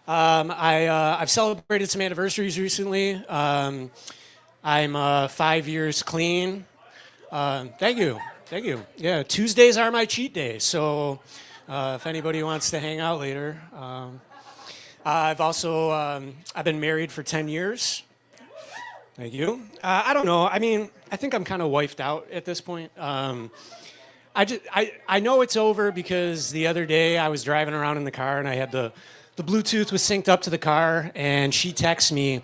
I've celebrated some anniversaries recently. I'm 5 years clean. Thank you, thank you. Yeah, Tuesdays are my cheat days, so if anybody wants to hang out later. I've been married for 10 years. Thank you. I don't know. I mean, I think I'm kind of wifed out at this point. I know it's over because the other day I was driving around in the car and I had the Bluetooth was synced up to the car, and she texts me,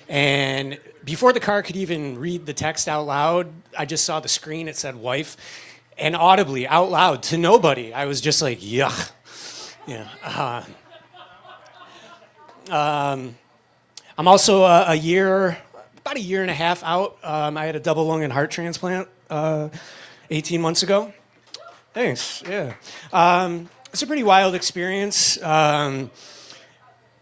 and before the car could even read the text out loud, I just saw the screen. It said wife, and audibly out loud to nobody, I was just like, yuck. Yeah. I'm also about a year and a half out. I had a double lung and heart transplant 18 months ago. Thanks. Yeah. It's a pretty wild experience.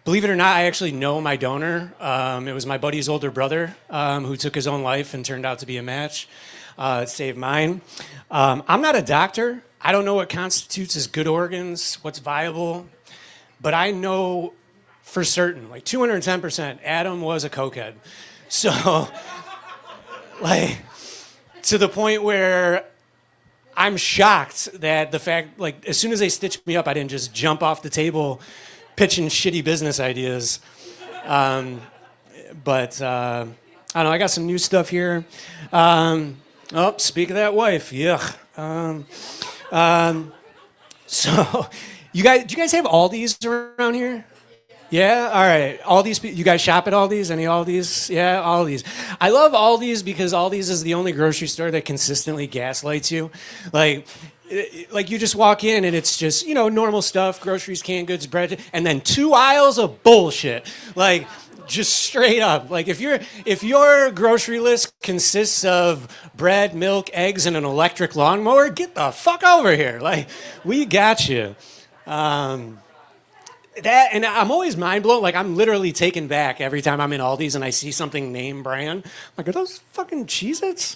Believe it or not, I actually know my donor. It was my buddy's older brother who took his own life and turned out to be a match. It saved mine. I'm not a doctor. I don't know what constitutes as good organs, what's viable, but I know for certain, like 210%, Adam was a cokehead. So, like, to the point where I'm shocked that the fact, like, as soon as they stitched me up, I didn't just jump off the table pitching shitty business ideas. But I don't know, I got some new stuff here. Speak of that wife, yuck. So, do you guys have Aldi's around here? Yeah, all right. Aldi's, you guys shop at Aldi's? Any Aldi's? Yeah, Aldi's. I love Aldi's because Aldi's is the only grocery store that consistently gaslights you. Like you just walk in and it's just, normal stuff, groceries, canned goods, bread, and then 2 aisles of bullshit. Like, just straight up. Like, if your grocery list consists of bread, milk, eggs, and an electric lawnmower, get the fuck over here. Like, we got you. That, and I'm always mind blown. Like, I'm literally taken back every time I'm in Aldi's and I see something name brand. Like, are those fucking Cheez-Its?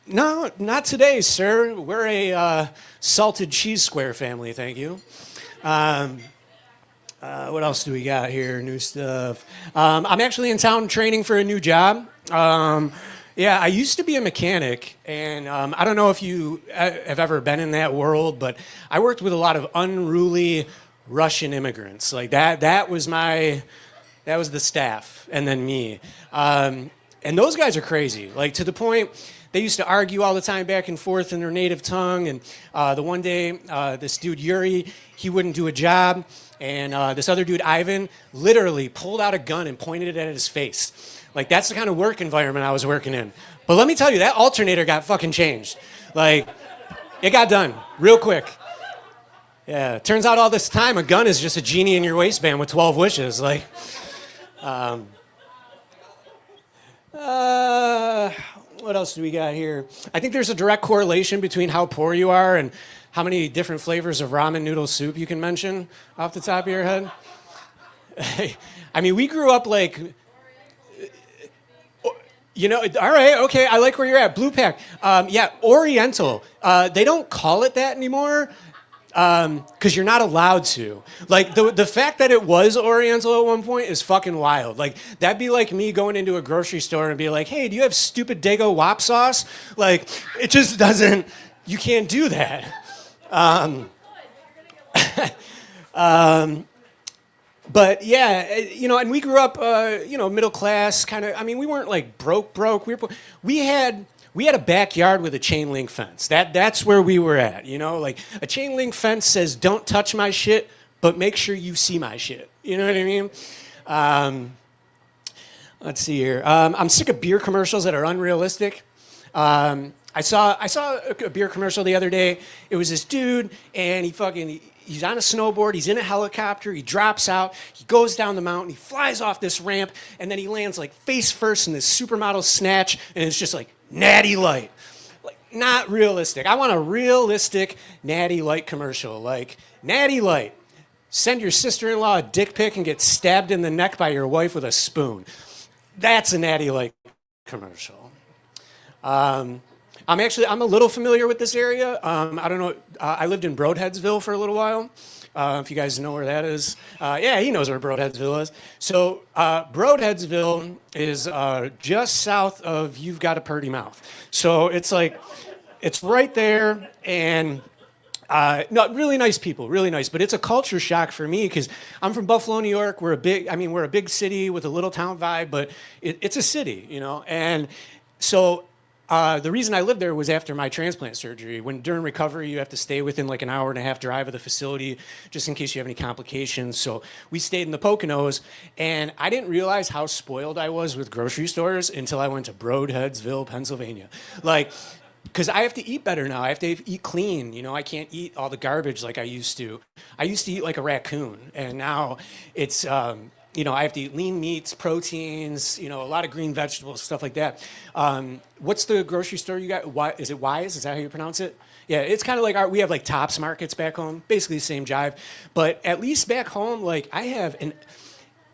No, not today, sir. We're a salted cheese square family, thank you. What else do we got here? New stuff. I'm actually in town training for a new job. Yeah, I used to be a mechanic, and I don't know if you have ever been in that world, but I worked with a lot of unruly Russian immigrants. Like, that was the staff, and then me. And those guys are crazy. Like, to the point, they used to argue all the time back and forth in their native tongue. And the one day, this dude, Yuri, he wouldn't do a job. And this other dude, Ivan, literally pulled out a gun and pointed it at his face. Like, that's the kind of work environment I was working in. But let me tell you, that alternator got fucking changed. Like, it got done real quick. Yeah, turns out all this time, a gun is just a genie in your waistband with 12 wishes. Like, what else do we got here? I think there's a direct correlation between how poor you are and how many different flavors of ramen noodle soup you can mention off the top of your head. I mean, we grew up like, all right, okay, I like where you're at. Blue Pack. Yeah, Oriental. They don't call it that anymore. Because you're not allowed to. Like, the fact that it was Oriental at one point is fucking wild. Like, that'd be like me going into a grocery store and be like, hey, do you have stupid Dago Wop sauce? Like, it just doesn't, you can't do that. But yeah, and we grew up, middle class, kind of, I mean, we weren't like broke. We had a backyard with a chain link fence. That's where we were at, like a chain link fence says, don't touch my shit, but make sure you see my shit. You know what I mean? Let's see here. I'm sick of beer commercials that are unrealistic. I saw a beer commercial the other day. It was this dude, and he's on a snowboard, he's in a helicopter, he drops out, he goes down the mountain, he flies off this ramp, and then he lands like face first in this supermodel snatch, and it's just like, Natty Light. Like, not realistic. I want a realistic Natty Light commercial. Like, Natty Light, send your sister-in-law a dick pic and get stabbed in the neck by your wife with a spoon. That's a Natty Light commercial. I'm a little familiar with this area. I don't know. I lived in Brodheadsville for a little while. if you guys know where that is. Yeah, he knows where Broadheadsville is. So Broadheadsville is just south of You've Got a Purty Mouth. So it's like, it's right there, and no, really nice people, really nice. But it's a culture shock for me because I'm from Buffalo, New York. We're a big city with a little town vibe, but it's a city, you know. And so the reason I lived there was after my transplant surgery. When during recovery, you have to stay within like an hour and a half drive of the facility, just in case you have any complications. So we stayed in the Poconos, and I didn't realize how spoiled I was with grocery stores until I went to Broadheadsville, Pennsylvania. Like, because I have to eat better now. I have to eat clean. You know, I can't eat all the garbage like I used to. I used to eat like a raccoon, and now it's you know, I have to eat lean meats, proteins, you know, a lot of green vegetables, stuff like that. What's the grocery store you got? Is it Wise? Is that how you pronounce it? Yeah, it's kind of like we have like Tops markets back home, basically the same jive. But at least back home, like I have yeah,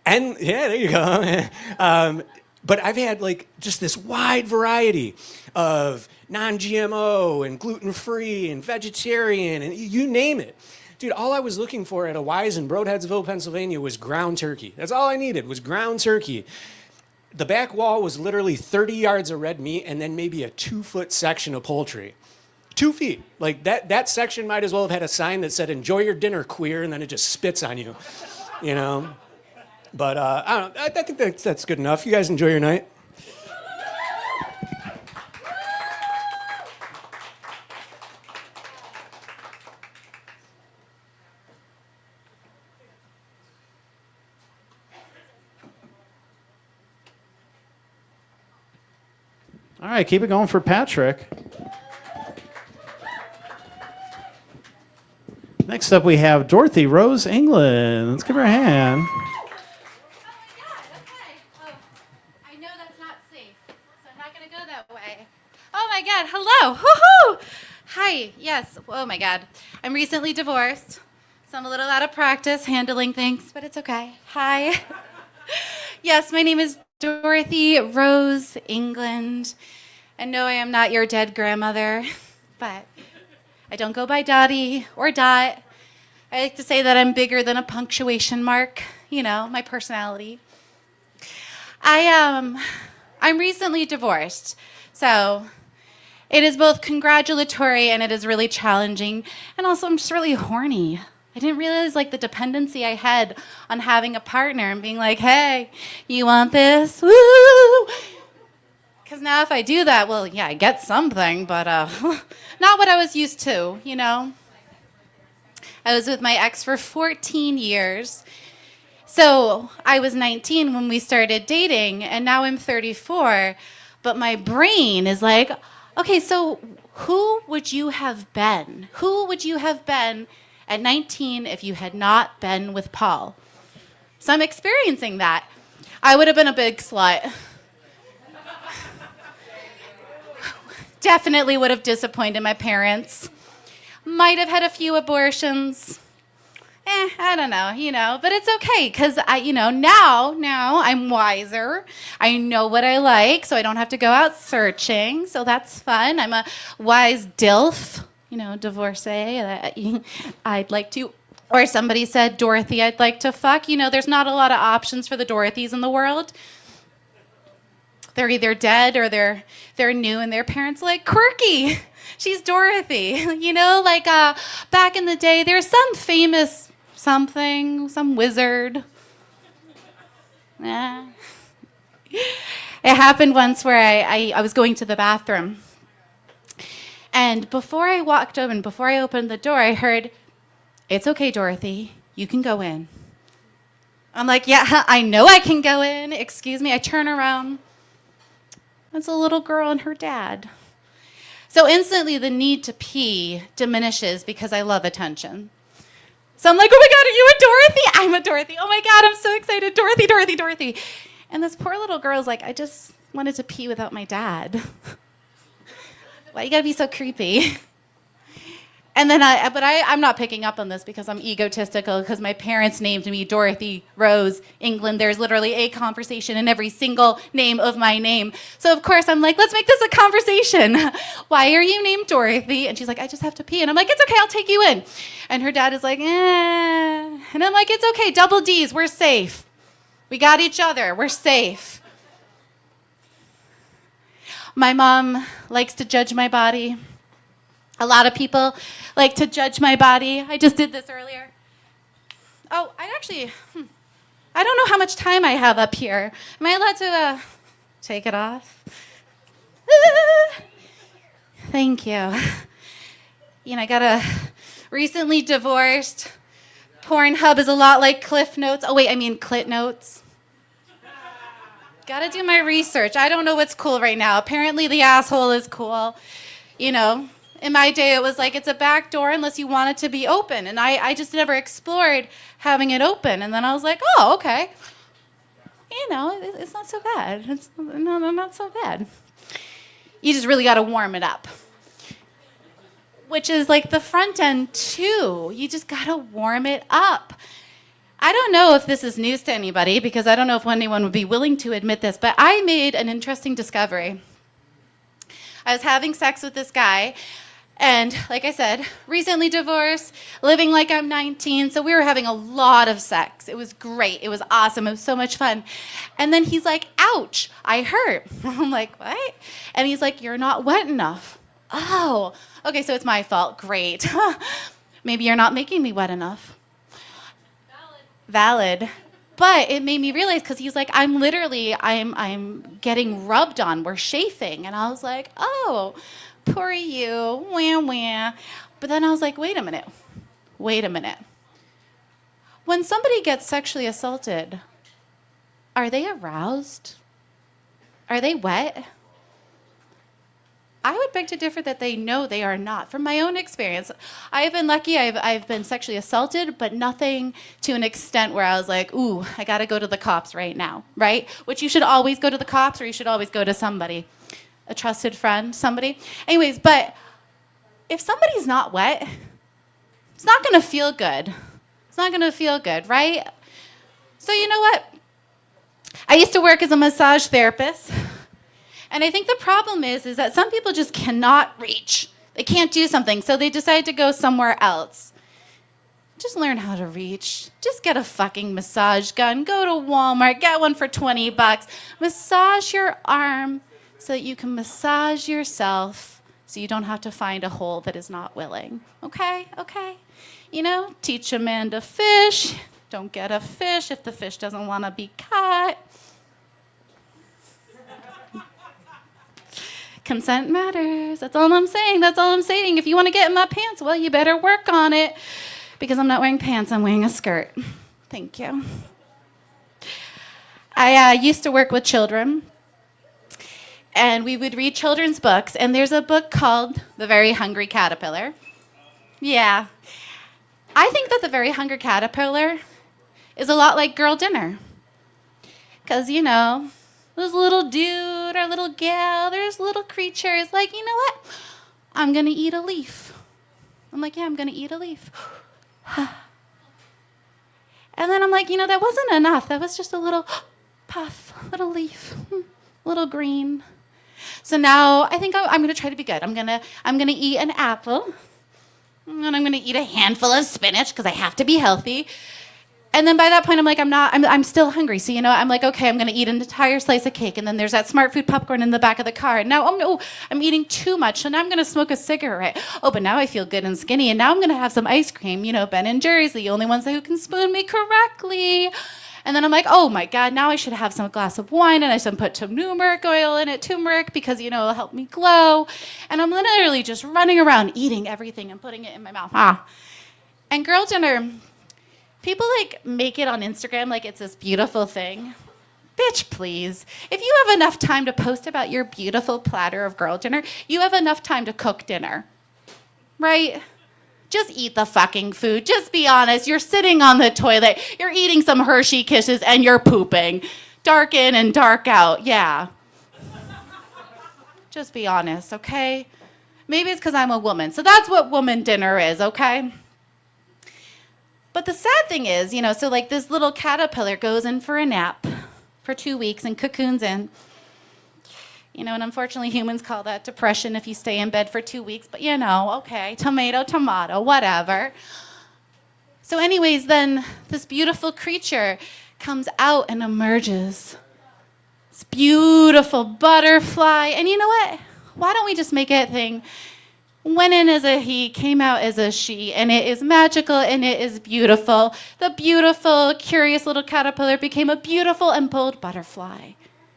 there you go. But I've had like just this wide variety of non-GMO and gluten-free and vegetarian and you name it. Dude, all I was looking for at a Wise in Broadheadsville, Pennsylvania was ground turkey. That's all I needed was ground turkey. The back wall was literally 30 yards of red meat and then maybe a 2-foot section of poultry. 2 feet. Like that section might as well have had a sign that said, "Enjoy your dinner, queer," and then it just spits on you, you know? But I don't know. I think that's good enough. You guys enjoy your night. All right, keep it going for Patrick. Next up, we have Dorothy Rose England. Let's give her a hand. Oh my God, okay. Oh, I know that's not safe, so I'm not going to go that way. Oh my God, hello. Woohoo! Hi, yes. Oh my God. I'm recently divorced, so I'm a little out of practice handling things, but it's okay. Hi. Yes, my name is Dorothy Rose England. And no, I am not your dead grandmother, but I don't go by Dottie or Dot. I like to say that I'm bigger than a punctuation mark, you know, my personality. I'm recently divorced, so it is both congratulatory and it is really challenging, and also I'm just really horny. I didn't realize like the dependency I had on having a partner and being like, "Hey, you want this? Woo!" Because now if I do that, well, yeah, I get something, but not what I was used to, you know? I was with my ex for 14 years. So I was 19 when we started dating, and now I'm 34. But my brain is like, okay, so who would you have been? Who would you have been at 19 if you had not been with Paul? So I'm experiencing that. I would have been a big slut. Definitely would have disappointed my parents. Might have had a few abortions. I don't know, you know, but it's okay because now I'm wiser. I know what I like, so I don't have to go out searching. So that's fun. I'm a wise DILF, you know, divorcee. I'd like to, or somebody said, Dorothy, I'd like to fuck. You know, there's not a lot of options for the Dorothys in the world. They're either dead or they're new, and their parents are like, quirky. She's Dorothy. You know, like back in the day, there's some famous something, some wizard. It happened once where I was going to the bathroom. And before I walked over, and before I opened the door, I heard, "It's okay, Dorothy. You can go in." I'm like, yeah, I know I can go in. Excuse me. I turn around. It's a little girl and her dad. So instantly the need to pee diminishes because I love attention. So I'm like, oh my God, are you a Dorothy? I'm a Dorothy. Oh my God, I'm so excited. Dorothy, Dorothy, Dorothy. And this poor little girl's like, I just wanted to pee without my dad. Why you gotta be so creepy? And then I'm not picking up on this because I'm egotistical, because my parents named me Dorothy Rose England. There's literally a conversation in every single name of my name. So of course I'm like, let's make this a conversation. Why are you named Dorothy? And she's like, I just have to pee. And I'm like, it's okay, I'll take you in. And her dad is like, eh. And I'm like, it's okay, double D's, we're safe. We got each other, we're safe. My mom likes to judge my body. A lot of people like to judge my body. I just did this earlier. Oh, I don't know how much time I have up here. Am I allowed to take it off? Thank you. You know, I got a recently divorced. Pornhub is a lot like Cliff Notes. Oh, wait, I mean Clit Notes. Gotta do my research. I don't know what's cool right now. Apparently the asshole is cool. You know, in my day, it was like, it's a back door unless you want it to be open. And I just never explored having it open. And then I was like, oh, okay. You know, it's not so bad. No, not so bad. You just really got to warm it up. Which is like the front end, too. You just got to warm it up. I don't know if this is news to anybody, because I don't know if anyone would be willing to admit this, but I made an interesting discovery. I was having sex with this guy, and like I said, recently divorced, living like I'm 19, so we were having a lot of sex. It was great. It was awesome. It was so much fun. And then he's like, ouch, I hurt. I'm like, what? And he's like, you're not wet enough. Oh, okay, so it's my fault. Great. Maybe you're not making me wet enough. Valid. But it made me realize, because he's like, I'm getting rubbed on. We're chafing. And I was like, oh, poor you. Wah, wah. But then I was like, wait a minute. When somebody gets sexually assaulted, are they aroused? Are they wet? I would beg to differ that they know they are not. From my own experience, I've been lucky. I've been sexually assaulted, but nothing to an extent where I was like, ooh, I got to go to the cops right now, right? Which you should always go to the cops, or you should always go to somebody, a trusted friend, somebody. Anyways, but if somebody's not wet, it's not going to feel good. It's not going to feel good, right? So you know what? I used to work as a massage therapist. And I think the problem is that some people just cannot reach. They can't do something, so they decide to go somewhere else. Just learn how to reach. Just get a fucking massage gun. Go to Walmart, get one for $20. Massage your arm so that you can massage yourself, so you don't have to find a hole that is not willing. Okay? You know, teach a man to fish. Don't get a fish if the fish doesn't want to be caught. Consent matters. That's all I'm saying. If you want to get in my pants, well, you better work on it. Because I'm not wearing pants, I'm wearing a skirt. Thank you. I used to work with children. And we would read children's books. And there's a book called The Very Hungry Caterpillar. Yeah. I think that The Very Hungry Caterpillar is a lot like Girl Dinner. Because, you know, there's a little dude or little gal, there's little creatures like, you know what? I'm going to eat a leaf. I'm like, yeah, I'm going to eat a leaf. And then I'm like, you know, that wasn't enough. That was just a little puff, little leaf, little green. So now I think I'm going to try to be good. I'm going to eat an apple, and I'm going to eat a handful of spinach because I have to be healthy. And then by that point, I'm like, I'm still hungry. So, you know, I'm like, okay, I'm going to eat an entire slice of cake. And then there's that Smart Food popcorn in the back of the car. And now, I'm eating too much. So now I'm going to smoke a cigarette. Oh, but now I feel good and skinny. And now I'm going to have some ice cream. You know, Ben & Jerry's, the only ones who can spoon me correctly. And then I'm like, oh my God, now I should have some glass of wine. And I should put turmeric oil in it, because, you know, it'll help me glow. And I'm literally just running around eating everything and putting it in my mouth. And Girl Dinner, people like make it on Instagram like it's this beautiful thing. Bitch, please. If you have enough time to post about your beautiful platter of Girl Dinner, you have enough time to cook dinner. Right? Just eat the fucking food. Just be honest. You're sitting on the toilet. You're eating some Hershey Kisses and you're pooping. Dark in and dark out. Yeah. Just be honest, okay? Maybe it's because I'm a woman. So that's what woman dinner is, okay? But the sad thing is, so like this little caterpillar goes in for a nap for 2 weeks and cocoons in. And unfortunately humans call that depression if you stay in bed for 2 weeks, but okay, tomato, tomato, whatever. So anyways, then this beautiful creature comes out and emerges. This beautiful butterfly. And you know what? Why don't we just make it a thing? Went in as a he, came out as a she, and it is magical and it is beautiful. The beautiful, curious little caterpillar became a beautiful and bold butterfly,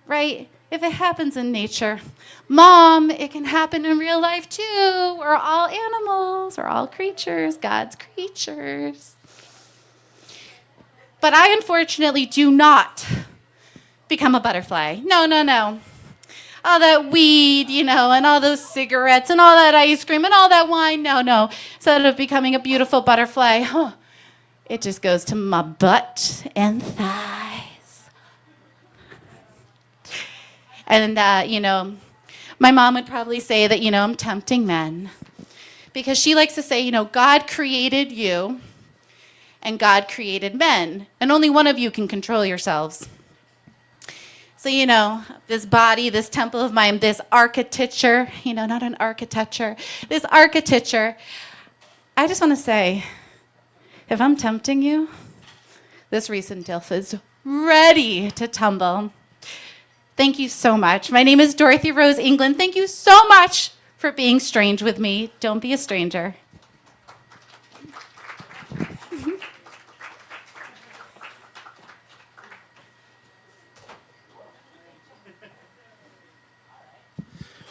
right? If it happens in nature, Mom, it can happen in real life too. We're all animals, we're all creatures, God's creatures. But I unfortunately do not become a butterfly. No. All that weed, and all those cigarettes and all that ice cream and all that wine. No. Instead of becoming a beautiful butterfly, it just goes to my butt and thighs. And, my mom would probably say that, I'm tempting men. Because she likes to say, God created you and God created men. And only one of you can control yourselves. So, this body, this temple of mine, this architecture, not an architecture, this architecture, I just want to say, if I'm tempting you, this recent DILF is ready to tumble. Thank you so much. My name is Dorothy Rose England. Thank you so much for being strange with me. Don't be a stranger.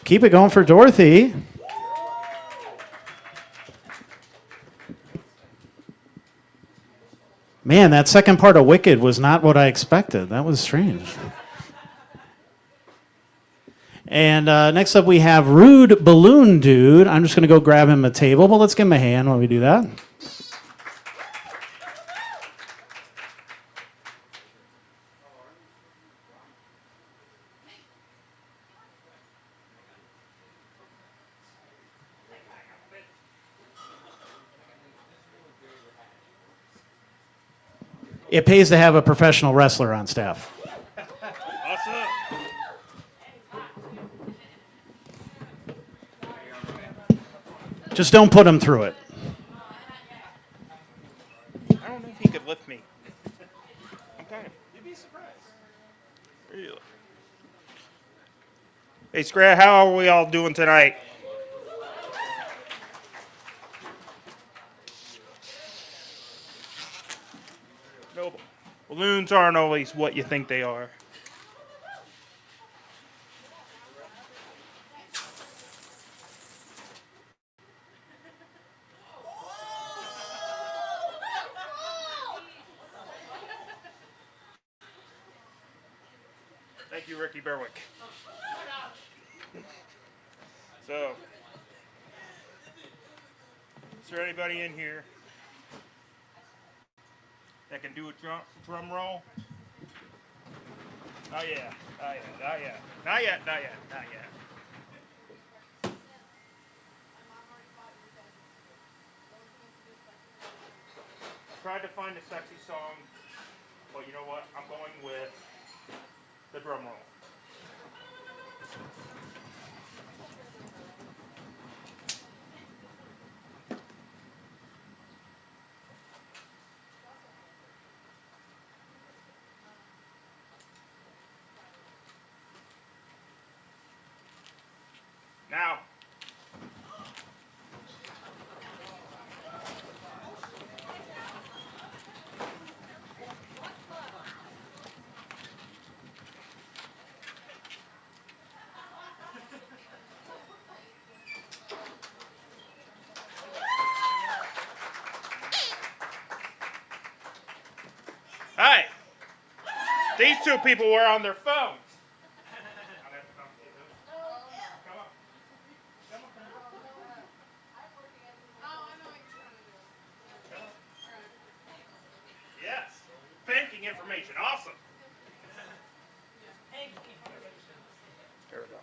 Keep it going for Dorothy. Man, that second part of Wicked was not what I expected. That was strange. And next up we have Rude Balloon Dude. I'm just going to go grab him a table, but let's give him a hand while we do that. It pays to have a professional wrestler on staff. Awesome. Just don't put him through it. I don't know if he could lift me. I'm kind of. You'd be surprised. Really? Hey, Scrat, how are we all doing tonight? No, balloons aren't always what you think they are. Thank you, Ricky Berwick. So, is there anybody in here that can do a drum roll? Oh yeah, not yet. Tried to find a sexy song, but you know what? I'm going with the drum roll. Now, hey, these two people were on their phones. Yes, banking information, awesome. There we go.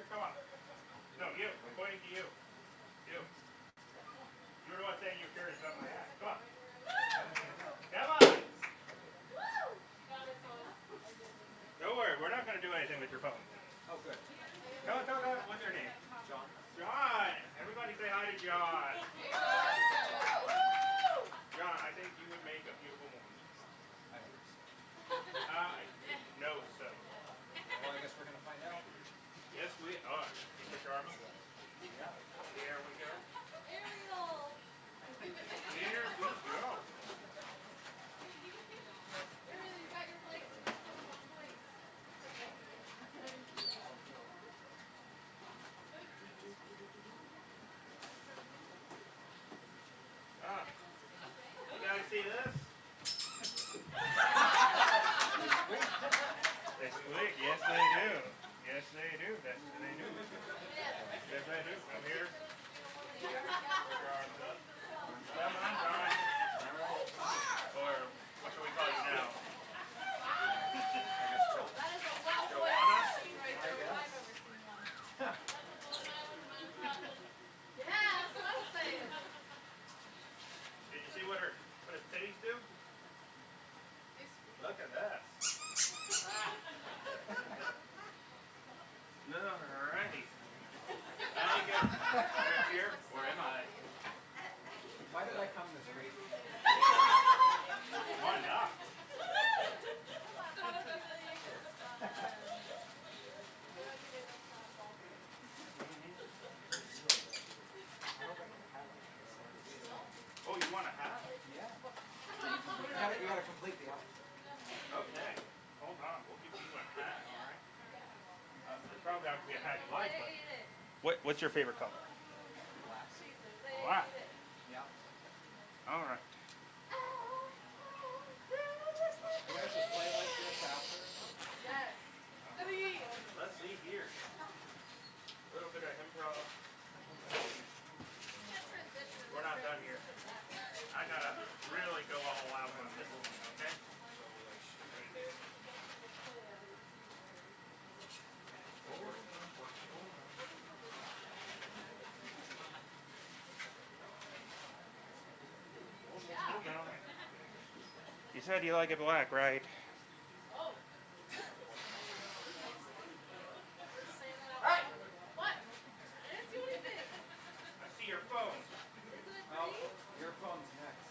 Come on. No, you. I'm pointing to you. You. You were the one saying you're curious about my hat. Come on. Come on. Don't worry, we're not going to do anything with your phone. Oh, good. No, what's your name? John. John. Everybody say hi to John. John, I think you would make a beautiful woman. No, so. Well, I guess we're going to find out. Yes, we are. Keep your arm up. There we go. Here we go. You guys see this? They squeak. Yes, they do. Yes, they do. Yes, they do. Yes, they do. Come here. Put your arms up. Come on, John. Or what should we call you now? Joanna? Did you see what his titties do? Look at that. Alrighty. Now you get right here. Where am I? Why did I come this week? Why not? Oh, you want a hat? Yeah. You gotta complete the outfit. Okay. Hold on. We'll give you a hat, alright? There's probably not going to be a hat you like, but... What's your favorite color? Black. Yeah. Alright. You guys just play like this after? Let's see here. A little bit of improv. We're not done here. I gotta really go all out on this one, okay? You said you like it black, right? I see your phone. Oh, your phone's next.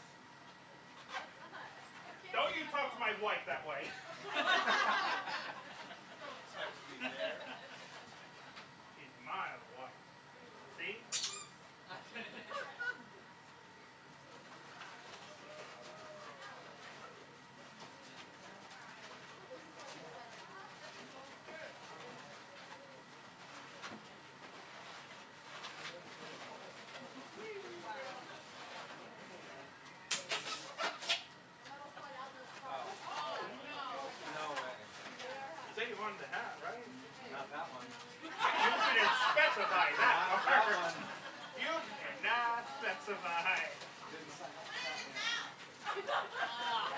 Don't you talk to my wife that way. She's my wife. See? No way. You said you wanted the hat, right? Not that one. You didn't specify that. Not that one. You did not specify. Didn't sign up for that one.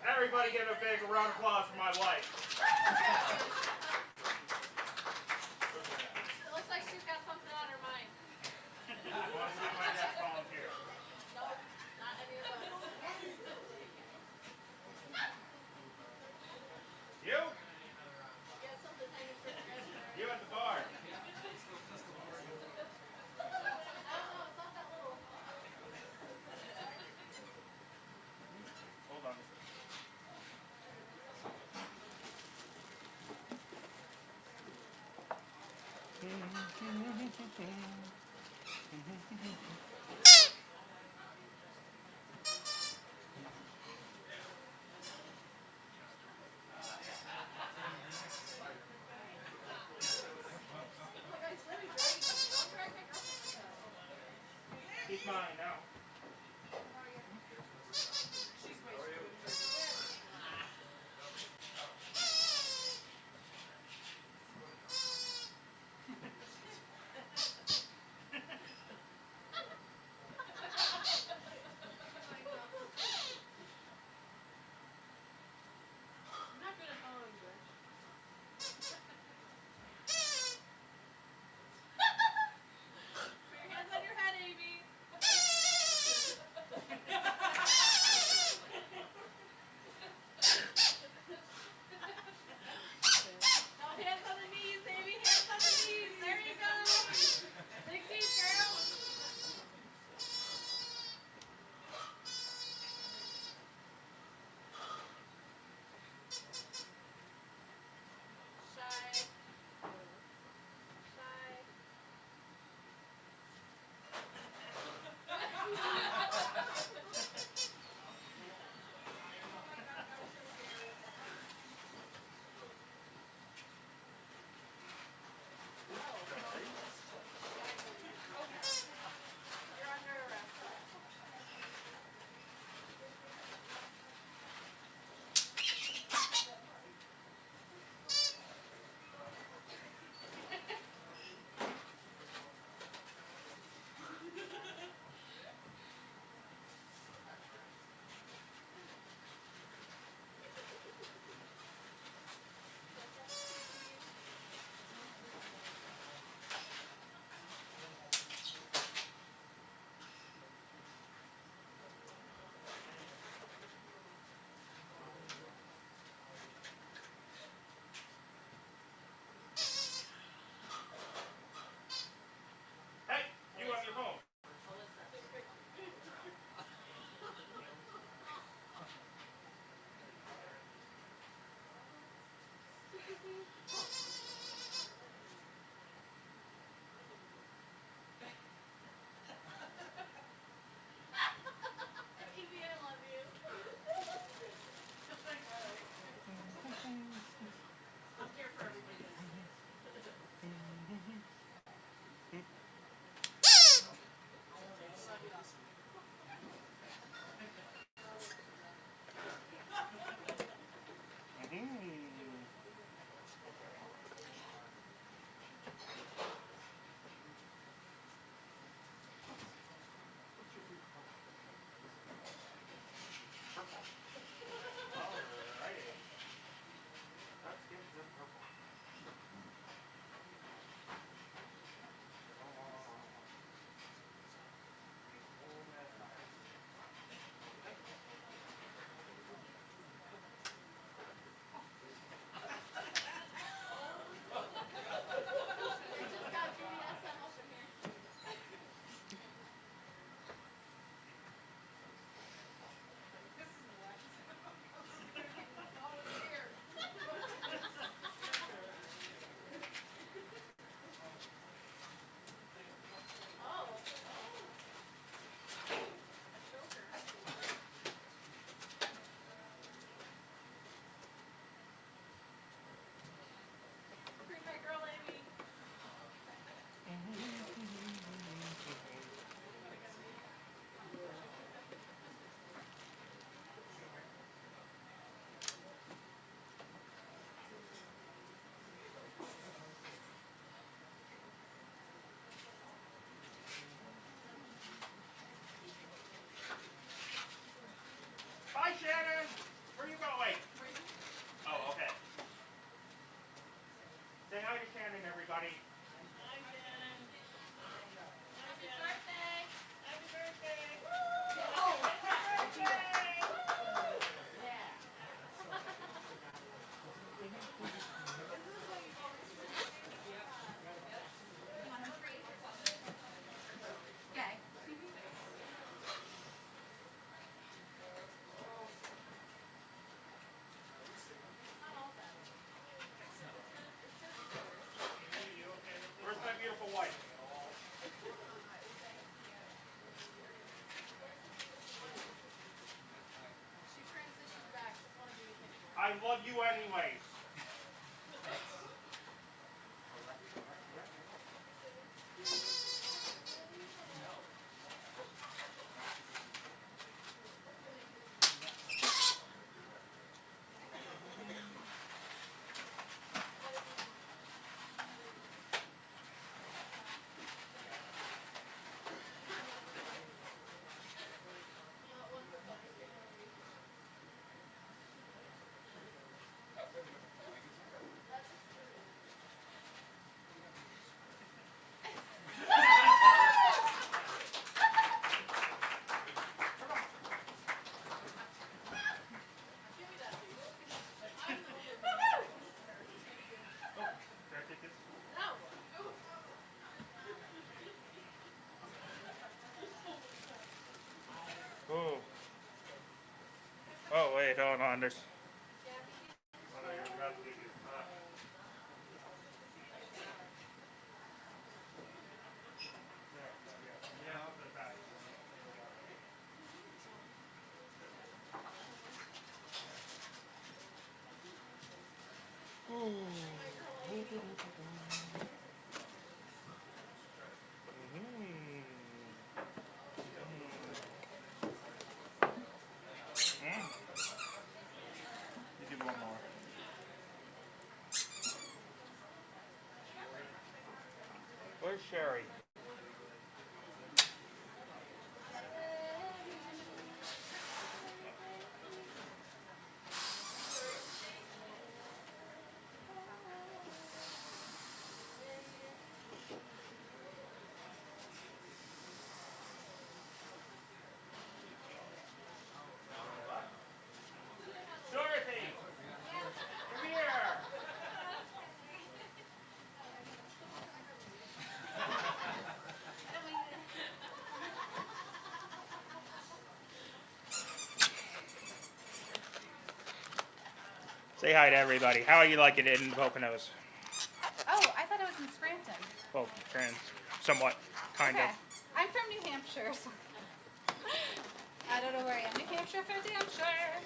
Everybody give a big round of applause for my wife. Looks like she's got something on her mind. You want to see my headphones here? Nope, not any of those. You? You got something hanging from your head. You at the bar. I don't know, it's not that little. Hold on. He's mine now. Okay. Where's my beautiful wife? She transitioned back. Just wanted you to think. I love you anyways. Oh. Oh wait, hold on. There's. You do one more. Where's Sherry? Dorothy! Come here! Say hi to everybody. How are you liking it in the Poconos? Oh, I thought it was in Scranton. Well, trans, somewhat, kind Okay. of. I'm from New Hampshire, so I don't know where I am. New Hampshire for damn sure.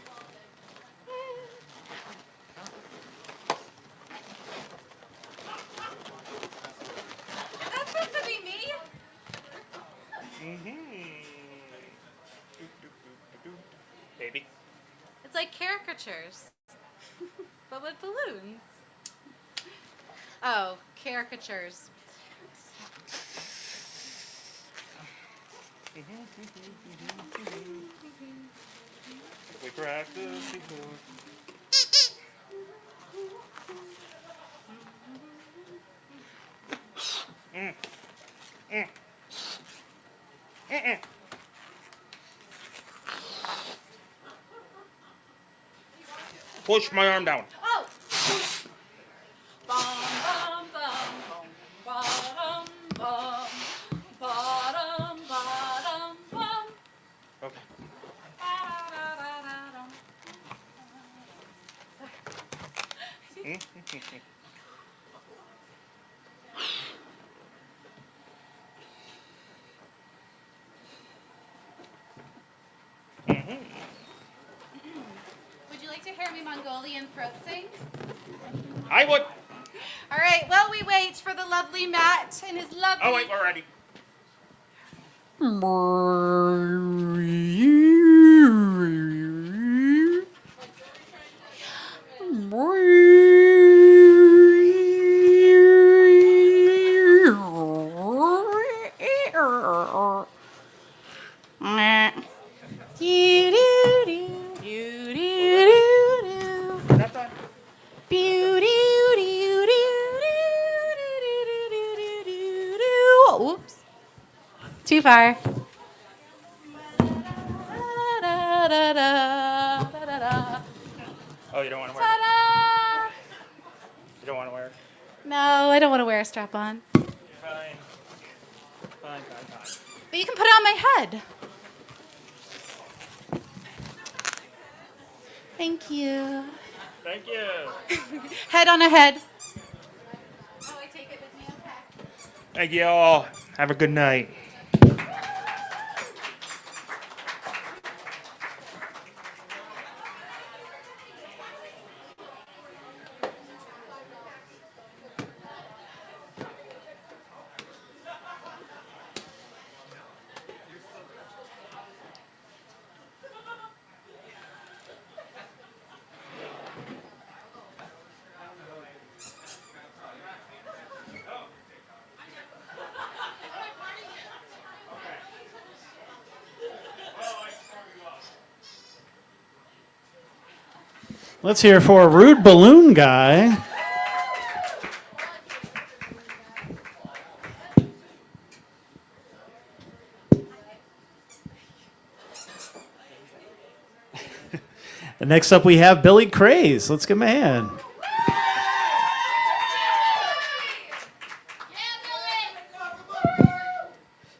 Is that supposed to be me? Baby. It's like caricatures, but with balloons. Oh, caricatures. We practice before. Push my arm down. Oh! Bum, bum, bum, bum, bottom, bottom, bum. Okay. Would you like to hear me Mongolian throat sing? I would. All right, well, we wait for the lovely Matt and his lovely... Oh wait, we're ready. Not done. Oops. Too far. Ta-da-da, ta-da-da, Oh, you don't want to wear it? ta-da. You don't want to wear it? No, I don't want to wear a strap-on. Fine. Fine. But you can put it on my head. Thank you. Thank you. Head on a head. Oh, I take it with me. Okay. Thank you all. Have a good night. Let's hear for Rude Balloon Guy. And next up we have Billy Craze. Let's give him a hand.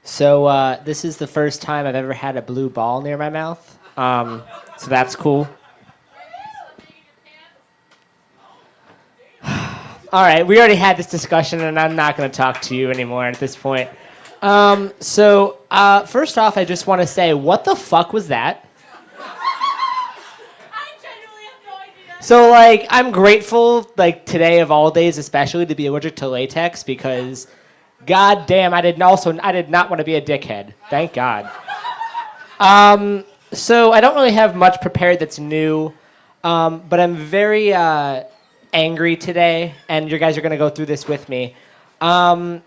So this is the first time I've ever had a blue ball near my mouth. So that's cool. All right, we already had this discussion, and I'm not going to talk to you anymore at this point. So first off, I just want to say, what the fuck was that? So, like, I'm grateful, like, today of all days especially, to be allergic to latex because, god damn, I did not want to be a dickhead. Thank God. So I don't really have much prepared that's new, but I'm very angry today, and you guys are going to go through this with me. I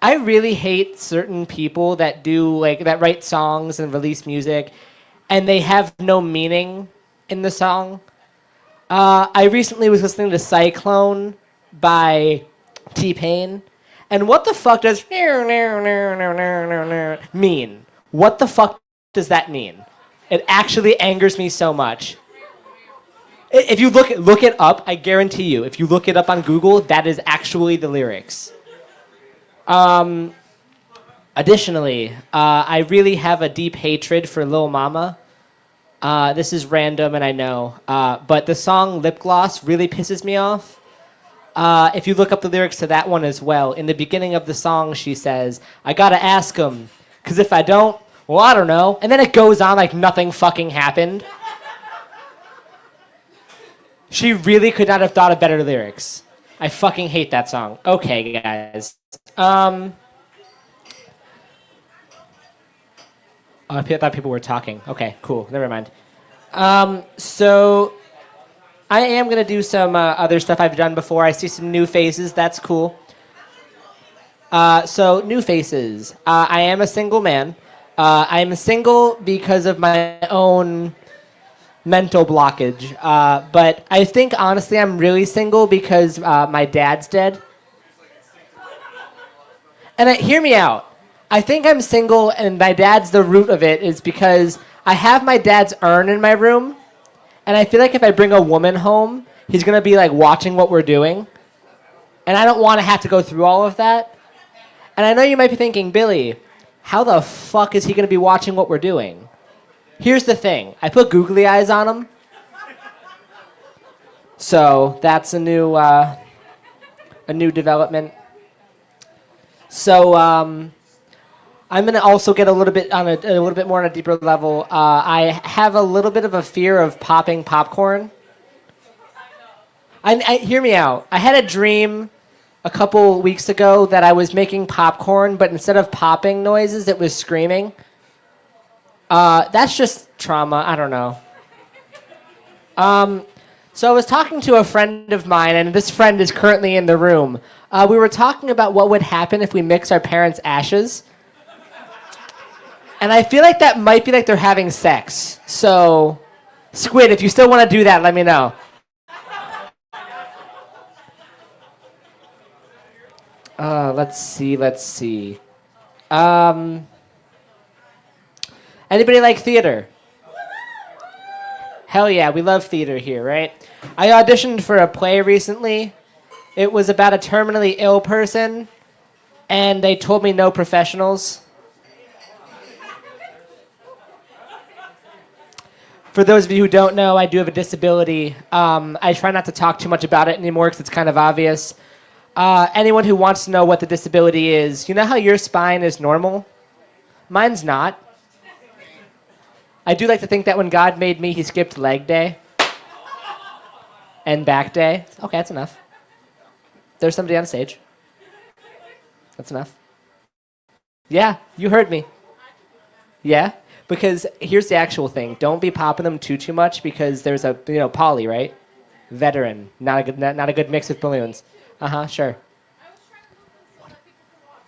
really hate certain people that that write songs and release music, and they have no meaning in the song. I recently was listening to Cyclone by T-Pain, and what the fuck does mean? What the fuck does that mean? It actually angers me so much. If you look it up, I guarantee you, if you look it up on Google, that is actually the lyrics. Additionally, I really have a deep hatred for Lil Mama. This is random, and I know, but the song Lip Gloss really pisses me off. If you look up the lyrics to that one as well, in the beginning of the song, she says, I gotta ask him, because if I don't, well, I don't know. And then it goes on like nothing fucking happened. She really could not have thought of better lyrics. I fucking hate that song. Okay, guys. Oh, I thought people were talking. Okay, cool. Never mind. So I am going to do some other stuff I've done before. I see some new faces. That's cool. So, new faces. I am a single man. I'm single because of my own mental blockage. But I think, honestly, I'm really single because my dad's dead. And hear me out. I think I'm single, and my dad's the root of it, is because I have my dad's urn in my room, and I feel like if I bring a woman home, he's going to be, like, watching what we're doing. And I don't want to have to go through all of that. And I know you might be thinking, Billy, how the fuck is he going to be watching what we're doing? Here's the thing. I put googly eyes on him. So that's a new development. So I'm going to also get a little bit more on a deeper level. I have a little bit of a fear of popping popcorn. Hear me out. I had a dream a couple weeks ago that I was making popcorn, but instead of popping noises, it was screaming. That's just trauma. I don't know. So I was talking to a friend of mine, and this friend is currently in the room. We were talking about what would happen if we mix our parents' ashes. And I feel like that might be like they're having sex. So, Squid, if you still want to do that, let me know. Let's see. Anybody like theater? Hell yeah, we love theater here, right? I auditioned for a play recently. It was about a terminally ill person, and they told me no professionals. For those of you who don't know, I do have a disability. I try not to talk too much about it anymore because it's kind of obvious. Anyone who wants to know what the disability is, you know how your spine is normal? Mine's not. I do like to think that when God made me, he skipped leg day and back day. Okay, that's enough. There's somebody on stage. That's enough. Yeah, you heard me. Yeah? Because here's the actual thing. Don't be popping them too much because there's a, poly, right? Veteran. Not a good mix of balloons. Uh-huh, sure.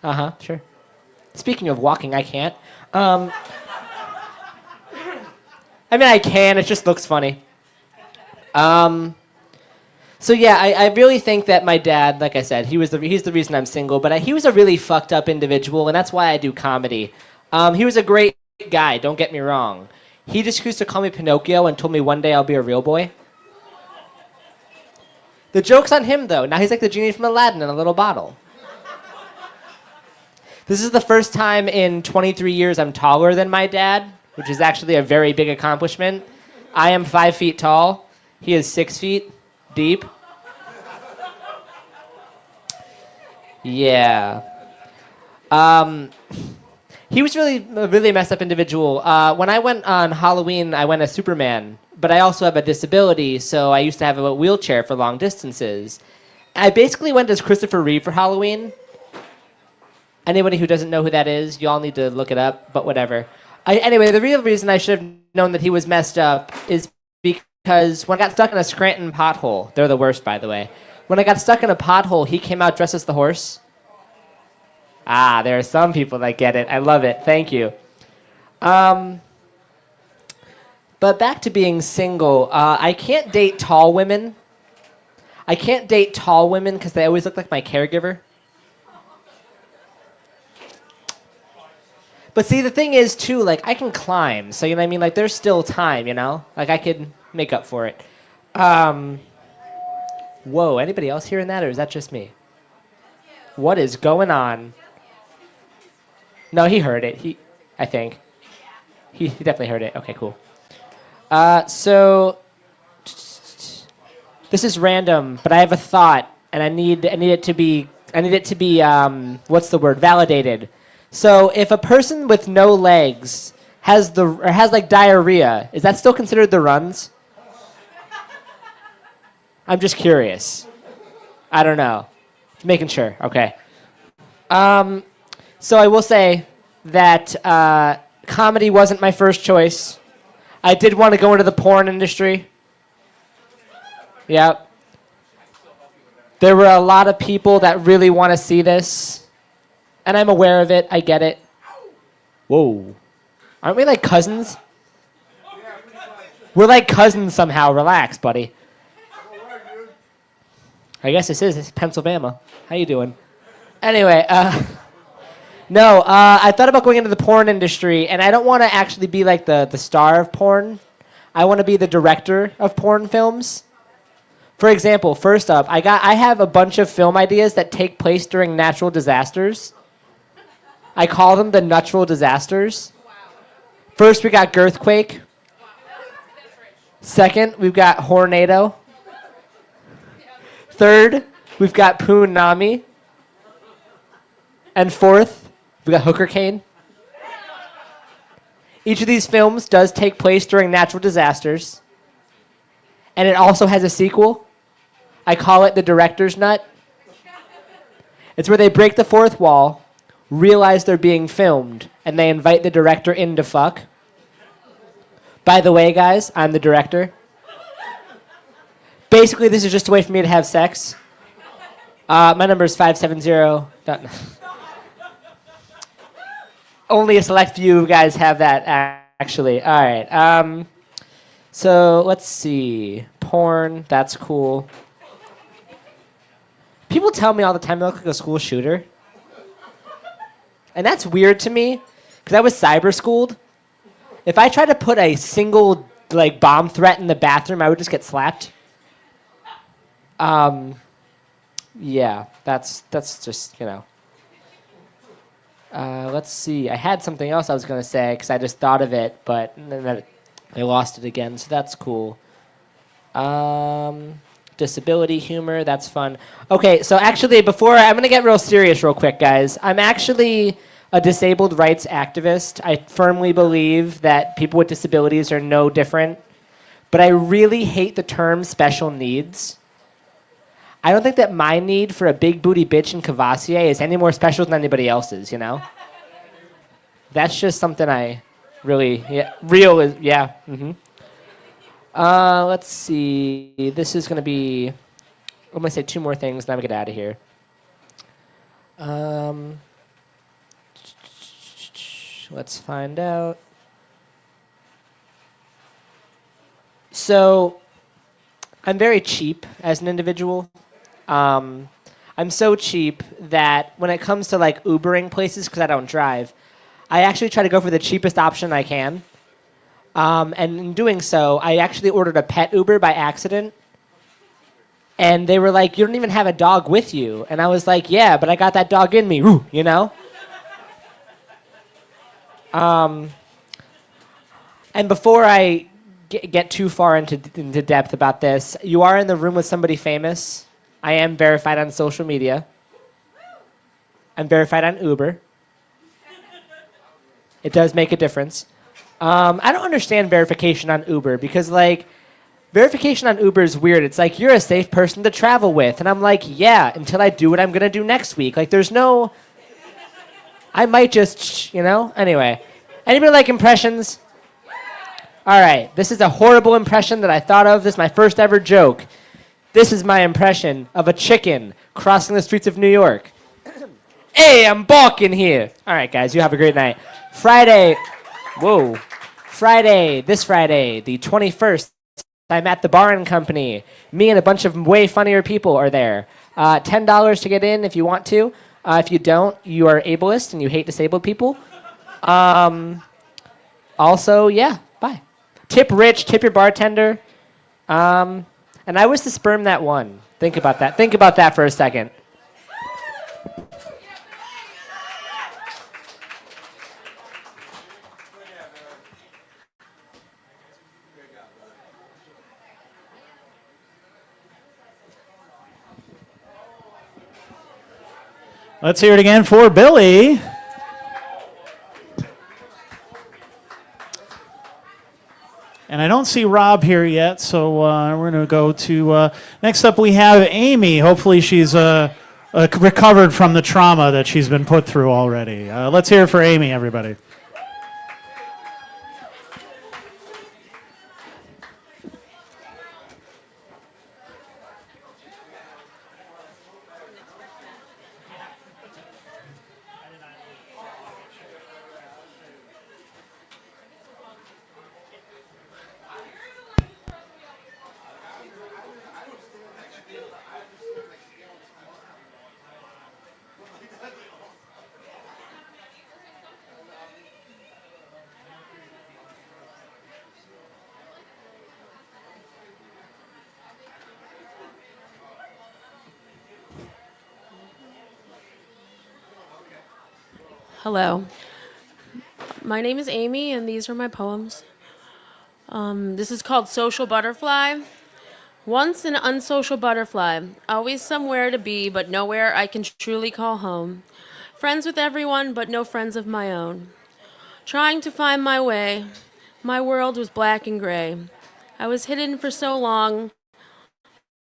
Uh-huh, sure. Speaking of walking, I can't. I mean, I can. It just looks funny. So yeah, I really think that my dad, like I said, he's the reason I'm single. But he was a really fucked up individual, and that's why I do comedy. He was a great guy. Don't get me wrong. He just used to call me Pinocchio and told me one day I'll be a real boy. The joke's on him, though. Now he's like the genie from Aladdin in a little bottle. This is the first time in 23 years I'm taller than my dad, which is actually a very big accomplishment. I am 5 feet tall. He is 6 feet deep. Yeah. He was a really messed up individual. When I went on Halloween, I went as Superman, but I also have a disability, so I used to have a wheelchair for long distances. I basically went as Christopher Reeve for Halloween. Anybody who doesn't know who that is, you all need to look it up, but whatever. Anyway, the real reason I should have known that he was messed up is because when I got stuck in a Scranton pothole, they're the worst, by the way. When I got stuck in a pothole, he came out dressed as the horse. Ah, there are some people that get it. I love it. Thank you. But back to being single. I can't date tall women. I can't date tall women because they always look like my caregiver. But see, the thing is, too, like, I can climb. So, you know what I mean? Like, there's still time, you know? Like, I could make up for it. Whoa, anybody else hearing that, or is that just me? What is going on? No, he heard it. I think. He definitely heard it. Okay, cool. So, this is random, but I have a thought, and I need it to be, what's the word? Validated. So if a person with no legs has like diarrhea, is that still considered the runs? I'm just curious. I don't know. Just making sure. Okay. So I will say that comedy wasn't my first choice. I did want to go into the porn industry. Yeah. There were a lot of people that really want to see this. And I'm aware of it. I get it. Whoa. Aren't we like cousins? We're like cousins somehow. Relax, buddy. I guess this is Pennsylvania. How you doing? Anyway, no, I thought about going into the porn industry, and I don't want to actually be like the star of porn. I want to be the director of porn films. For example, first up, I have a bunch of film ideas that take place during natural disasters. I call them the natural disasters. First, we got Girthquake. Second, we've got Hornado. Third, we've got Poonami. And fourth, we've got Hooker Cane. Each of these films does take place during natural disasters. And it also has a sequel. I call it The Director's Nut. It's where they break the fourth wall, realize they're being filmed, and they invite the director in to fuck. By the way, guys, I'm the director. Basically, this is just a way for me to have sex. My number is 570. Only a select few of guys have that, actually. All right. So let's see. Porn, that's cool. People tell me all the time I look like a school shooter. And that's weird to me, because I was cyber schooled. If I try to put a single like bomb threat in the bathroom, I would just get slapped. Yeah, that's just, you know. Let's see. I had something else I was going to say because I just thought of it, but then I lost it again, so that's cool. Disability humor, that's fun. Okay, so actually, I'm going to get real serious real quick, guys. I'm actually a disabled rights activist. I firmly believe that people with disabilities are no different, but I really hate the term special needs. I don't think that my need for a big booty bitch in Cavassier is any more special than anybody else's, you know? That's just something I really, yeah. Let's see. This is going to be, I'm going to say 2 more things, then I'm going to get out of here. Let's find out. So, I'm very cheap as an individual. I'm so cheap that when it comes to like Ubering places, because I don't drive, I actually try to go for the cheapest option I can. And in doing so, I actually ordered a pet Uber by accident. And they were like, "You don't even have a dog with you." And I was like, "Yeah, but I got that dog in me," you know? And before I get too far into depth about this, you are in the room with somebody famous. I am verified on social media. I'm verified on Uber. It does make a difference. I don't understand verification on Uber because, like, verification on Uber is weird. It's like, you're a safe person to travel with. And I'm like, yeah, until I do what I'm going to do next week. Like, there's no... I might just, you know? Anyway. Anybody like impressions? All right. This is a horrible impression that I thought of. This is my first ever joke. This is my impression of a chicken crossing the streets of New York. Hey, I'm balking here. All right, guys, you have a great night. Friday, this Friday, the 21st, I'm at the Bar and Company. Me and a bunch of way funnier people are there. $10 to get in if you want to. If you don't, you are ableist and you hate disabled people. Also, yeah, bye. Tip rich, tip your bartender. And I was the sperm that won. Think about that. Think about that for a second. Let's hear it again for Billy. And I don't see Rob here yet, so we're going to go to... next up, we have Amy. Hopefully she's recovered from the trauma that she's been put through already. Let's hear it for Amy, everybody. Hello. My name is Amy, and these are my poems. This is called Social Butterfly. Once an unsocial butterfly, always somewhere to be, but nowhere I can truly call home. Friends with everyone, but no friends of my own. Trying to find my way, my world was black and gray. I was hidden for so long.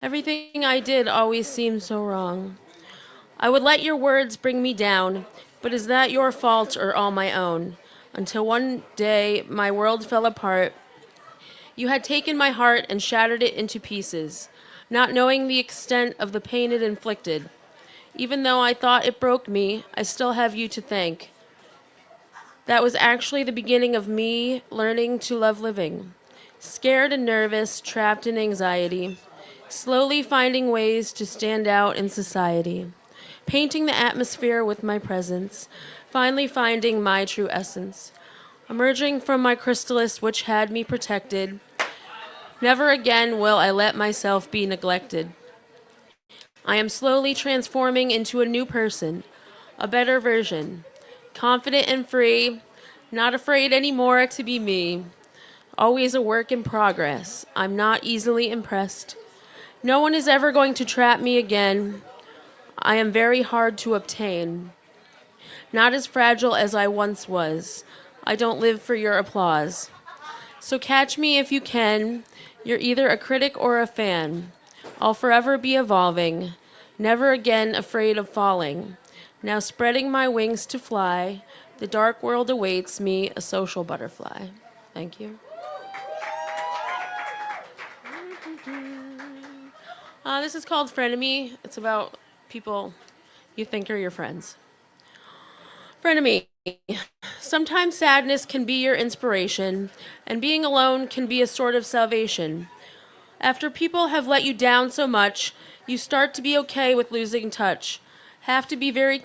Everything I did always seemed so wrong. I would let your words bring me down, but is that your fault or all my own? Until one day my world fell apart. You had taken my heart and shattered it into pieces, not knowing the extent of the pain it inflicted. Even though I thought it broke me, I still have you to thank. That was actually the beginning of me learning to love living. Scared and nervous, trapped in anxiety, slowly finding ways to stand out in society. Painting the atmosphere with my presence, finally finding my true essence. Emerging from my chrysalis which had me protected, Never again will I let myself be neglected. I am slowly transforming into a new person, a better version, confident and free, not afraid anymore to be me. Always a work in progress. I'm not easily impressed. No one is ever going to trap me again. I am very hard to obtain. Not as fragile as I once was. I don't live for your applause. So catch me if you can. You're either a critic or a fan. I'll forever be evolving, never again afraid of falling. Now spreading my wings to fly, the dark world awaits me, a social butterfly. Thank you. This is called Frenemy. It's about people you think are your friends. Frenemy. Sometimes sadness can be your inspiration, and being alone can be a sort of salvation. After people have let you down so much, you start to be okay with losing touch. Have to be very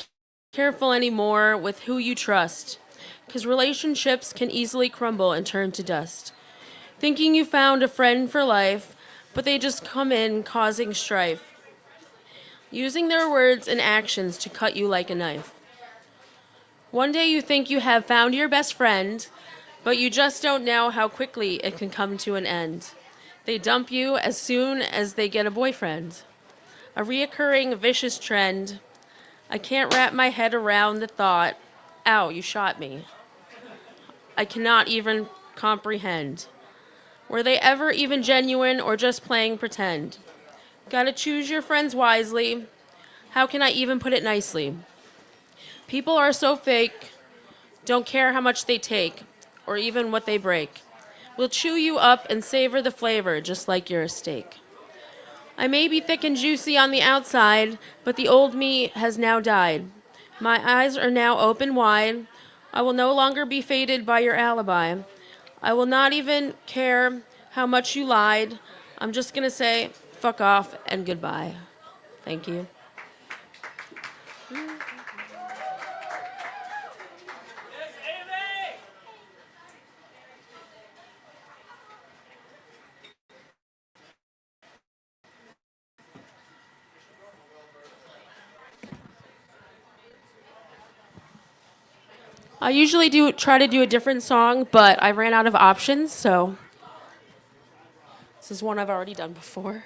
careful anymore with who you trust, because relationships can easily crumble and turn to dust. Thinking you found a friend for life, but they just come in causing strife, using their words and actions to cut you like a knife. One day you think you have found your best friend, but you just don't know how quickly it can come to an end. They dump you as soon as they get a boyfriend. A reoccurring vicious trend. I can't wrap my head around the thought, ow, you shot me. I cannot even comprehend. Were they ever even genuine or just playing pretend? Gotta choose your friends wisely. How can I even put it nicely? People are so fake, don't care how much they take, or even what they break. Will chew you up and savor the flavor just like you're a steak. I may be thick and juicy on the outside, but the old me has now died. My eyes are now open wide. I will no longer be faded by your alibi. I will not even care how much you lied. I'm just gonna say, fuck off and goodbye. Thank you. I usually do try to do a different song, but I ran out of options, so this is one I've already done before.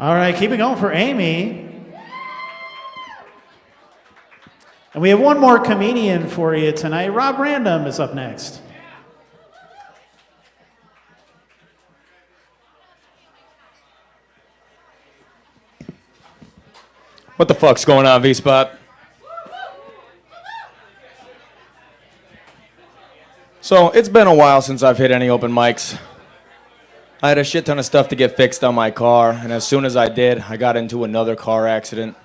All right, keep it going for Amy. And we have one more comedian for you tonight. Rob Random is up next. What the fuck's going on, V-Spot? So, it's been a while since I've hit any open mics. I had a shit ton of stuff to get fixed on my car, and as soon as I did, I got into another car accident.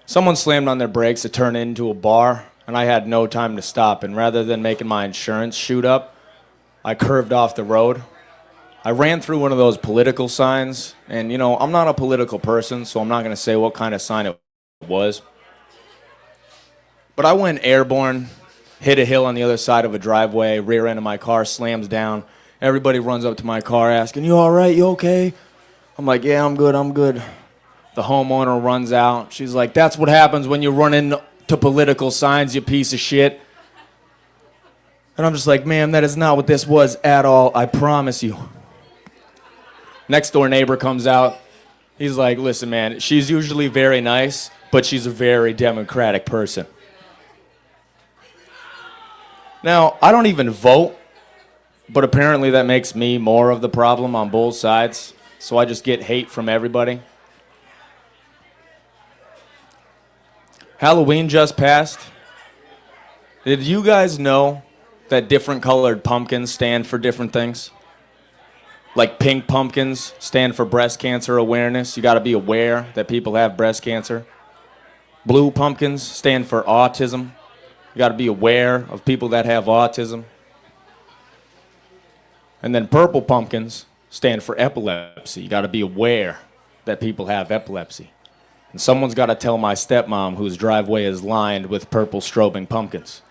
Someone slammed on their brakes to turn into a bar, and I had no time to stop, and rather than making my insurance shoot up, I curved off the road. I ran through one of those political signs, and you know, I'm not a political person, so I'm not going to say what kind of sign it was. But I went airborne, hit a hill on the other side of a driveway, rear end of my car slams down. Everybody runs up to my car asking, "You all right? You okay?" I'm like, "Yeah, I'm good. The homeowner runs out. She's like, "That's what happens when you run into political signs, you piece of shit." And I'm just like, "Ma'am, that is not what this was at all. I promise you." Next door neighbor comes out. He's like, "Listen, man, she's usually very nice, but she's a very democratic person." Now, I don't even vote, but apparently that makes me more of the problem on both sides, so I just get hate from everybody. Halloween just passed. Did you guys know that different colored pumpkins stand for different things? Like pink pumpkins stand for breast cancer awareness. You got to be aware that people have breast cancer. Blue pumpkins stand for autism. You got to be aware of people that have autism. And then purple pumpkins stand for epilepsy. You got to be aware that people have epilepsy. And someone's got to tell my stepmom whose driveway is lined with purple strobing pumpkins.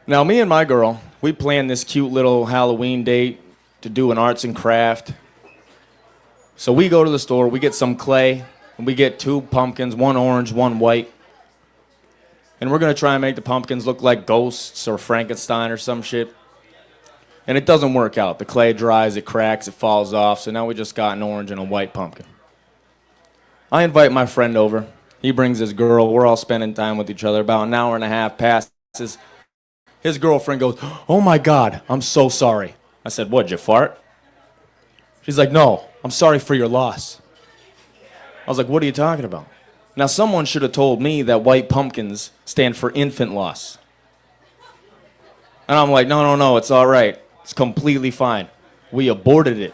Now, me and my girl, we planned this cute little Halloween date to do an arts and craft. So we go to the store, we get some clay, and we get 2 pumpkins, 1 orange, 1 white. And we're going to try and make the pumpkins look like ghosts or Frankenstein or some shit. And it doesn't work out. The clay dries, it cracks, it falls off, so now we just got an orange and a white pumpkin. I invite my friend over. He brings his girl. We're all spending time with each other. About an hour and a half passes. His girlfriend goes, "Oh my God, I'm so sorry." I said, "What'd you fart?" She's like, "No, I'm sorry for your loss." I was like, "What are you talking about?" Now, someone should have told me that white pumpkins stand for infant loss. And I'm like, no, it's all right. It's completely fine. We aborted it.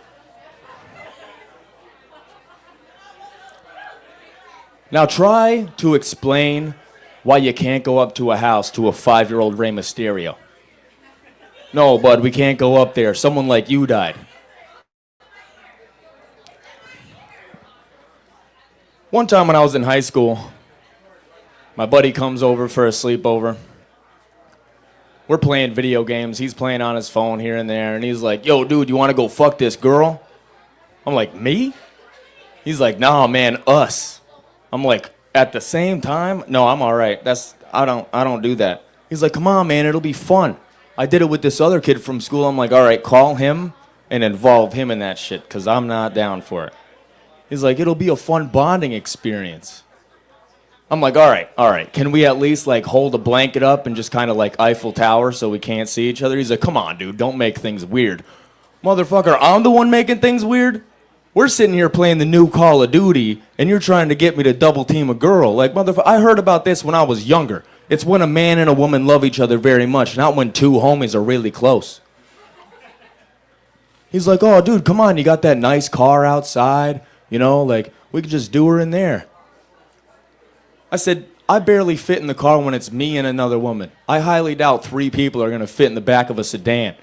Now try to explain why you can't go up to a house to a 5-year-old Rey Mysterio. "No, bud, we can't go up there. Someone like you died." One time when I was in high school, my buddy comes over for a sleepover. We're playing video games. He's playing on his phone here and there, and he's like, "Yo, dude, you want to go fuck this girl?" I'm like, "Me?" He's like, "Nah, man, us." I'm like, "At the same time? No, I'm all right. I don't do that." He's like, "Come on, man, it'll be fun. I did it with this other kid from school." I'm like, "All right, call him and involve him in that shit, because I'm not down for it." He's like, "It'll be a fun bonding experience." I'm like, all right. Can we at least like hold a blanket up and just kind of like Eiffel Tower so we can't see each other? He's like, "Come on, dude, don't make things weird." Motherfucker, I'm the one making things weird? We're sitting here playing the new Call of Duty, and you're trying to get me to double team a girl. Like, motherfucker, I heard about this when I was younger. It's when a man and a woman love each other very much, not when 2 homies are really close. He's like, "Oh, dude, come on, you got that nice car outside? You know, like, we could just do her in there." I said, "I barely fit in the car when it's me and another woman. I highly doubt 3 people are going to fit in the back of a sedan."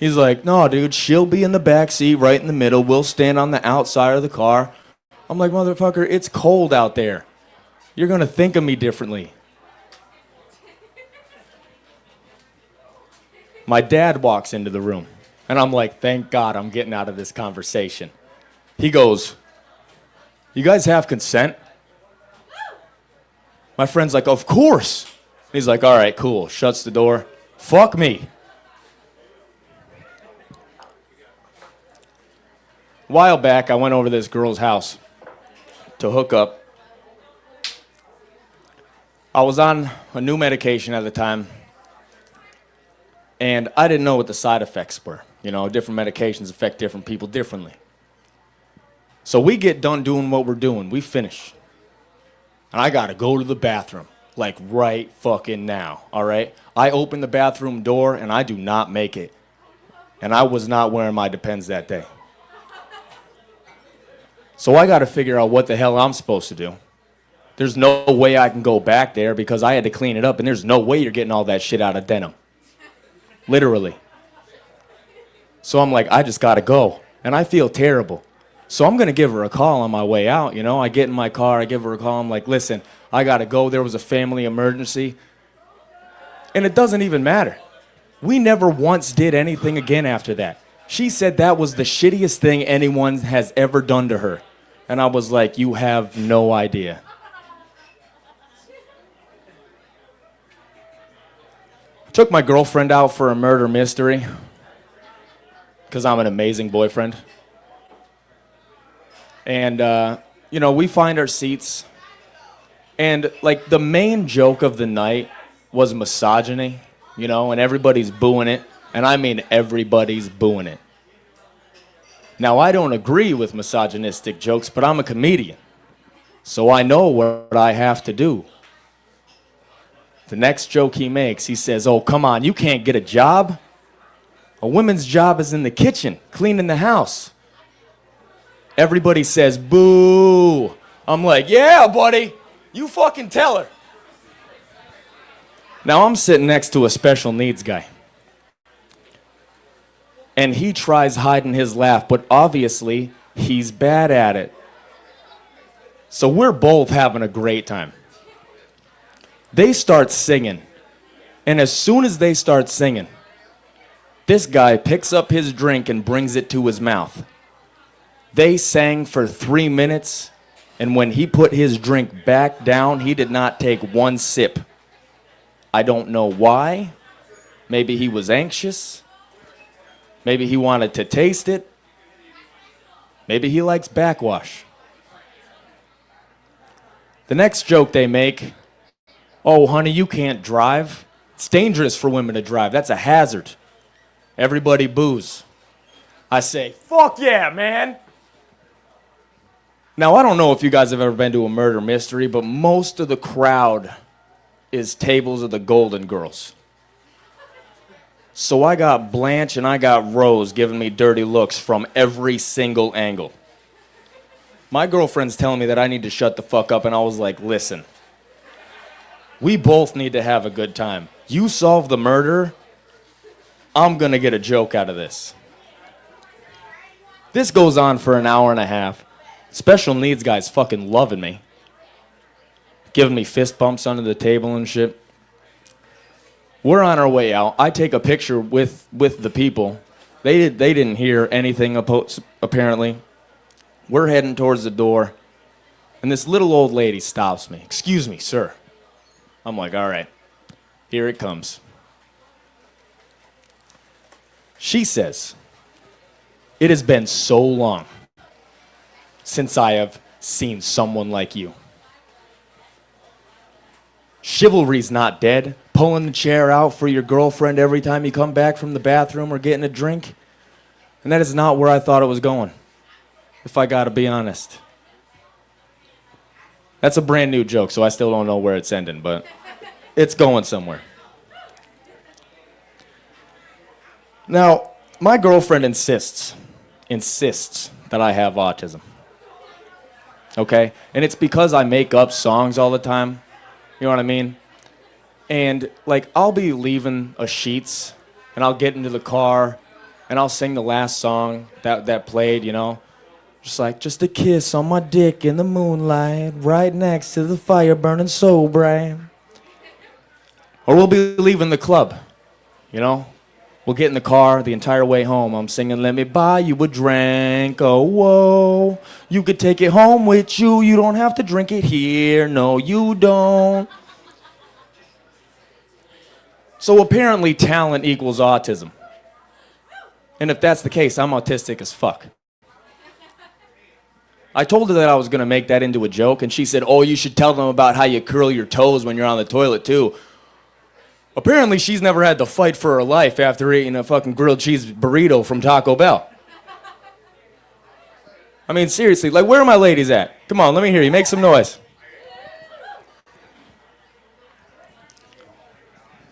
He's like, "No, dude, she'll be in the back seat right in the middle. We'll stand on the outside of the car." I'm like, "Motherfucker, it's cold out there. You're going to think of me differently." My dad walks into the room, and I'm like, thank God I'm getting out of this conversation. He goes, "You guys have consent?" My friend's like, "Of course." He's like, "All right, cool." Shuts the door. Fuck me. while back, I went over to this girl's house to hook up. I was on a new medication at the time, and I didn't know what the side effects were. You know, different medications affect different people differently. So we get done doing what we're doing. We finish. And I gotta go to the bathroom, like right fucking now, all right? I open the bathroom door, and I do not make it. And I was not wearing my Depends that day. So I gotta figure out what the hell I'm supposed to do. There's no way I can go back there because I had to clean it up, and there's no way you're getting all that shit out of denim. Literally. So I'm like, I just gotta go. And I feel terrible. So I'm gonna give her a call on my way out, you know? I get in my car, I give her a call, I'm like, listen, I gotta go, there was a family emergency. And it doesn't even matter. We never once did anything again after that. She said that was the shittiest thing anyone has ever done to her. And I was like, you have no idea. Took my girlfriend out for a murder mystery because I'm an amazing boyfriend. And, you know, we find our seats. And, like, the main joke of the night was misogyny, you know, and everybody's booing it. And I mean everybody's booing it. Now, I don't agree with misogynistic jokes, but I'm a comedian. So I know what I have to do. The next joke he makes, he says, oh, come on, you can't get a job? A woman's job is in the kitchen, cleaning the house. Everybody says, boo. I'm like, yeah, buddy, you fucking tell her. Now I'm sitting next to a special needs guy. And he tries hiding his laugh, but obviously he's bad at it. So we're both having a great time. They start singing. And as soon as they start singing, this guy picks up his drink and brings it to his mouth. They sang for 3 minutes, and when he put his drink back down, he did not take one sip. I don't know why. Maybe he was anxious. Maybe he wanted to taste it. Maybe he likes backwash. The next joke they make, oh, honey, you can't drive. It's dangerous for women to drive. That's a hazard. Everybody boos. I say, fuck yeah, man. Now, I don't know if you guys have ever been to a murder mystery, but most of the crowd is tables of the Golden Girls. So I got Blanche and I got Rose giving me dirty looks from every single angle. My girlfriend's telling me that I need to shut the fuck up, and I was like, listen, we both need to have a good time. You solve the murder, I'm gonna get a joke out of this. This goes on for an hour and a half. Special needs guy's fucking loving me. Giving me fist bumps under the table and shit. We're on our way out. I take a picture with the people. They didn't hear anything apparently. We're heading towards the door, and this little old lady stops me. Excuse me, sir. I'm like, all right, here it comes. She says, it has been so long since I have seen someone like you. Chivalry's not dead. Pulling the chair out for your girlfriend every time you come back from the bathroom or getting a drink. And that is not where I thought it was going, if I gotta be honest. That's a brand new joke, so I still don't know where it's ending, but it's going somewhere. Now, my girlfriend insists that I have autism. Okay? And it's because I make up songs all the time. You know what I mean? And, like, I'll be leaving a Sheetz, and I'll get into the car, and I'll sing the last song that played, you know? Just like, just a kiss on my dick in the moonlight, right next to the fire burning so bright. Or we'll be leaving the club, you know? We'll get in the car the entire way home. I'm singing, let me buy you a drink, oh, whoa. You could take it home with you. You don't have to drink it here. No, you don't. So apparently talent equals autism. And if that's the case, I'm autistic as fuck. I told her that I was going to make that into a joke, and she said, oh, you should tell them about how you curl your toes when you're on the toilet, too. Apparently, she's never had to fight for her life after eating a fucking grilled cheese burrito from Taco Bell. I mean, seriously, like, where are my ladies at? Come on, let me hear you. Make some noise.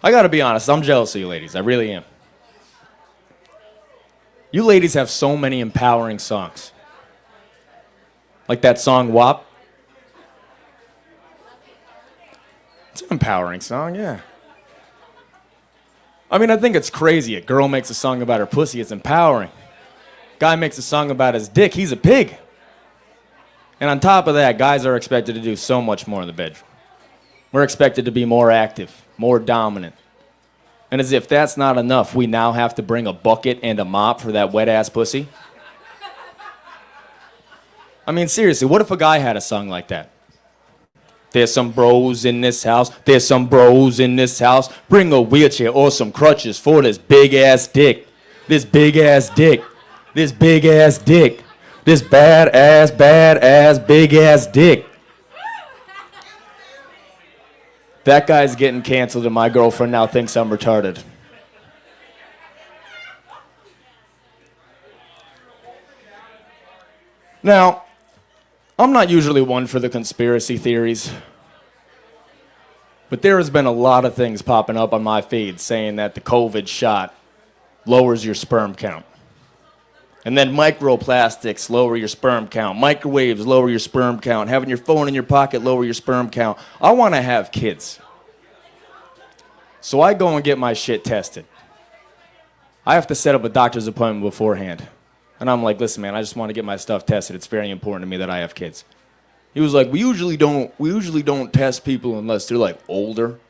I gotta be honest, I'm jealous of you ladies. I really am. You ladies have so many empowering songs. Like that song, WAP. It's an empowering song, yeah. I mean, I think it's crazy. A girl makes a song about her pussy, it's empowering. Guy makes a song about his dick, he's a pig. And on top of that, guys are expected to do so much more in the bedroom. We're expected to be more active, more dominant. And as if that's not enough, we now have to bring a bucket and a mop for that wet-ass pussy. I mean, seriously, what if a guy had a song like that? There's some bros in this house. There's some bros in this house. Bring a wheelchair or some crutches for this big-ass dick. This big-ass dick. This big-ass dick. This bad-ass, big-ass dick. That guy's getting canceled and my girlfriend now thinks I'm retarded. Now, I'm not usually one for the conspiracy theories, but there has been a lot of things popping up on my feed saying that the COVID shot lowers your sperm count. And then microplastics lower your sperm count. Microwaves lower your sperm count. Having your phone in your pocket lower your sperm count. I want to have kids. So I go and get my shit tested. I have to set up a doctor's appointment beforehand. And I'm like, listen, man, I just want to get my stuff tested. It's very important to me that I have kids. He was like, we usually don't test people unless they're like older.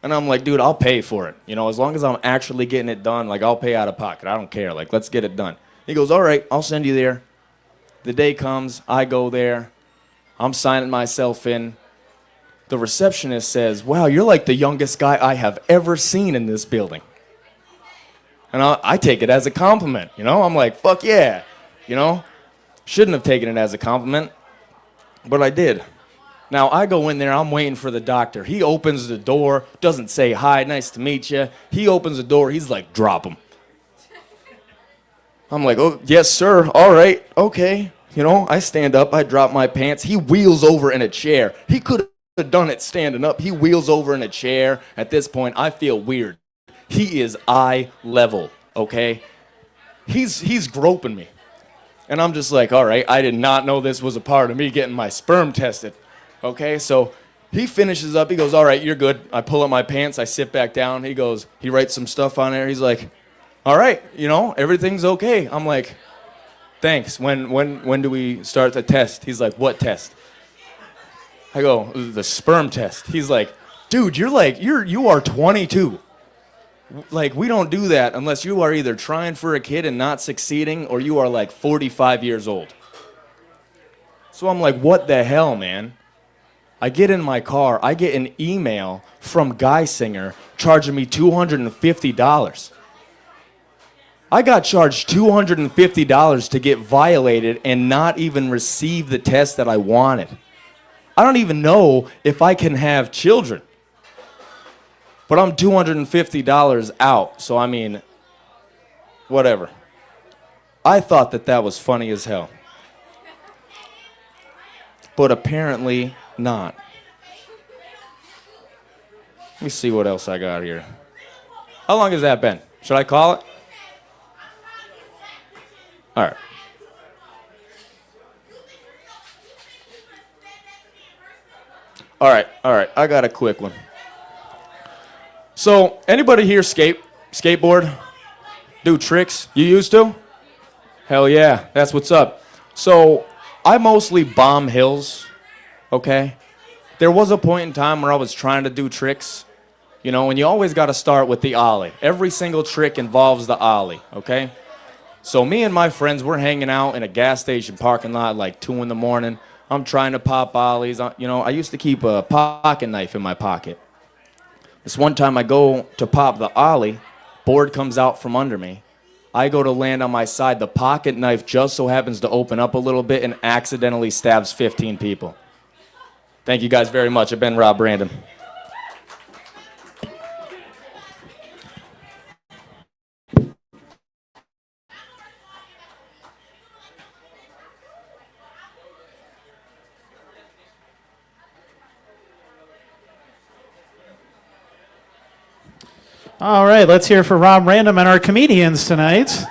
And I'm like, dude, I'll pay for it. You know, as long as I'm actually getting it done, like I'll pay out of pocket. I don't care. Like, let's get it done. He goes, all right, I'll send you there. The day comes, I go there. I'm signing myself in. The receptionist says, wow, you're like the youngest guy I have ever seen in this building. And I take it as a compliment, you know? I'm like, fuck yeah, you know? Shouldn't have taken it as a compliment, but I did. Now, I go in there, I'm waiting for the doctor. He opens the door, doesn't say hi, nice to meet you. He opens the door, he's like, drop him. I'm like, oh, yes, sir, all right, okay. You know, I stand up, I drop my pants. He wheels over in a chair. He could have done it standing up. He wheels over in a chair. At this point, I feel weird. He is eye level, okay? He's groping me. And I'm just like, all right, I did not know this was a part of me getting my sperm tested, okay? So he finishes up. He goes, all right, you're good. I pull up my pants. I sit back down. He goes, he writes some stuff on there. He's like, all right, you know, everything's okay. I'm like, thanks. When do we start the test? He's like, what test? I go, the sperm test. He's like, dude, you are 22. Like, we don't do that unless you are either trying for a kid and not succeeding or you are like 45 years old. So I'm like, what the hell, man? I get in my car. I get an email from Guy Singer charging me $250. I got charged $250 to get violated and not even receive the test that I wanted. I don't even know if I can have children. But I'm $250 out, so I mean, whatever. I thought that was funny as hell. But apparently not. Let me see what else I got here. How long has that been? Should I call it? All right. All right. I got a quick one. So, anybody here skateboard? Do tricks? You used to? Hell yeah, that's what's up. So, I mostly bomb hills, okay? There was a point in time where I was trying to do tricks, you know, and you always got to start with the ollie. Every single trick involves the ollie, okay? So me and my friends, we're hanging out in a gas station parking lot like 2 in the morning. I'm trying to pop ollies. You know, I used to keep a pocket knife in my pocket. This one time I go to pop the ollie, board comes out from under me. I go to land on my side. The pocket knife just so happens to open up a little bit and accidentally stabs 15 people. Thank you guys very much. I've been Rob Brandon. All right, let's hear for Rob Random and our comedians tonight.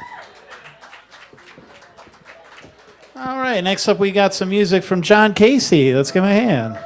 All right, next up we got some music from John Casey. Let's give him a hand.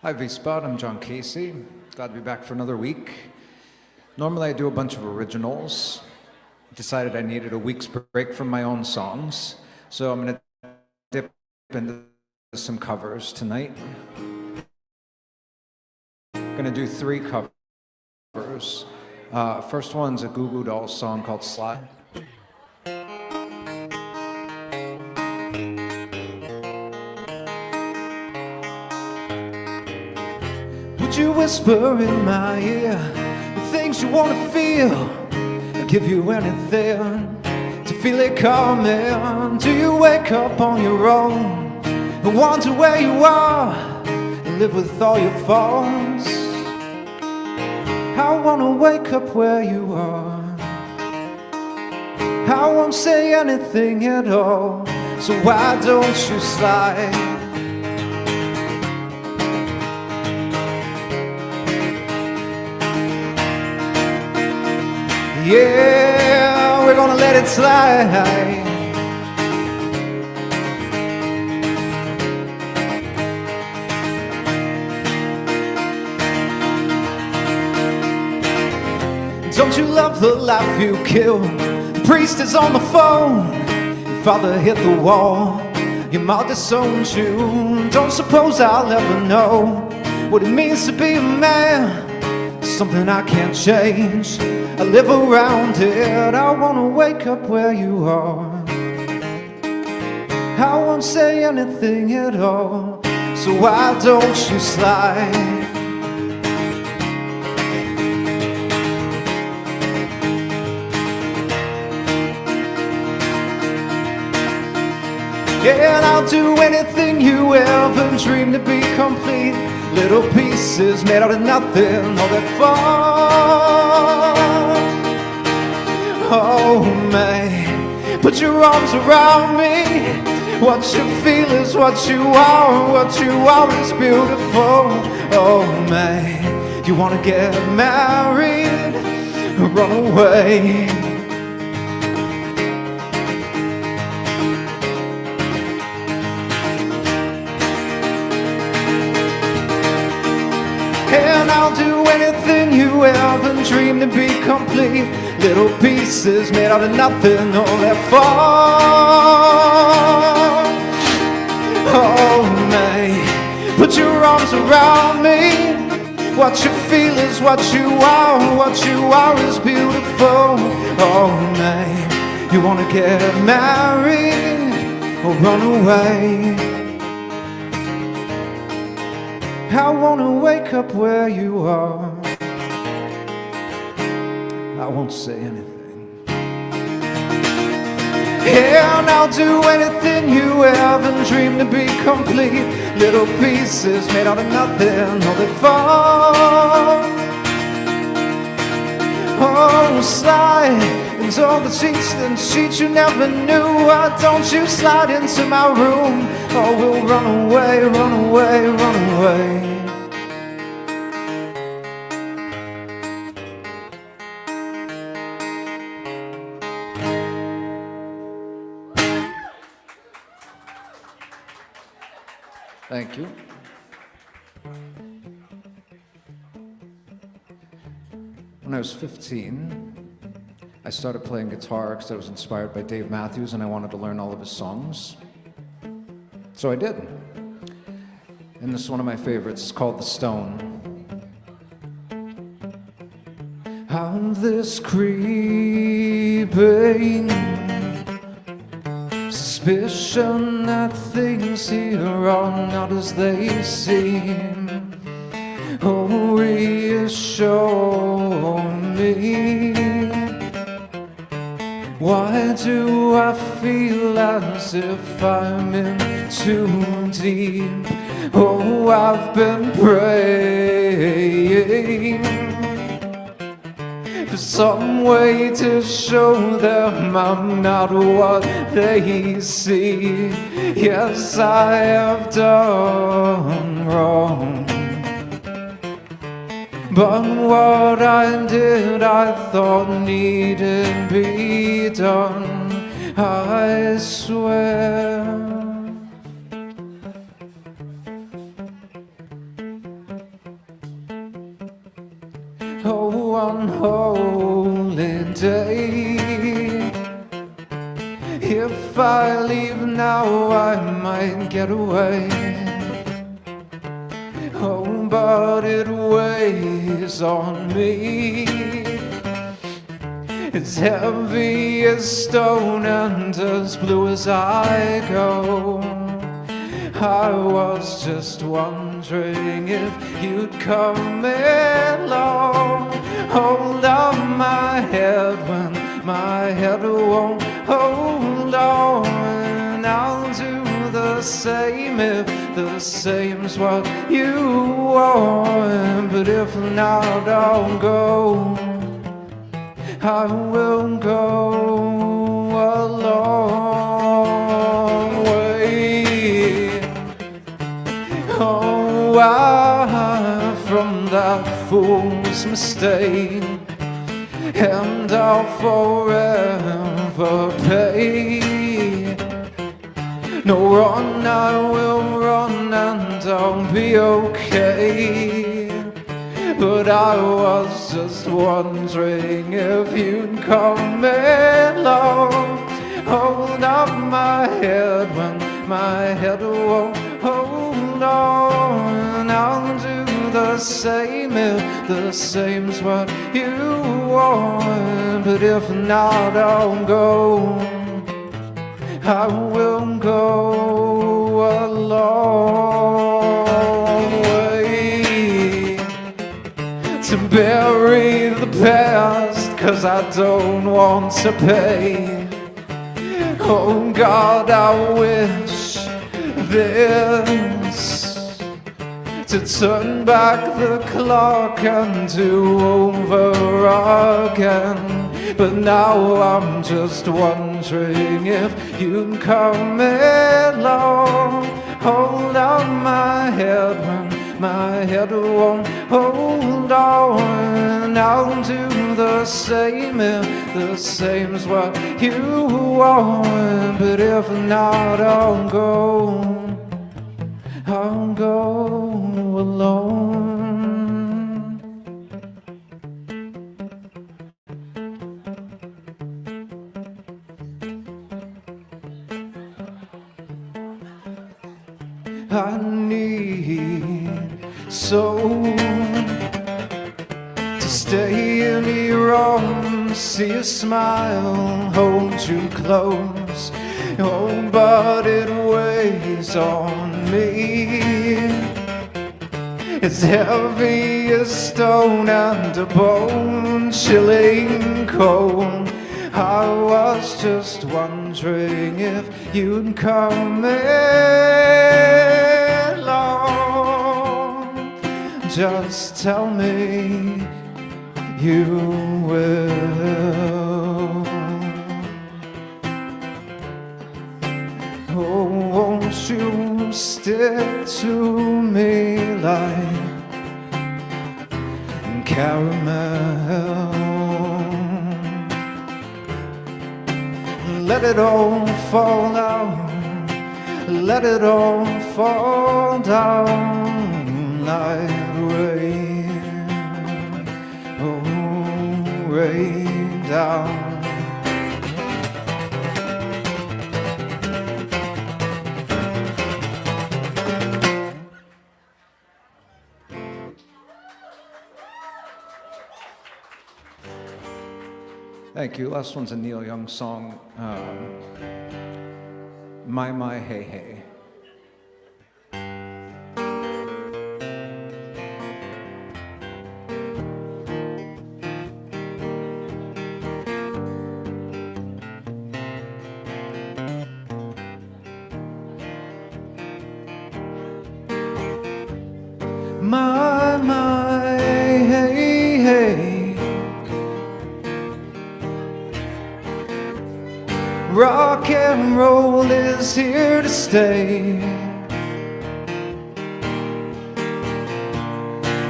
Hi V-Spot, I'm John Casey. Glad to be back for another week. Normally I do a bunch of originals. Decided I needed a week's break from my own songs. So I'm gonna dip into some covers tonight. Gonna do 3 covers. First one's a Goo Goo Dolls song called Slide. Would you whisper in my ear the things you want to feel? I'd give you anything to feel it coming. Do you wake up on your own and wonder where you are and live with all your phones? I want to wake up where you are. I won't say anything at all, so why don't you slide? Yeah, we're gonna let it slide. Don't you love the life you kill? The priest is on the phone. Your father hit the wall. Your mom disowned you. Don't suppose I'll ever know what it means to be a man. Something I can't change. I live around it. I wanna wake up where you are. I won't say anything at all, so why don't you slide? Yeah, and I'll do anything you ever dreamed to be complete. Little pieces made out of nothing, all that fall. Oh man, put your arms around me. What you feel is what you are is beautiful. Oh man, you wanna get married, run away. And I'll do anything you ever dreamed to be complete. Little pieces made out of nothing, all that fall. Oh man, put your arms around me. What you feel is what you are is beautiful. Oh man, you wanna get married or run away? I wanna wake up where you are. I won't say anything. Yeah, and I'll do anything you ever dreamed to be complete. Little pieces made out of nothing, oh, they fall. Oh, slide into all the cheats you never knew. Why don't you slide into my room? Oh, we'll run away, run away, run away. Thank you. When I was 15, I started playing guitar because I was inspired by Dave Matthews and I wanted to learn all of his songs. So I did. And this is one of my favorites. It's called The Stone. Have this creeping suspicion that things here are not as they seem. Oh, reassure me. Why do I feel as if I'm in too deep? Oh, I've been praying for some way to show them I'm not what they see. Yes, I have done wrong, but what I did I thought needed be done, I swear. Oh, unholy day. If I leave now, I might get away. Oh, but it weighs on me. It's heavy as stone and as blue as I go. I was just wondering if you'd come along. Hold up my head when my head won't hold on. And I'll do the same if the same's what you want. But if not, I'll go. I will go a long way. Oh, from that fool's mistake, and I'll forever pay. No, run, I will run, and I'll be okay. But I was just wondering if you'd come along. Hold up my head when my head won't hold on. I'll do the same if the same's what you want. But if not, I'll go. I will go a long way to bury the past, 'cause I don't want to pay. Oh God, I wish this, to turn back the clock and do over again. But now I'm just wondering if you'd come along. Hold up my head when my head won't hold on. I'll do the same if the same's what you want. But if not, I'll go alone. I need so to stay in your arms, see you smile, hold you close. Oh, but it weighs on me. It's heavy as stone and a bone, chilling cold. I was just wondering if you'd come along. Just tell me you will. Oh, won't you stick to me like caramel? Let it all fall out, let it all fall down like rain, oh, rain down. Thank you. Last one's a Neil Young song. My, hey, hey. My, hey, hey. Rock and roll is here to stay.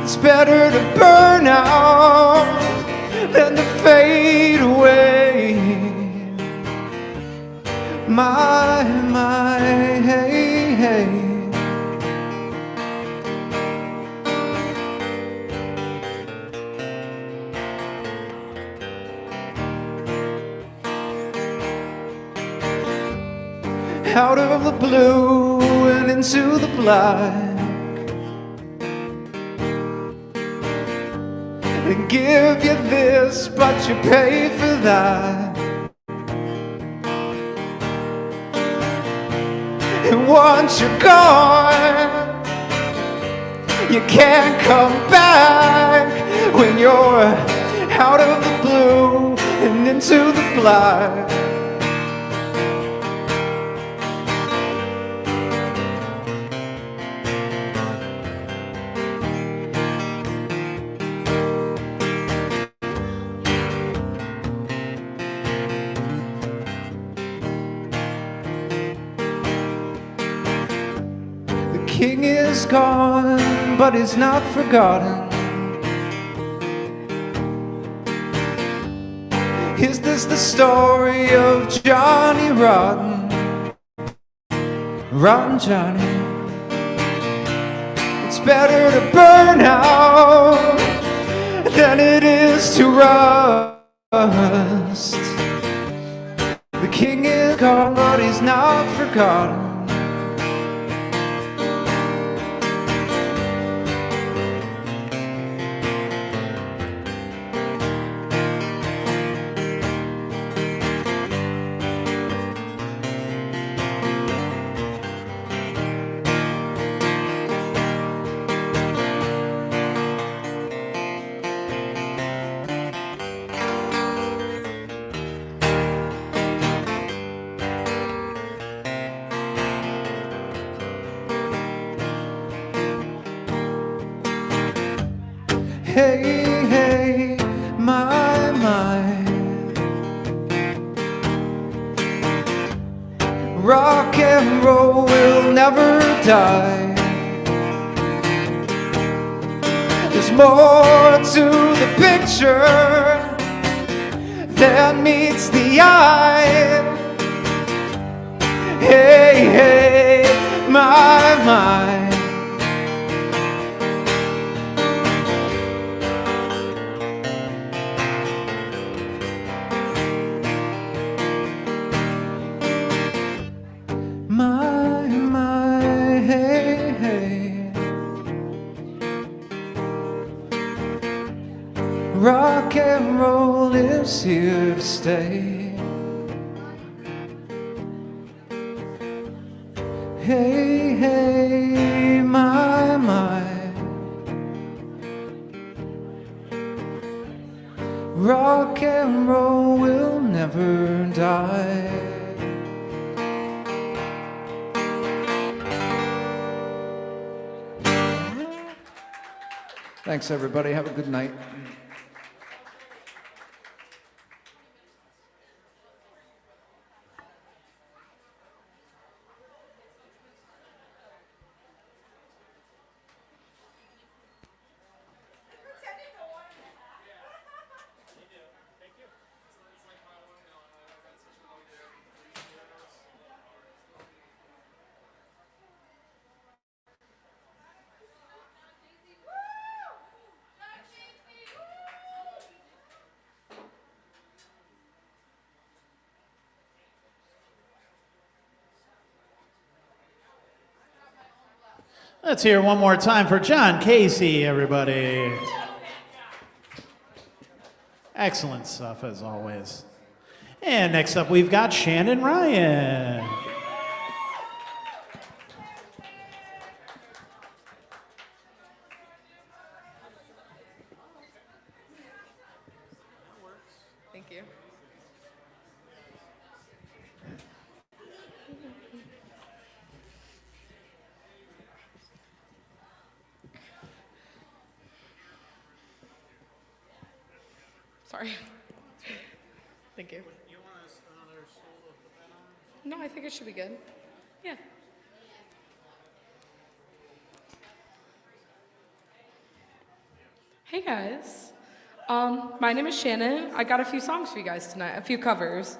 It's better to burn out than to fade away. My, hey, hey. Out of the blue and into the black, they give you this, but you pay for that. And once you're gone, you can't come back. When you're out of the blue and into the black, the king is gone, but he's not forgotten. Is this the story of Johnny Rotten? Rotten Johnny. It's better to burn out than it is to rust. The king is gone, but he's not forgotten. Hey, hey, my, rock and roll will never die. There's more to the picture than meets the eye. Hey, hey, my. My, hey, hey. is here to stay. Hey, hey, my. Rock and roll will never die. Thanks, everybody. Have a good night. Let's hear one more time for John Casey, everybody. Excellent stuff, as always. And next up, we've got Shannon Ryan. Thank you. Sorry. Thank you. You want another stool to put that on? No, I think it should be good. Yeah. Hey guys. My name is Shannon. I got a few songs for you guys tonight, a few covers.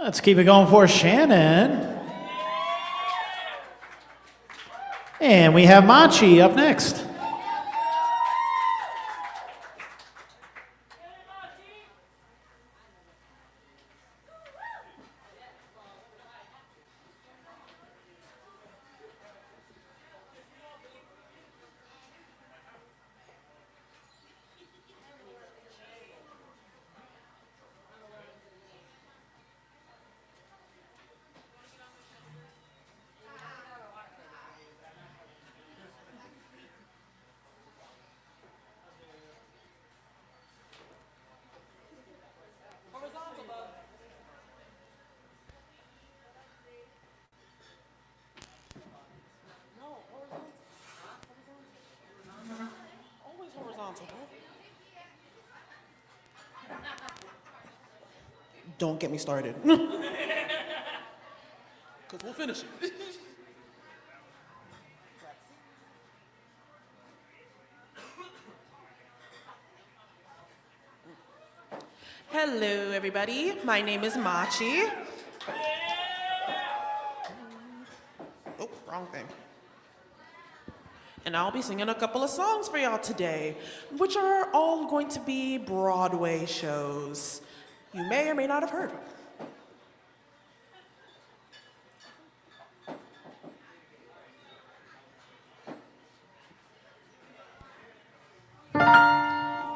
Let's keep it going for Shannon. And we have Machi up next. Don't get me started. Because we'll finish it. Hello, everybody. My name is Machi. Oh, wrong thing. And I'll be singing a couple of songs for y'all today, which are all going to be Broadway shows you may or may not have heard.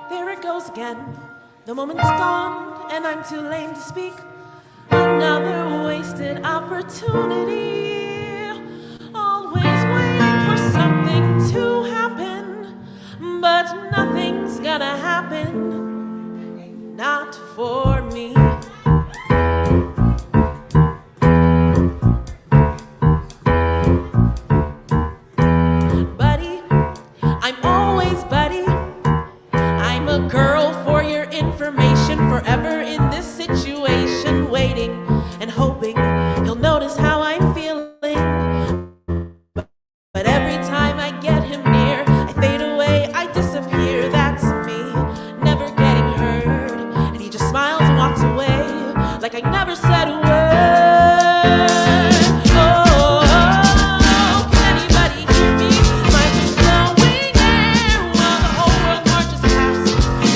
There it goes again. The moment's gone, and I'm too lame to speak. Another wasted opportunity. Always waiting for something to happen, but nothing's gonna happen. Not for me. Buddy, I'm always buddy. I'm a girl for your information, forever in this situation, waiting and hoping you'll notice how I'm feeling. But every time I get him near, I fade away, I disappear. That's me, never getting hurt. And he just smiles and walks away like I never said a word. Oh, can anybody hear me? Mine just blowing air while the whole world marches past.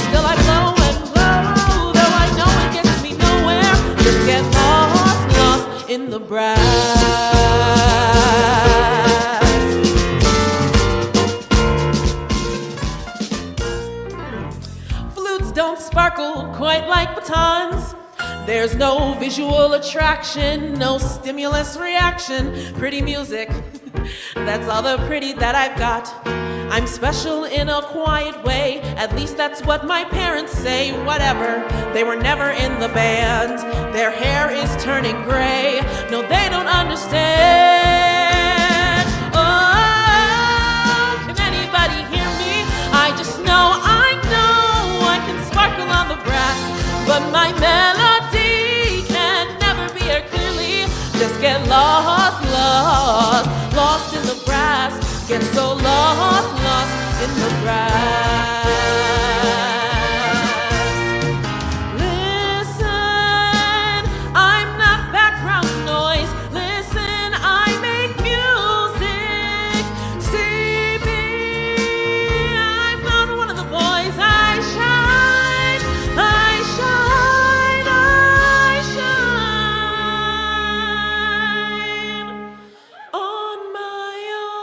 Still I blow and blow, though I know it gets me nowhere. Just get lost in the brass. Flutes don't sparkle quite like batons. There's no visual attraction, no stimulus reaction. Pretty music, that's all the pretty that I've got. I'm special in a quiet way, at least that's what my parents say. Whatever, they were never in the band. Their hair is turning gray, no they don't understand. Oh, can anybody hear me? I just know I can sparkle on the brass, but my melody can never be heard clearly. Just get lost in the brass. Get so lost in the brass. Listen, I'm not background noise. Listen, I make music. See me, I'm not one of the boys. I shine on my own.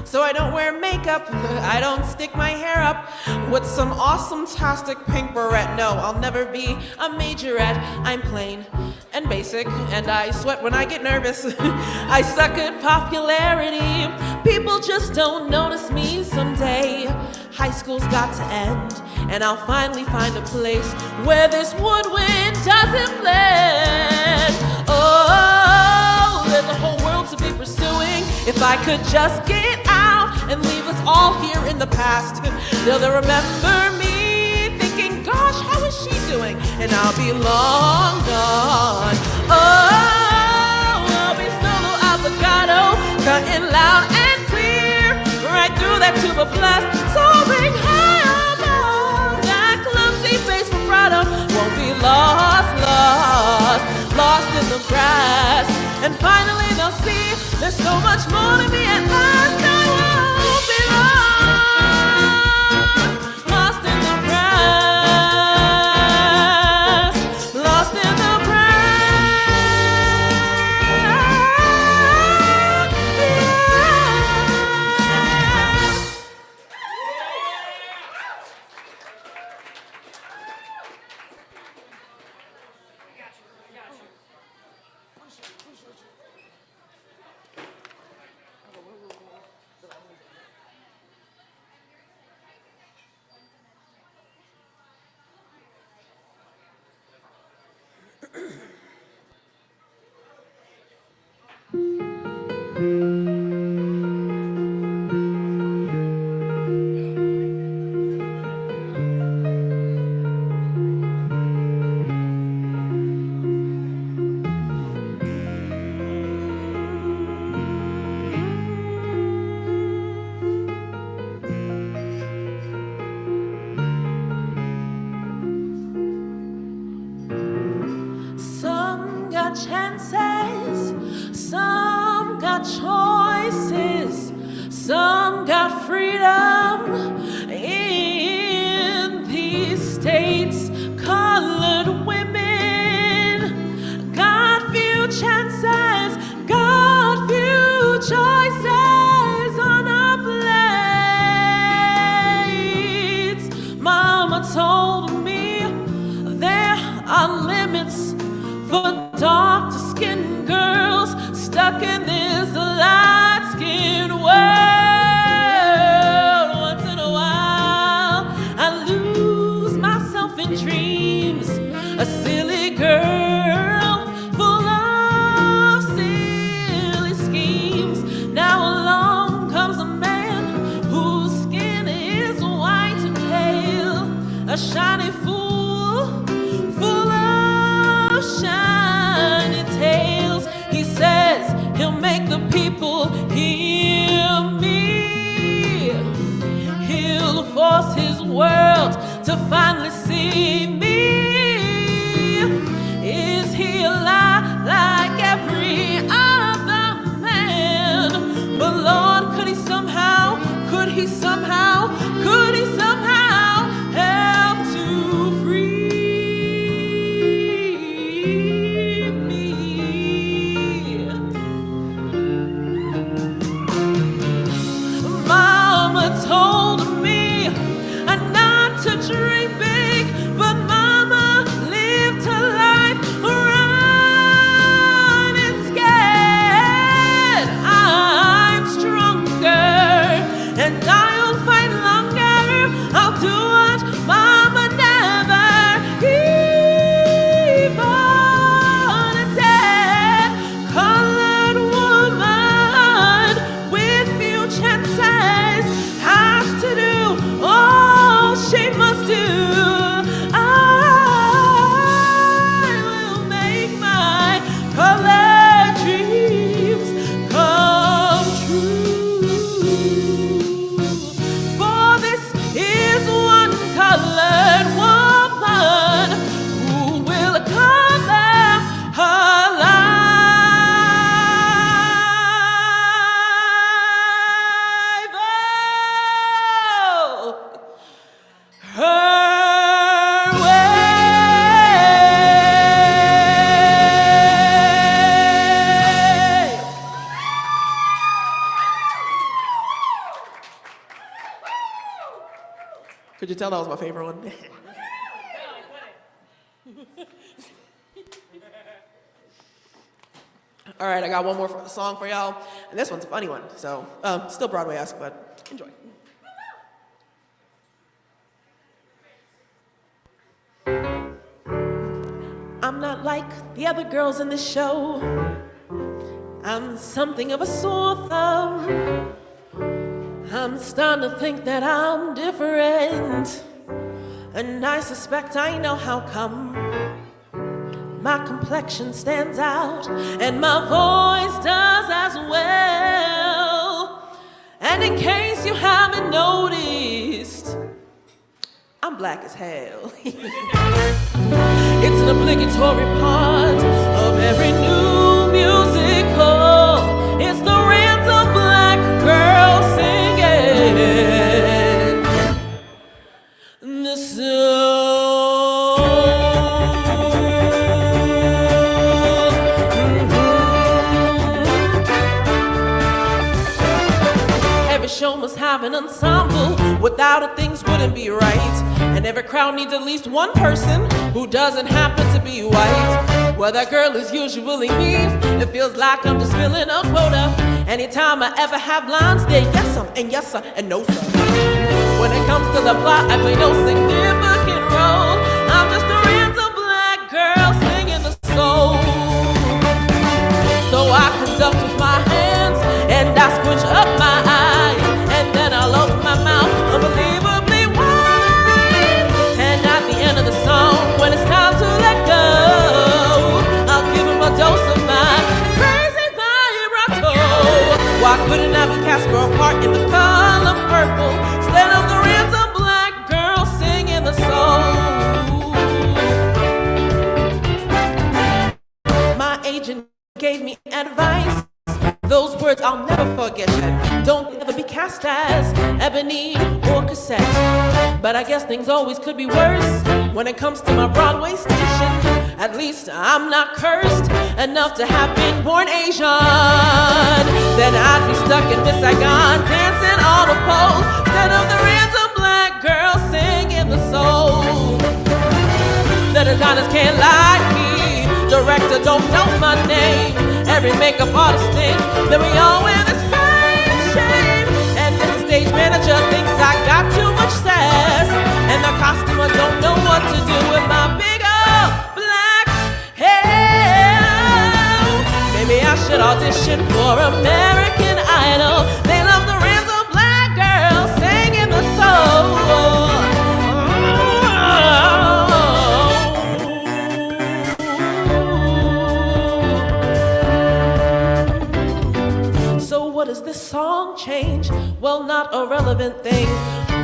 So I don't wear makeup, I don't stick my hair up with some awesome-tastic pink beret. No, I'll never be a majorette. I'm plain and basic, and I sweat when I get nervous. I suck at popularity. People just don't notice me someday. High school's got to end, and I'll finally find a place where this woodwind doesn't blend. Oh, there's a whole world to be pursuing. If I could just get out and leave us all here in the past, they'll remember me thinking, gosh, how is she doing? And I'll be long gone. Oh, I'll be solo avocado, cutting loud and clear, right through that tuba blast, soaring high above that clumsy face from And finally they'll see there's so much more to me. At last I won't be lost, lost in the grass, lost in the Some got chances, some got choices, some got freedom in these states. Colored women got few chances, got few choices on our plates. Mama told me there are limits for dark-skinned girls stuck in this light-skinned world. Once in a while, I lose myself in dreams, a silly girl full of silly schemes. Now along comes a man whose skin is white and pale, a shiny fool full of shiny tales. He says he'll make the people hear me. He'll force his world to finally see me. Is he a lie like every other man? But Lord, could he somehow help to free me? Mama told me not to dream big, but Mama lived her life running scared. I'm stronger and I'll fight longer. I'll do what Mama never. Even a dead colored woman with few chances has to do all she must do. I will make my colored dreams come true. For this is one colored woman who will color her life. Oh, her way. Could you tell that was my favorite one? All right, I got one more song for y'all, and this one's a funny one. So, still Broadway-esque, but enjoy. I'm not like the other girls in this show. I'm something of a sore thumb. I'm starting to think that I'm different, and I suspect I know how come. My complexion stands out, and my voice does as well. And in case you haven't noticed, I'm black as hell. It's an obligatory part of every new music must have an ensemble. Without it, things wouldn't be right. And every crowd needs at least one person who doesn't happen to be white. Well, that girl is usually me. It feels like I'm just filling a quota. Anytime I ever have lines, they're yes sir and yes sir and no sir. When it comes to the plot, I play no significant role. I'm just a random black girl singing the soul. So I conduct with my hands and I squinch up my eyes, and then I'll open my mouth unbelievably wide. And at the end of the song, when it's time to let go, I'll give him a dose of my crazy vibrato. Why couldn't I be cast for a part in the color purple instead of the random black girl singing the soul? My agent gave me advice. Those words I'll never forget. Don't ever be cast as Ebony or Cassette. But I guess things always could be worse when it comes to my Broadway station. At least I'm not cursed enough to have been born Asian. Then I'd be stuck in Miss Saigon dancing on a pole instead of the random black girl singing the soul. The designers can't like me, director don't know my name. Every makeup artist thinks that we all wear the same shame. And Mr. Stage Manager thinks I got too much sass. And the costumer don't know what to do with my big old black hair. Maybe I should audition for American Idol. They love the random black girl singing the soul. What does this song change? Well, not a relevant thing,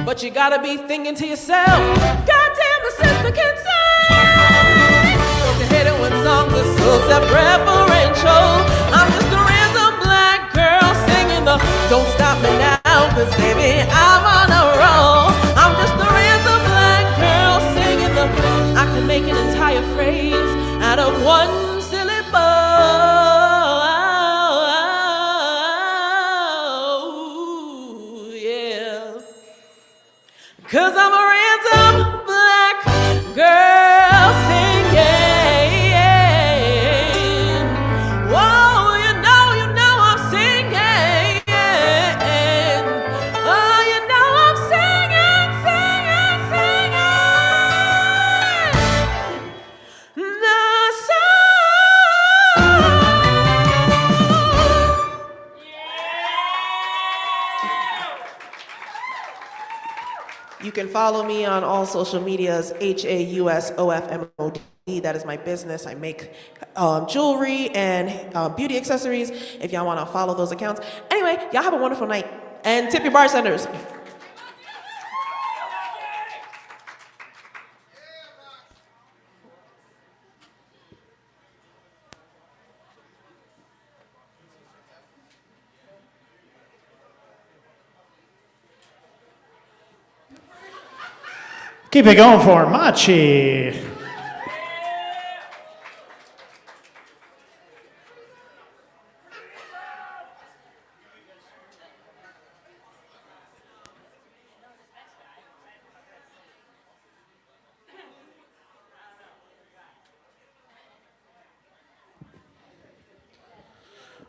but you gotta be thinking to yourself, goddamn, the sister can sing! Don't you hate it when songs are so self-referential? I'm just a random black girl singing the don't stop me now, cause baby, I'm on a roll. I'm just a random black girl singing the I can make an entire phrase out of one syllable. Cause I'm a random black girl singing. Whoa, you know I'm singing. Oh, you know I'm singing, singing, singing. The song. You can follow me on all social medias, HAUSOFMOD. That is my business. I make jewelry and beauty accessories if y'all want to follow those accounts. Anyway, y'all have a wonderful night. And tip your bartenders. Keep it going for Machi.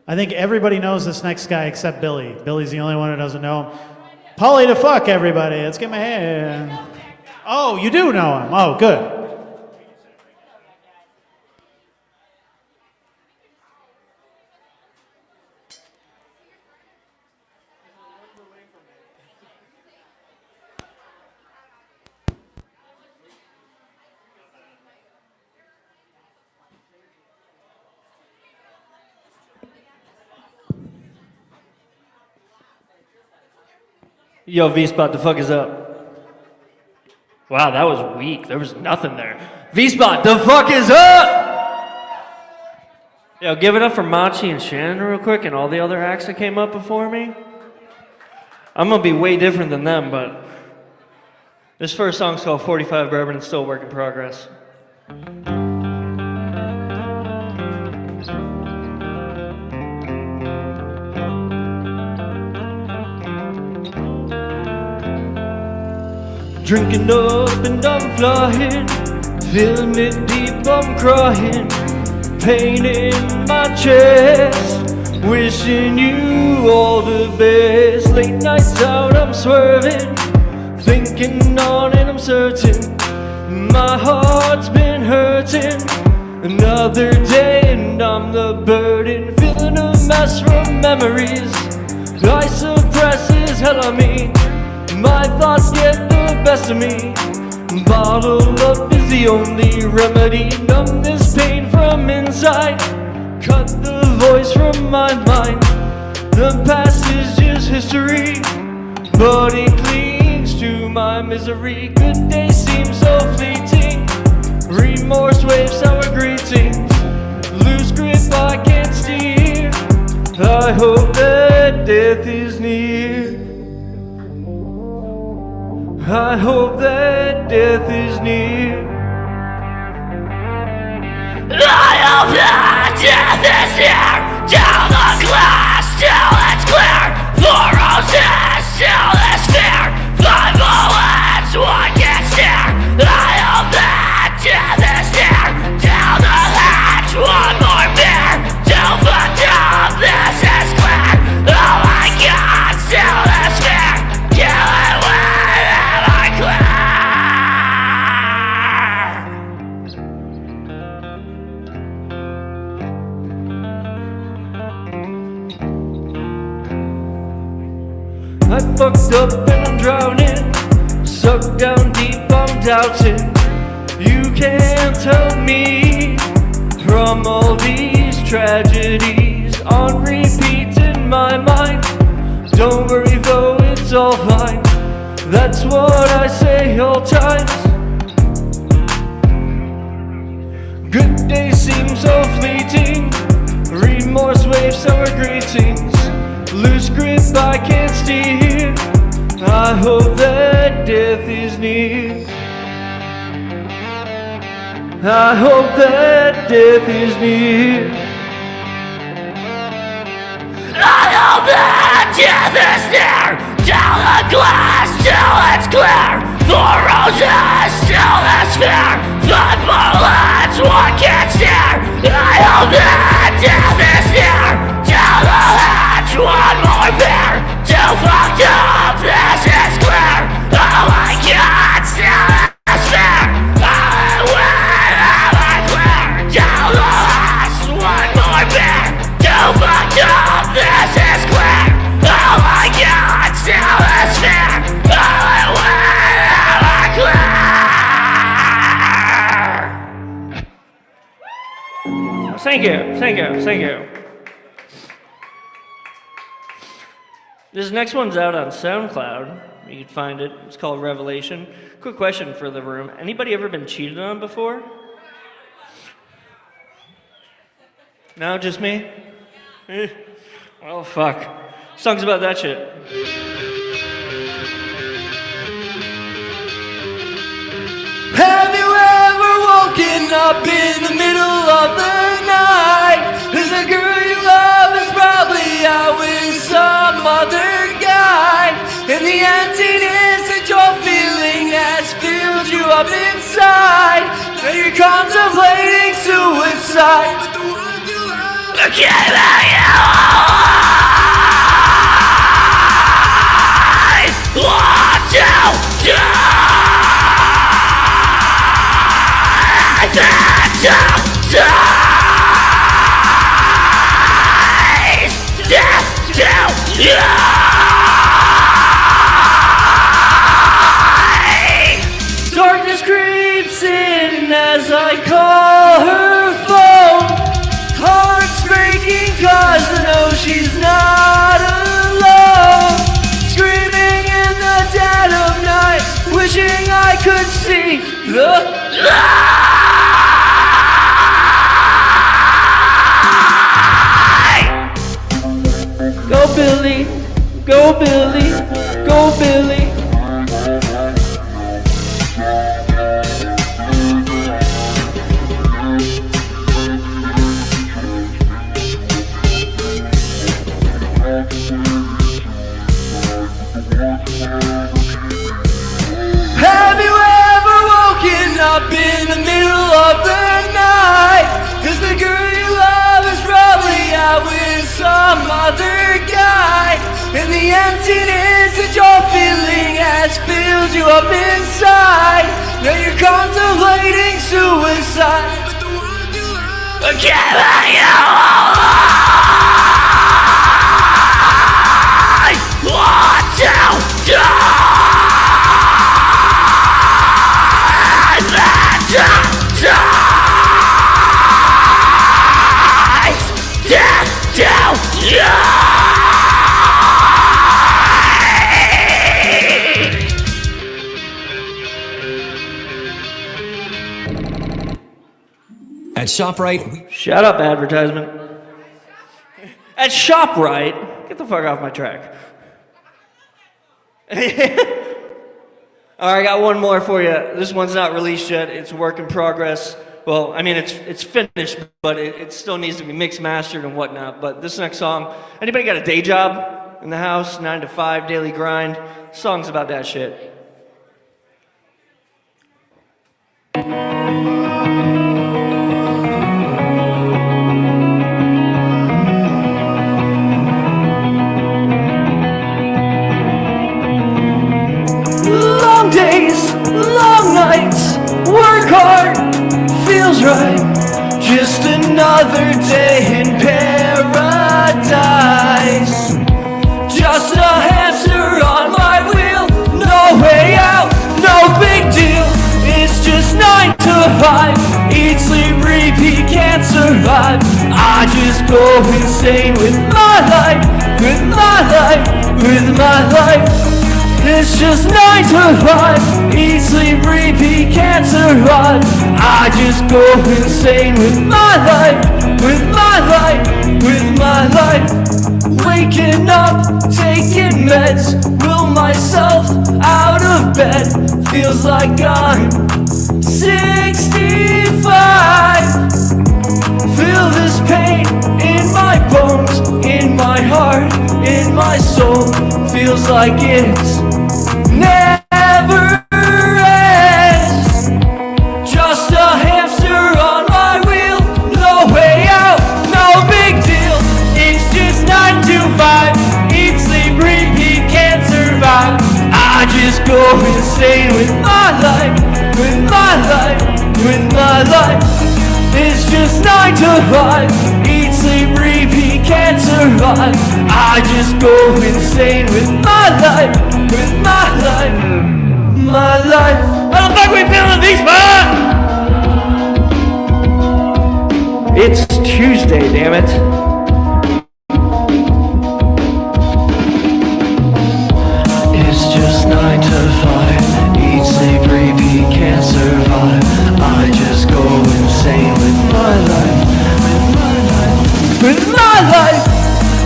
I think everybody knows this next guy except Billy. Billy's the only one who doesn't know him. Polly to fuck, everybody. Let's get my hand. Oh, you do know him. Oh, good. Yo, V-Spot, the fuck is up? Wow, that was weak. There was nothing there. V-Spot, the fuck is up? Yo, give it up for Machi and Shannon real quick and all the other acts that came up before me. I'm gonna be way different than them, but this first song's called 45 Bourbon and Still a Work in Progress. Drinking up and I'm flying, feeling it deep, I'm crying. Pain in my chest, wishing you all the best. Late nights out, I'm swerving, thinking on and I'm certain my heart's been hurting. Another day and I'm the burden, feeling a mess from memories. I suppress is hell on me, my thoughts get the best of me. Bottled up is the only remedy, numb this pain from inside. Cut the voice from my mind, the past is just history, but it clings to my misery. Good days seem so fleeting, remorse waves sour greetings. Loose grip I can't steer, I hope that death is near. I hope that death is near. I hope that death is near. Down the glass till it's clear. 4 roses till it's fear. 5 bullets, 1 gets near. I hope that death is near. Down the hatch, 1 more beer. Till fucked up, this is clear. Oh my God, still this fear. Kill it when I clear. I fucked up and I'm drowning, sucked down deep, I'm doubting. You can't tell me from all these tragedies on repeat in my mind. Don't worry though, it's all fine, that's what I say all times. Good days seem so fleeting, remorse waves sour greetings. Loose grip I can't steer, I hope that death is near. I hope that death is near. I hope that death is near. Down the glass till it's clear. 4 roses till there's fear. 5 bullets, 1 can't steer. I hope that death is near. Down the hatch, 1 more beer. Till fucked up, this is clear. Oh my God, still there's fear. When am I clear? Down the last 1 more beer. Till fucked up, this is clear. Oh my God, still there's fear. When am I clear? Thank you, thank you, thank you. This next one's out on SoundCloud. You can find it. It's called Revelation. Quick question for the room. Anybody ever been cheated on before? No, just me? Well, fuck. Song's about that shit. Have you ever woken up in the middle of the night? Is the girl you love is probably out with some other guy, and the emptiness that you're feeling has filled you up inside, and you're contemplating suicide, but the one you love can't let you Want to die. Death to you. Darkness creeps in as I call her phone. Heart's breaking 'cause I know she's not alone. Screaming in the dead of night, wishing I could see the Go Billy, go Billy, go Billy. Have emptiness that you're feeling has filled you up inside. Now you're contemplating suicide. Giving you all I want to die. Death to you. At ShopRite, Shut up, advertisement. At ShopRite, get the fuck off my track. All right, I got one more for you. This one's not released yet. It's a work in progress. Well, I mean, it's finished, but it still needs to be mixed, mastered, and whatnot. But this next song, anybody got a day job in the house, 9 to 5, daily grind? Song's about that shit. Long days, long nights, work hard, feels right. Just another day in paradise. Just a hamster on my wheel, no way out, no big deal. It's just 9 to 5, eat, sleep, repeat, can't survive. I just go insane with my life, with my life, with my life. It's just 9 to 5, eat, sleep, repeat, can't survive. I just go insane with my life, with my life, with my life. Waking up, taking meds, will myself out of bed. Feels like I'm 65. Feel this pain in my bones, in my heart, in my soul. Feels like it's never ends. Just a hamster on my wheel, no way out, no big deal. It's just 9 to 5, eat, sleep, repeat, can't survive. I just go insane with my life, with my life, with my life. It's just 9 to 5, eat, sleep, repeat, can't survive. I just go insane with my life, with my life, my life. I don't think we feeling these, man! It's Tuesday, damn it. It's just 9 to 5, eat, sleep, repeat, can't survive. I just go insane with my life, with my life, with my life.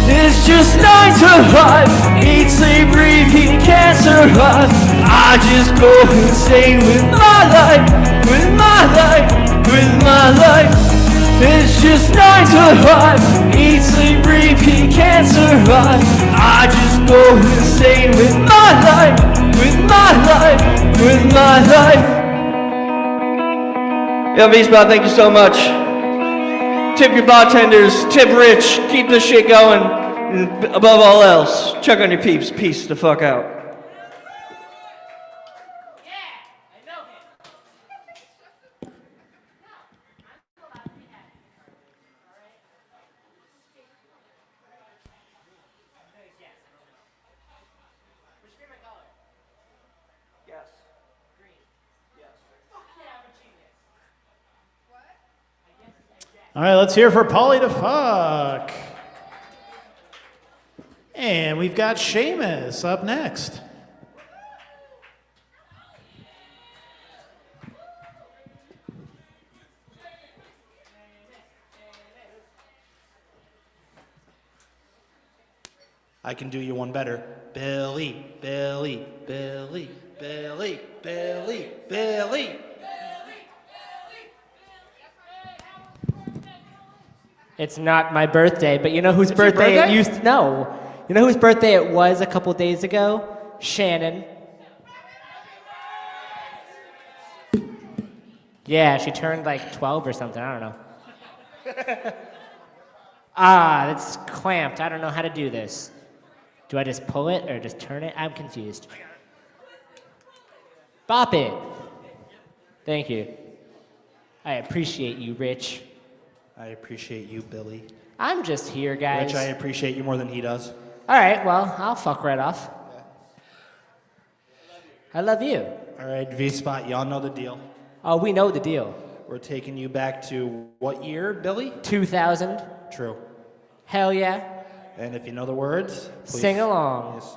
It's just 9 to 5, eat, sleep, repeat, can't survive. I just go insane with my life, with my life, with my life. It's just 9 to 5, eat, sleep, repeat, can't survive. I just go insane with my life, with my life, with my life. Yo, V-Spot, thank you so much. Tip your bartenders, tip rich, keep this shit going, and above all else, check on your peeps. Peace the fuck out. All right, let's hear for Polly to fuck. And we've got Seamus up next. I can do you one better. Billy, Billy, Billy, Billy, Billy, Billy. It's not my birthday, but you know whose It's your birthday it birthday? used to... No. You know whose birthday it was a couple days ago? Shannon. Yeah, she turned like 12 or something. I don't know. That's clamped. I don't know how to do this. Do I just pull it or just turn it? I'm confused. Bop it. Thank you. I appreciate you, Rich. I appreciate you, Billy. I'm just here, guys. Rich, I appreciate you more than he does. All right, well, I'll fuck right off. I love you. All right, V-Spot, y'all know the deal. Oh, we know the deal. We're taking you back to what year, Billy? 2000. True. Hell yeah. And if you know the words, please. Sing along. Yes.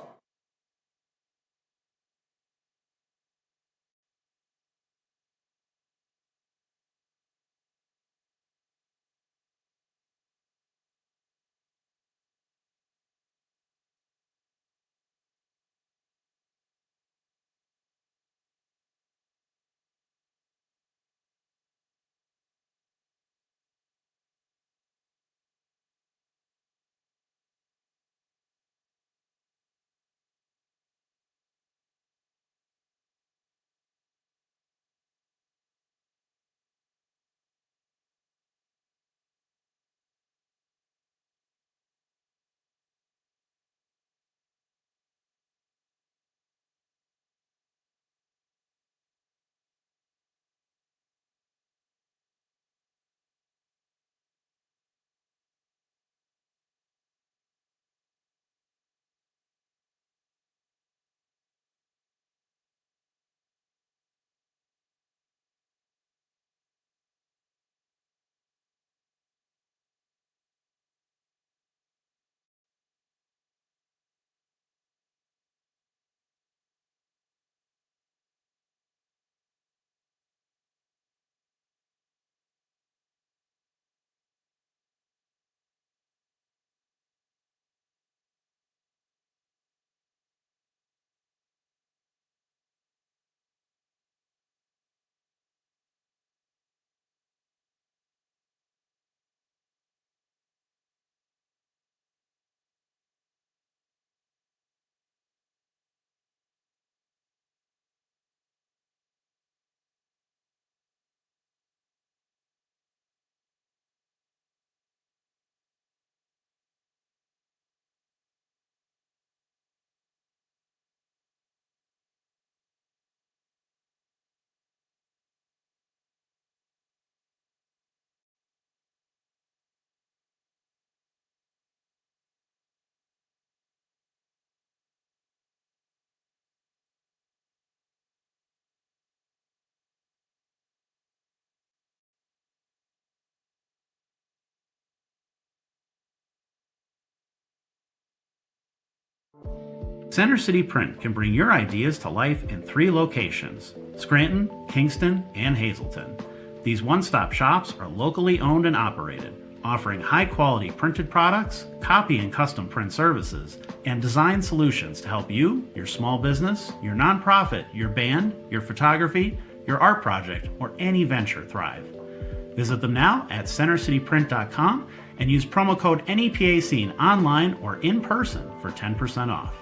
Center City Print can bring your ideas to life in 3 locations: Scranton, Kingston, and Hazleton. These one-stop shops are locally owned and operated, offering high-quality printed products, copy and custom print services, and design solutions to help you, your small business, your nonprofit, your band, your photography, your art project, or any venture thrive. Visit them now at centercityprint.com and use promo code NEPA Scene online or in person for 10% off.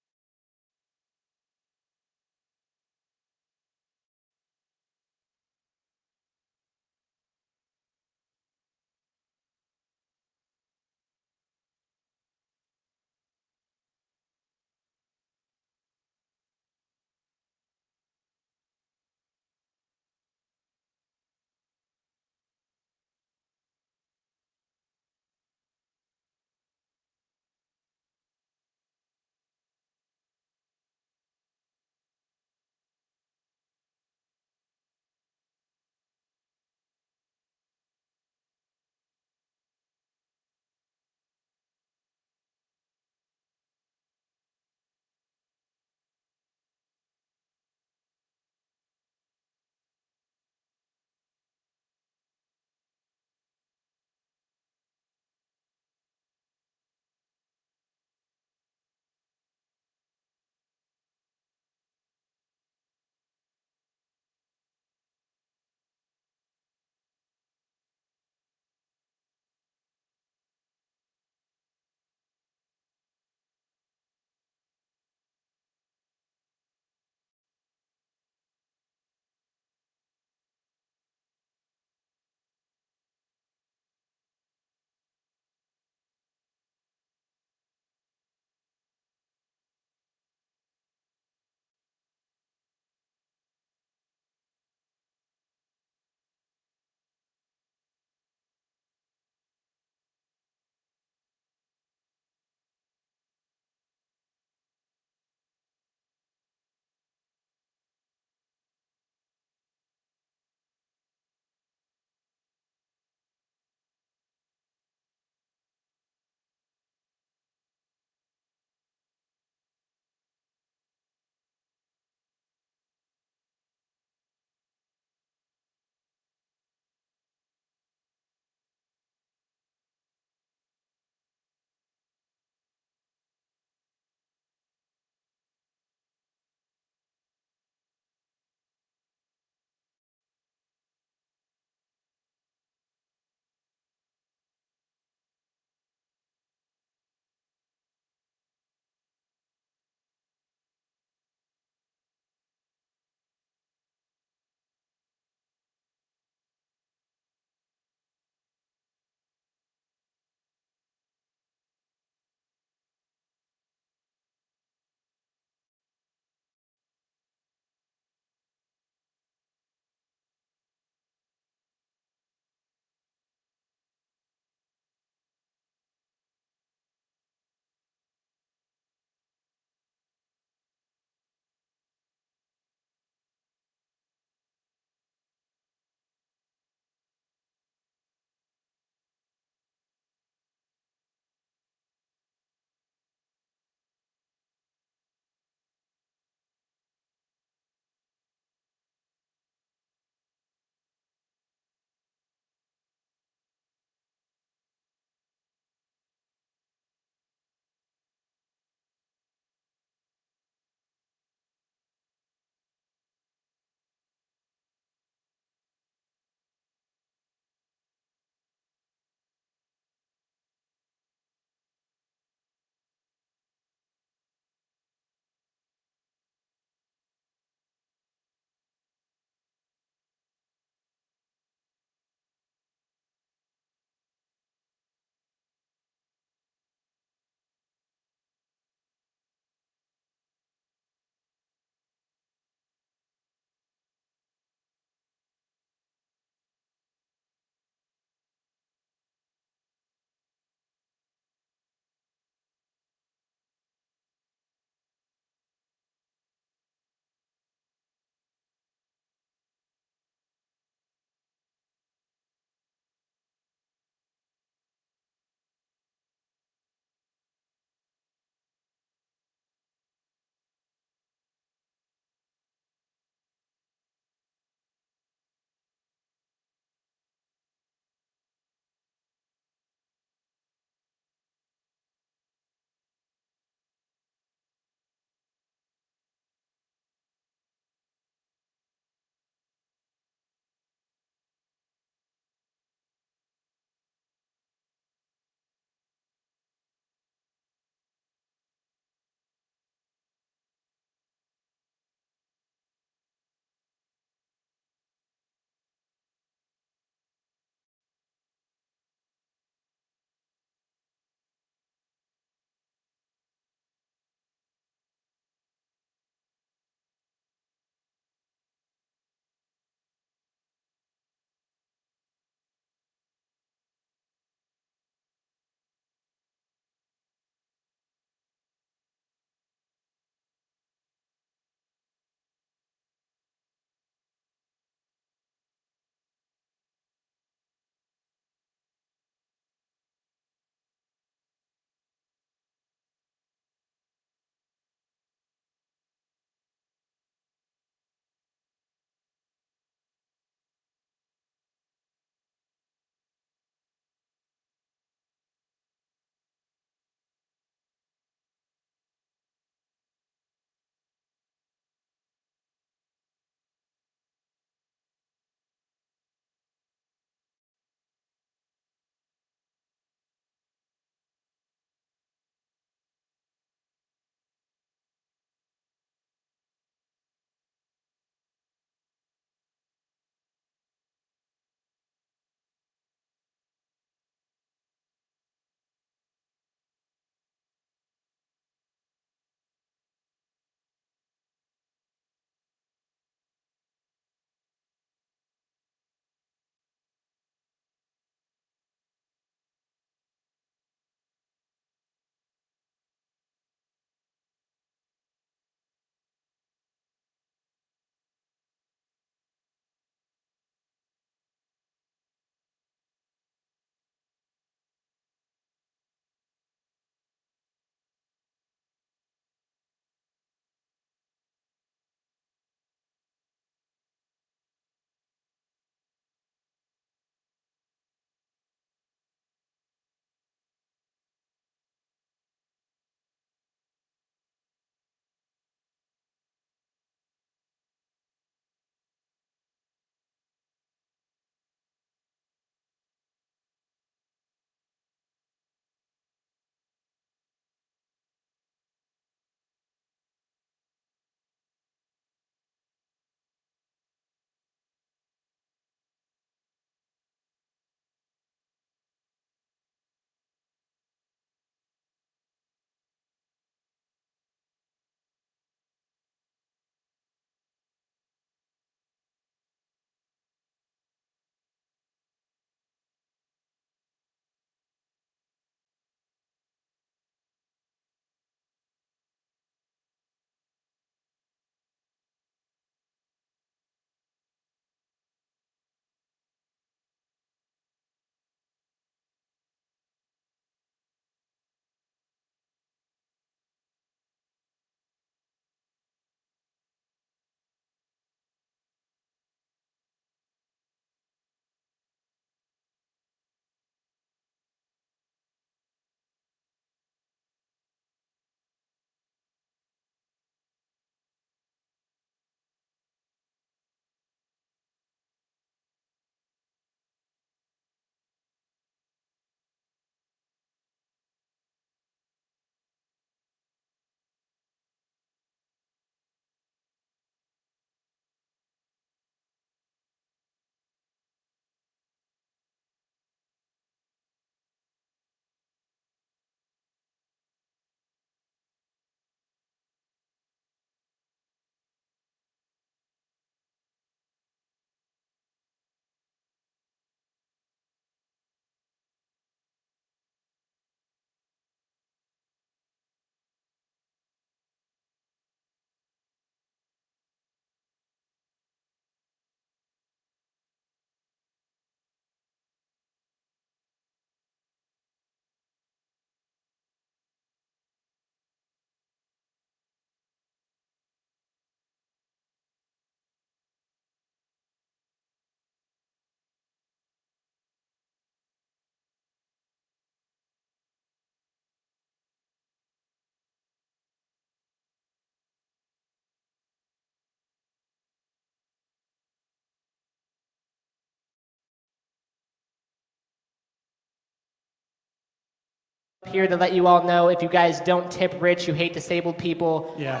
here to let you all know if you guys don't tip rich, you hate disabled people. Yeah.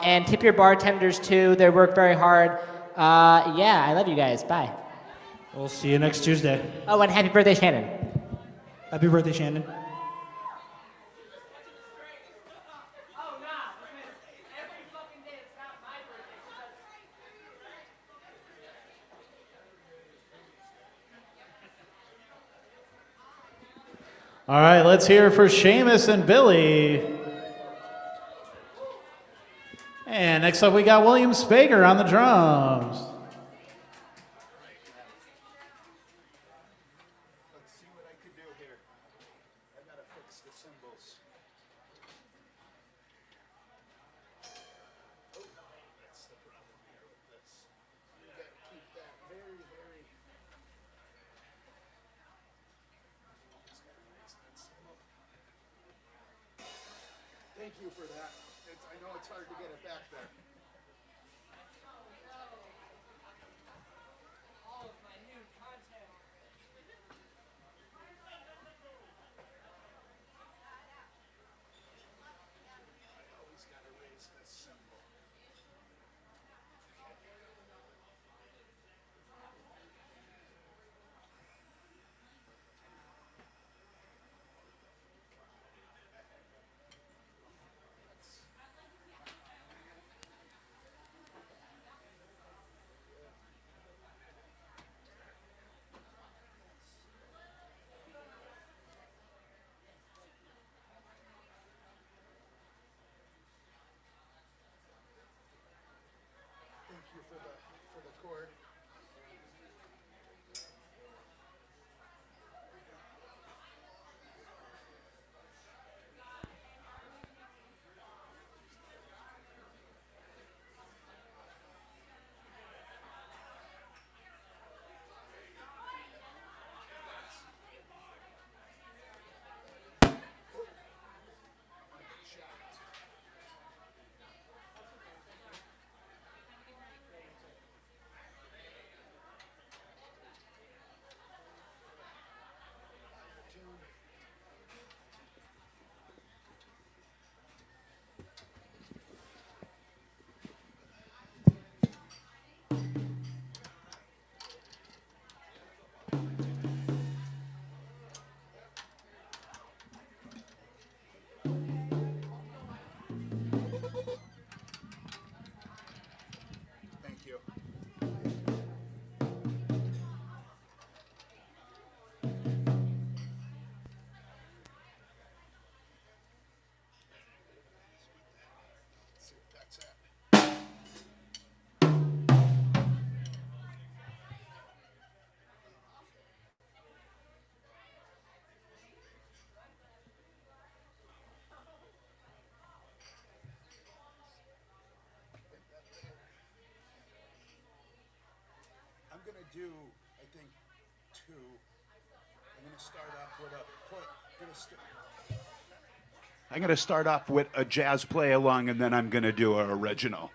And tip your bartenders too. They work very hard. Yeah, I love you guys. Bye. We'll see you next Tuesday. Oh, and happy birthday, Shannon. Happy birthday, Shannon. All right, let's hear for Seamus and Billy. And next up, we got William Spager on the drums. Let's see what I can do here. I gotta fix the cymbals. Oh, that's the problem here with this. You gotta keep that very, very. Just gotta raise that cymbal. Thank you for that. I know it's hard to get it back there. Thank you for the chord. Thank you. Let's see what that's at. I'm gonna do, I think, two. I'm gonna start off with I'm gonna start off with a jazz play along, and then I'm gonna do an original.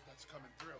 That's coming through.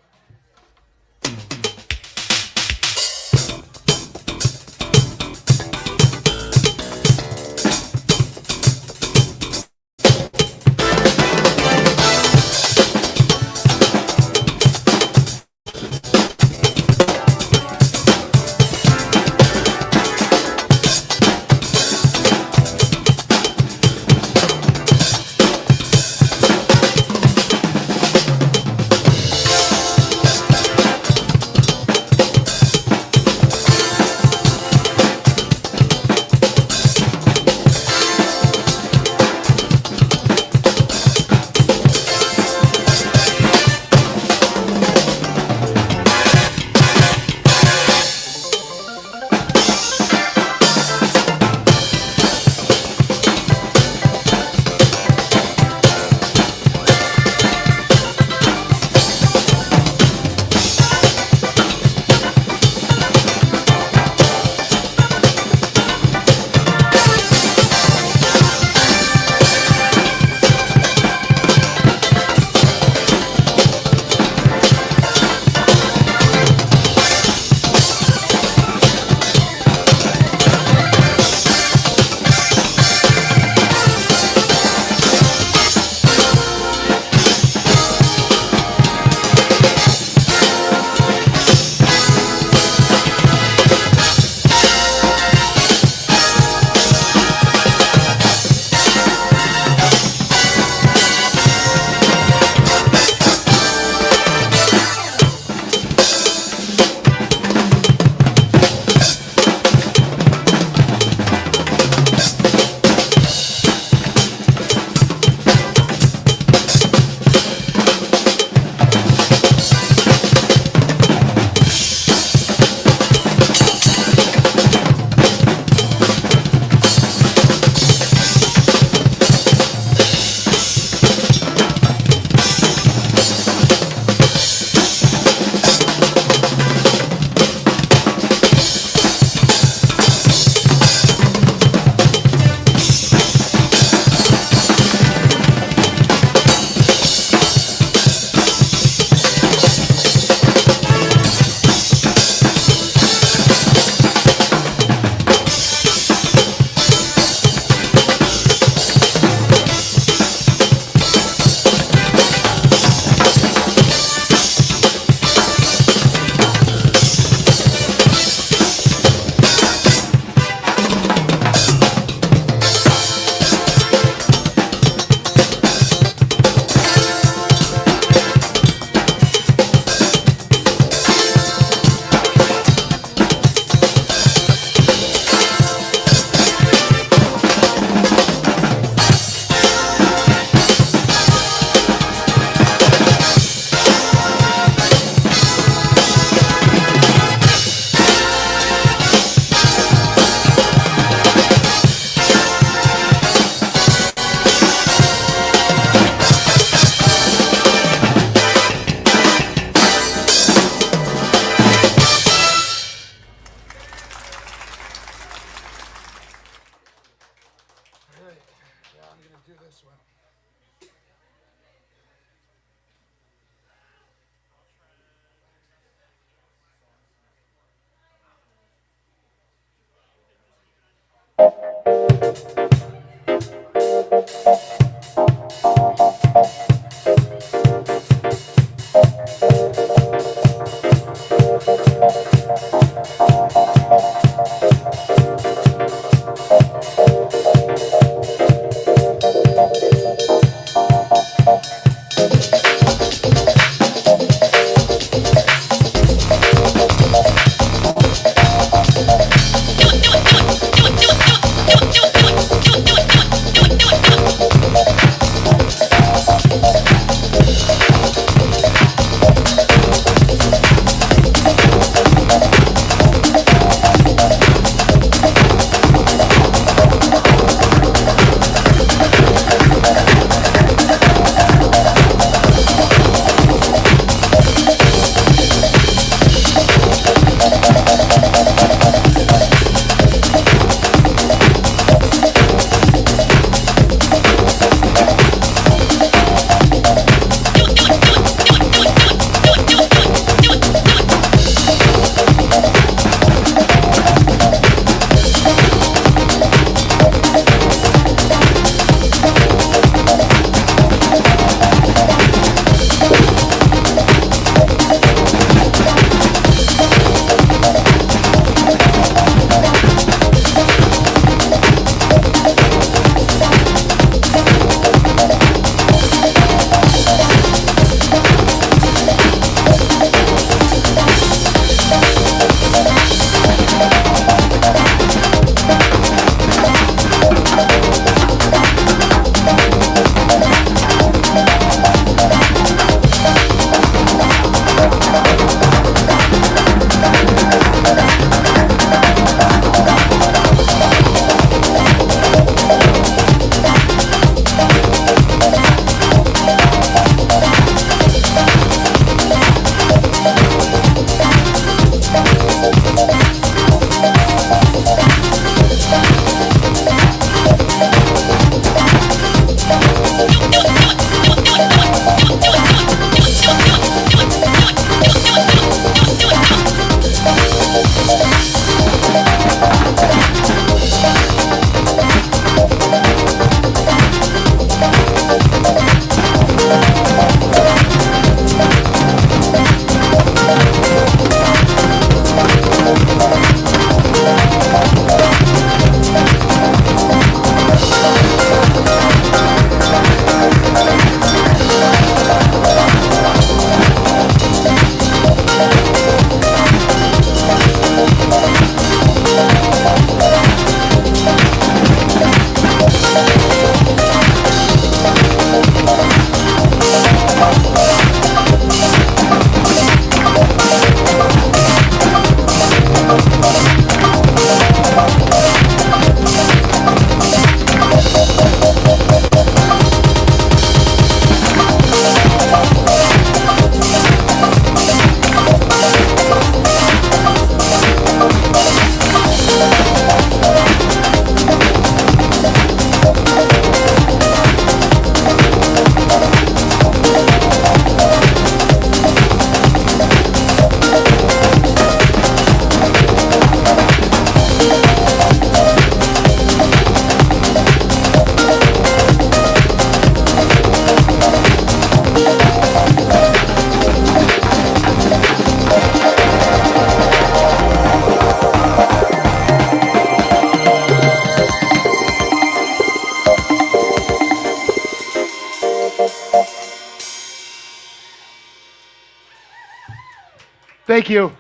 Thank you.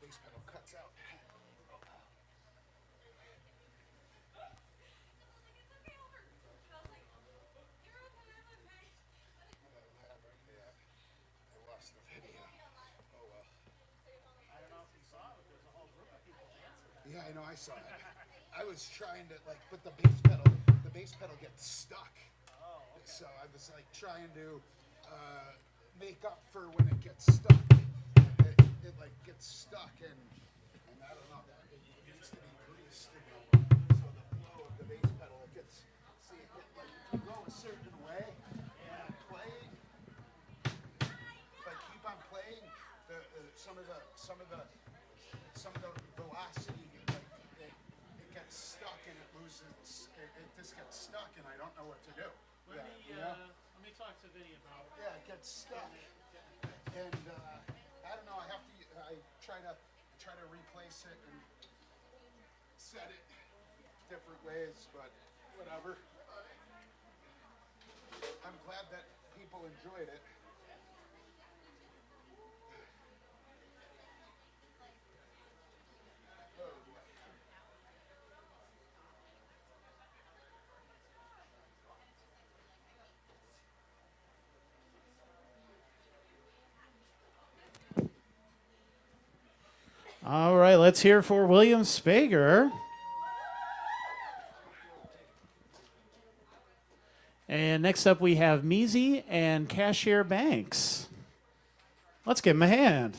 Bass pedal cuts out. I watched the video. Oh well. I don't know if you saw it, but there's a whole group of people dancing. Yeah, I know, I saw it. I was trying to like put the bass pedal gets stuck. Oh, okay. So I was like trying to make up for when it gets stuck. It like gets stuck and I don't know, it needs to be greased to go. So the flow of the bass pedal, it gets, see it get like, if you go a certain way and play, like keep on playing, some of the velocity, like, it gets stuck and it loses. It just gets stuck, and I don't know what to do. Let me talk to Vinny about it. Yeah, it gets stuck, and I don't know. I try to replace it and set it different ways, but whatever. I'm glad that people enjoyed it. All right, let's hear for William Spager. And next up we have Measy and Cashier Banks. Let's give him a hand.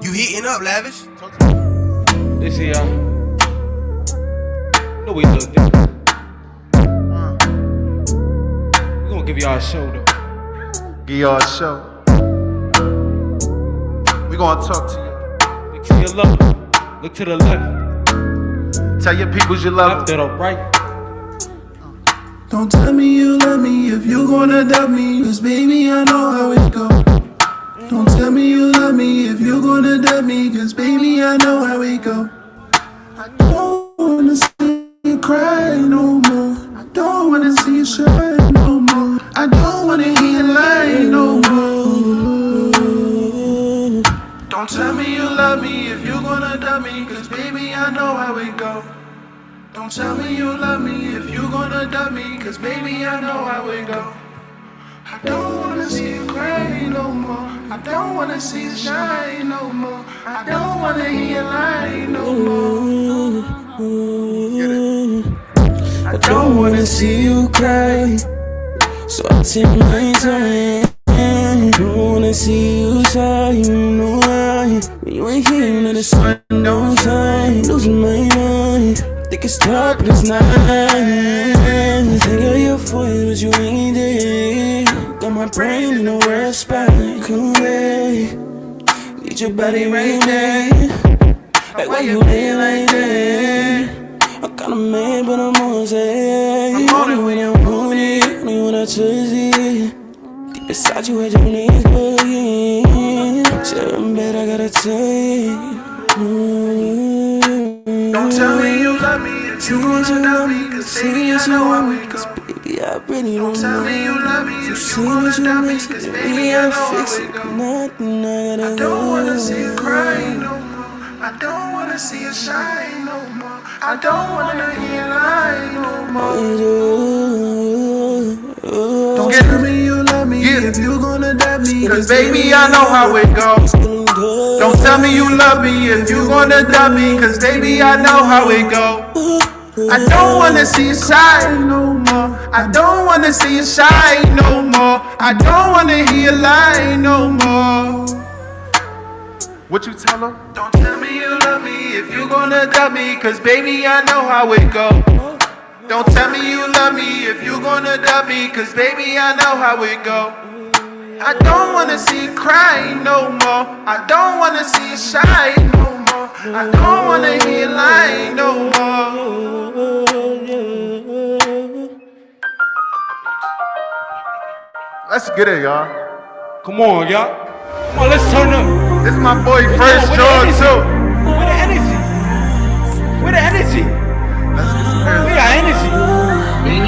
You heating up, Lavish? Listen, y'all. Know we look different. We gonna give y'all a show, though. Give y'all a show. We gonna talk to you. Look to your left. Look to the left. Tell your peoples you love left them. Right. Don't tell me you love me if you gonna doubt me, cause baby I know how it go. Don't tell me you love me if you gonna doubt me, cause baby I know how it go. I don't wanna see you cry no more. I don't wanna see you shine no more. I don't wanna hear you lie no more. Don't tell me you love me if you gonna doubt me, cause baby I know how it go. Don't tell me you love me if you gonna doubt me, cause baby I know how it go. I don't wanna see you cry no more. I don't wanna see you shine no more. I don't wanna hear you lie no more. I don't wanna see you cry, so I take my time. I don't wanna see you sigh, you know why. When you ain't here, you know the sun don't shine. Losing my mind, think it's dark, but it's not. I think of your voice, but you ain't there. Got my brain in the worst spot, couldn't wait. Need your body right there. Like why you lay like that? I got a man, but I'm on say. I'm on it when I want it, only when I trust it. Deep inside you had your knees bugging. Sharing bed, I gotta take. Don't tell me you love me if you gonna doubt me, cause baby I know how it go. Baby, I really don't tell know. me you love me You if see you gonna what you doubt me, miss, cause baby, baby I I know fix how it. it go. Nothing I gotta I don't wanna see you cry no more. I don't wanna see you shine no more. I don't wanna hear you lie no more. Don't tell me you love me if you gonna doubt me, cause baby I know how it goes. Don't tell me you love me if you gonna doubt me, cause baby I know how it go. I don't wanna see you shine no more. I don't wanna see you shine no more. I don't wanna hear you lie no more. What you tell them? Don't tell me you love me if you gonna doubt me, cause baby, I know how it go. Don't tell me you love me if you gonna doubt me, cause baby, I know how it go. I don't wanna see you cry no more. I don't wanna see you shy no more. I don't wanna hear you lie no more. Let's get it, y'all. Come on, y'all. Come on, let's turn up. This is my boy First George too. Where the energy? Where the energy? We got energy.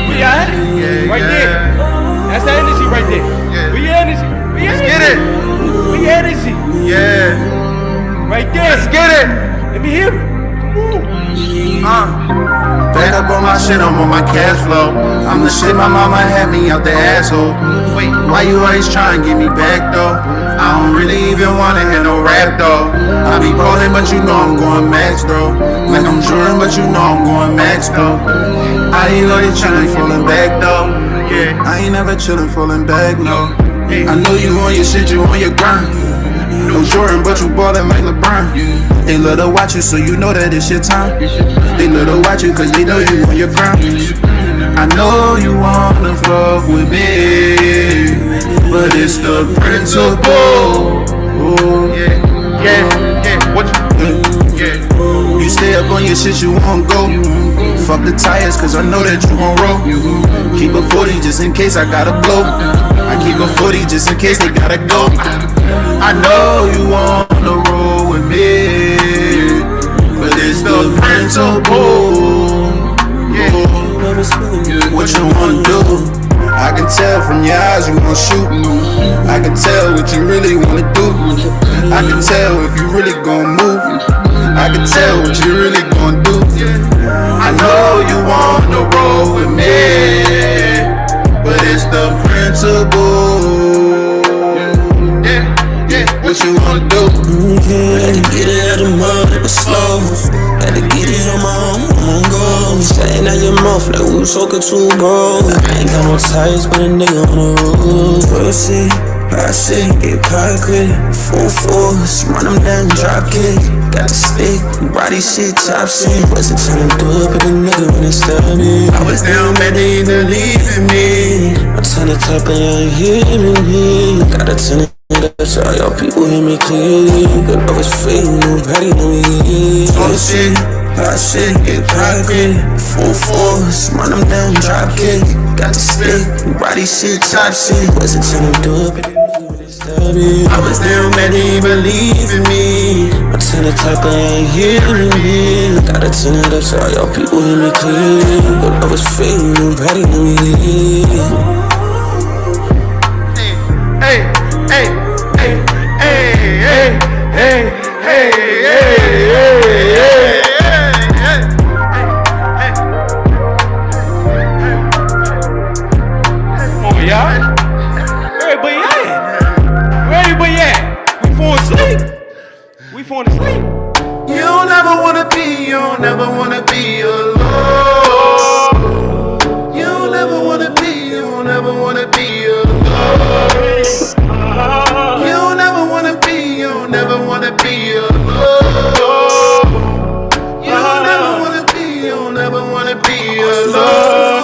We got energy. Right there. That's the energy right there. We energy. We Let's energy. get it. We energy. Yeah. Right there. Let's get it. Let me hear it. Back up on my shit, I'm on my cash flow. I'm the shit, my mama had me out the asshole. Wait, why you always trying to get me back though? I don't really even wanna hear no rap though. I be ballin', but you know I'm going max though. Like I'm Jordan, but you know I'm going max though. I ain't always trying falling back though. Yeah, I ain't never chillin' falling back, no. I know you on your shit, you on your grind. No Jordan, but you ballin' like LeBron. They love to watch you, so you know that it's your time. They love to watch you, cause they know you on your grind. I know you wanna fuck with me, but it's the principle. Yeah. What you? You stay up on your shit, you won't go. Fuck the tires, cause I know that you won't roll. Keep a 40 just in case I gotta blow. I keep a 40 just in case they gotta go. I know you wanna roll with me, but it's the principle. What you wanna do? I can tell from your eyes you wanna shoot. I can tell what you really wanna do. I can tell if you really gon' move. I can tell what you really gon' do. I know you wanna roll with me, but it's the principle. What you wanna do? Had to get it out of mud, it was slow. Had to get it on my own go. Staying out your mouth like we was talking to, bro. I ain't got no ties, but a nigga on the road. First shit, pass shit, get pocket. Full force, run them down, drop kick. Got the stick, body shit, chop shit. Wasn't tryna do it, but a nigga when it started. I was down, man, they ain't leaving me. I turn the top and y'all ain't hearing me. Gotta turn it. That's how y'all people hear me clearly. The love is fake, nobody know me. Oh shit, hot shit, get pocket. Full force, run them down, drop kick. Got the stick, body shit, chop shit. Wasn't tryna do it, but I was down, man, they ain't believing me. I turn the top, I ain't hearing me. Gotta turn it up so all y'all people hear me clearly. The love is fake, nobody know me. Hey. Hey, hey, hey, hey, hey, hey, hey, Come on, y'all. Everybody at? Where everybody at? We falling asleep? We falling asleep? You don't ever wanna be, you don't ever wanna be alone. You don't ever wanna be, you don't ever wanna be alone. You don't ever wanna be, you don't ever wanna be alone. You don't ever wanna be, you don't ever wanna be alone.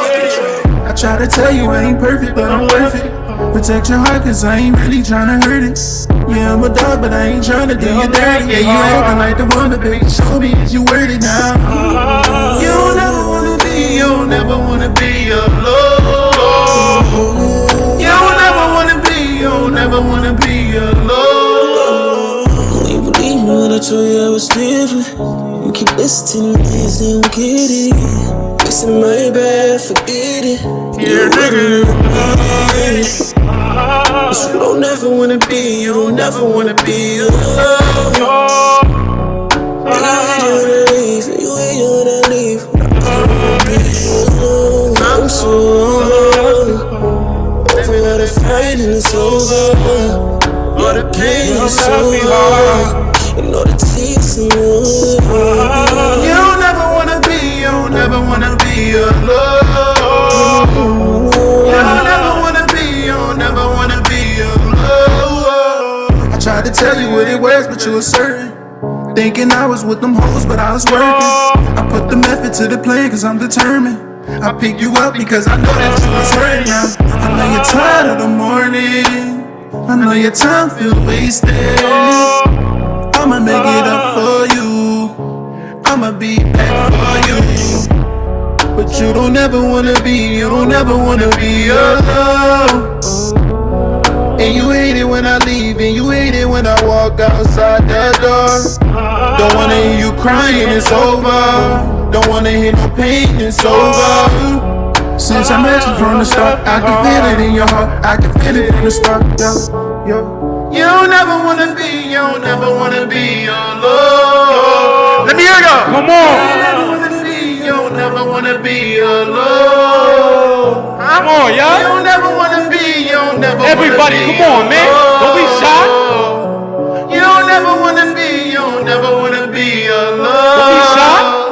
I try to tell you I ain't perfect, but I'm worth it. Protect your heart, cause I ain't really tryna hurt it. Yeah, I'm a dog, but I ain't tryna do you dirty. Yeah, you acting like the one, but baby, show me if you worth it now. You don't ever wanna be, you don't ever wanna be alone. You don't ever wanna be, you don't ever wanna be alone. You ain't believe me when I told you I was different. You keep listening to me, they don't get it. Listen, my bad, forget it. Yeah, nigga. You don't ever wanna be, you don't ever wanna be alone. You ain't wanna leave. I'm so over all the fighting is over. All the pain is over. And all the tears are over. You don't ever wanna be, you don't ever wanna be alone. You don't ever wanna be, you don't ever wanna be alone. I tried to tell you what it was, but that you were certain. Thinking I was with them hoes, but I was working. I put the method to the plan, cause I'm determined. I picked you up because I know that you was hurting now. I know you're tired of the morning. I know your time feels wasted. I'ma make it up for you. I'ma be back for you. But you don't ever wanna be, you don't ever wanna be alone. And you hate it when I leave, and you hate it when I walk outside the door. Don't wanna hear you crying, it's over. Don't wanna hear no pain, it's over. Since I met you from the start, I can feel it in your heart, I can feel it from the start, yo. You don't ever wanna be, you don't ever wanna be alone. Let me hear y'all. Come on. You don't ever wanna be alone. Come on, y'all. You don't ever wanna be, you don't ever Everybody, wanna be come on, man. Don't be shy. You don't ever wanna be, you don't ever wanna be alone. Don't be shy.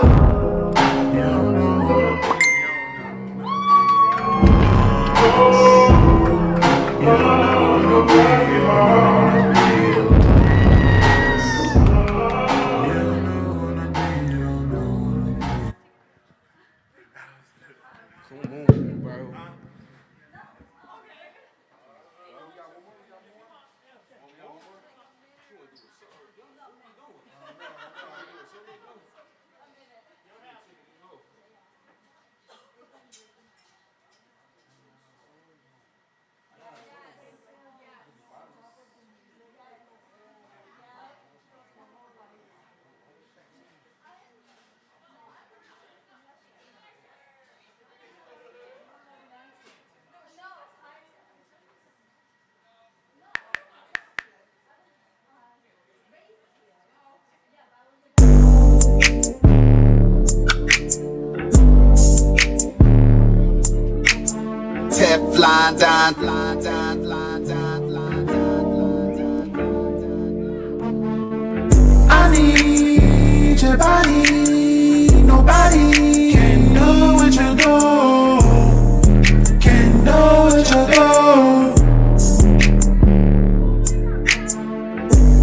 Teflon Don. I need your body. Nobody can do what you do. Can do what you do.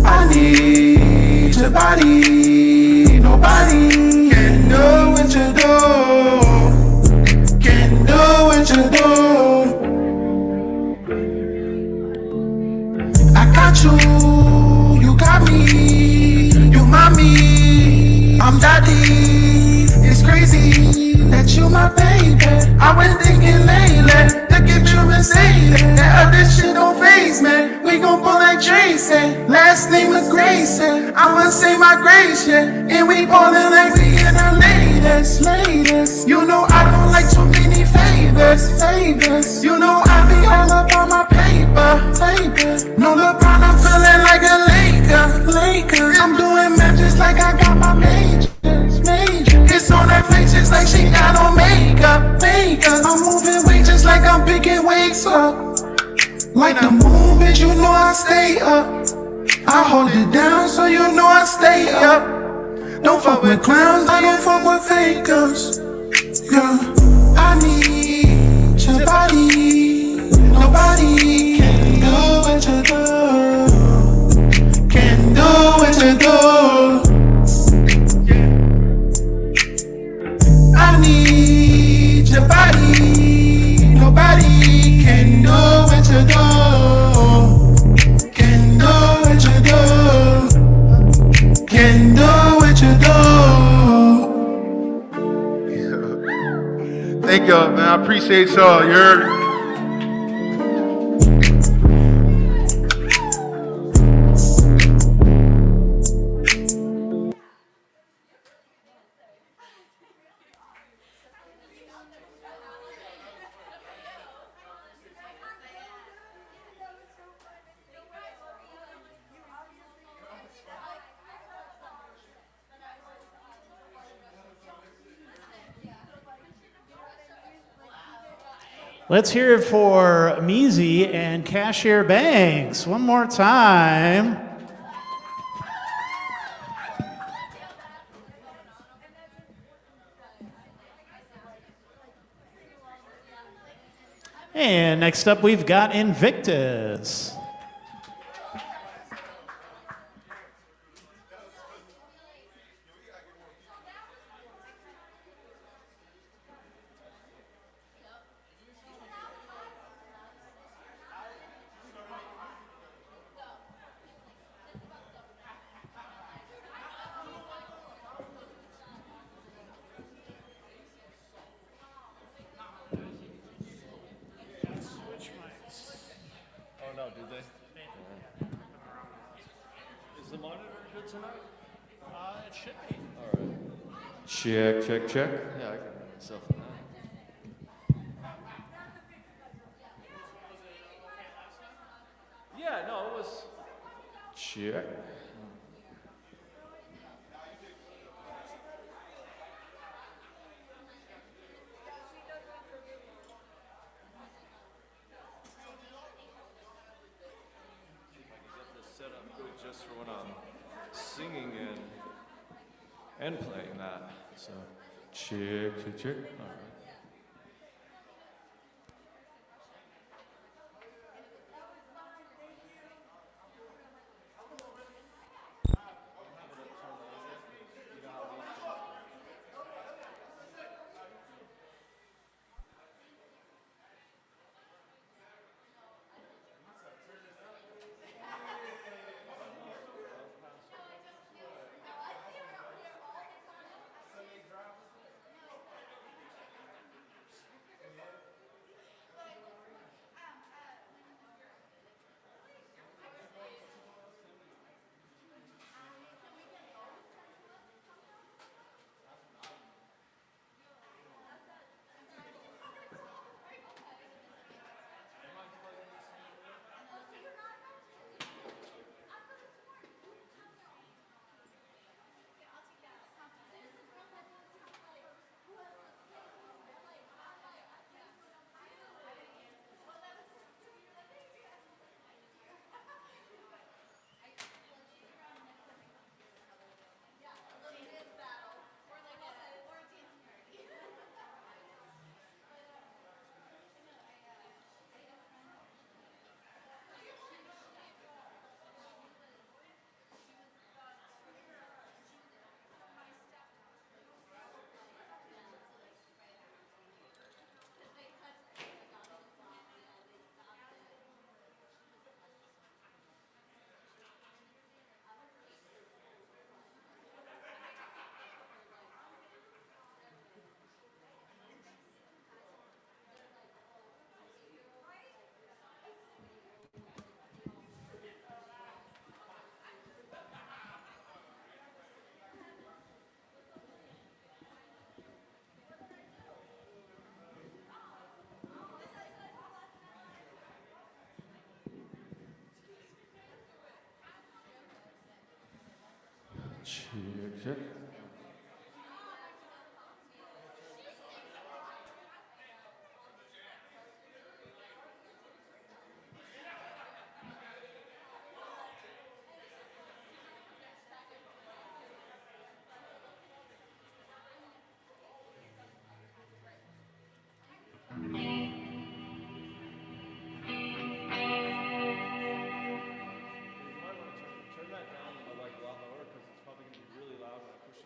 I need your body. Nobody can do what you do. Can do what you do. I got you. You got me. You mommy. I'm daddy. It's crazy that you my baby. I've been thinking lately to get you Mercedes. That other shit don't face me. We gon' pull like Tracy. Last name is Grayson. I'ma say my grace, yeah. And we ballin' like we in the latest. You know I don't like too many favors. You know I be all up on my paper. No LeBron, I'm feeling like a Laker. I'm doing math just like I got my majors. It's on her face just like she got on makeup. I'm moving weight just like I'm picking weights up. Like the moon, bitch, you know I stay up. I hold it down so you know I stay up. Don't fuck with clowns, I don't fuck with fakers. Yeah, I need your body. Nobody can do what you do. Can do what you do. I need your body. Nobody can do what you do. Can do what you do. Can do what you do. Thank y'all, man. I appreciate y'all. You heard me? Let's hear it for Measy and Cashier Banks. One more time. And next up, we've got Invictus. tonight? It should be. All right. Check, check, check. Yeah, I can hear myself in that. Yeah, no, it was. Check. Set up good just for when I'm singing and playing that. So check, check, check. All right. Check, check. Turn that down like a lot lower because it's probably going to be really loud when I push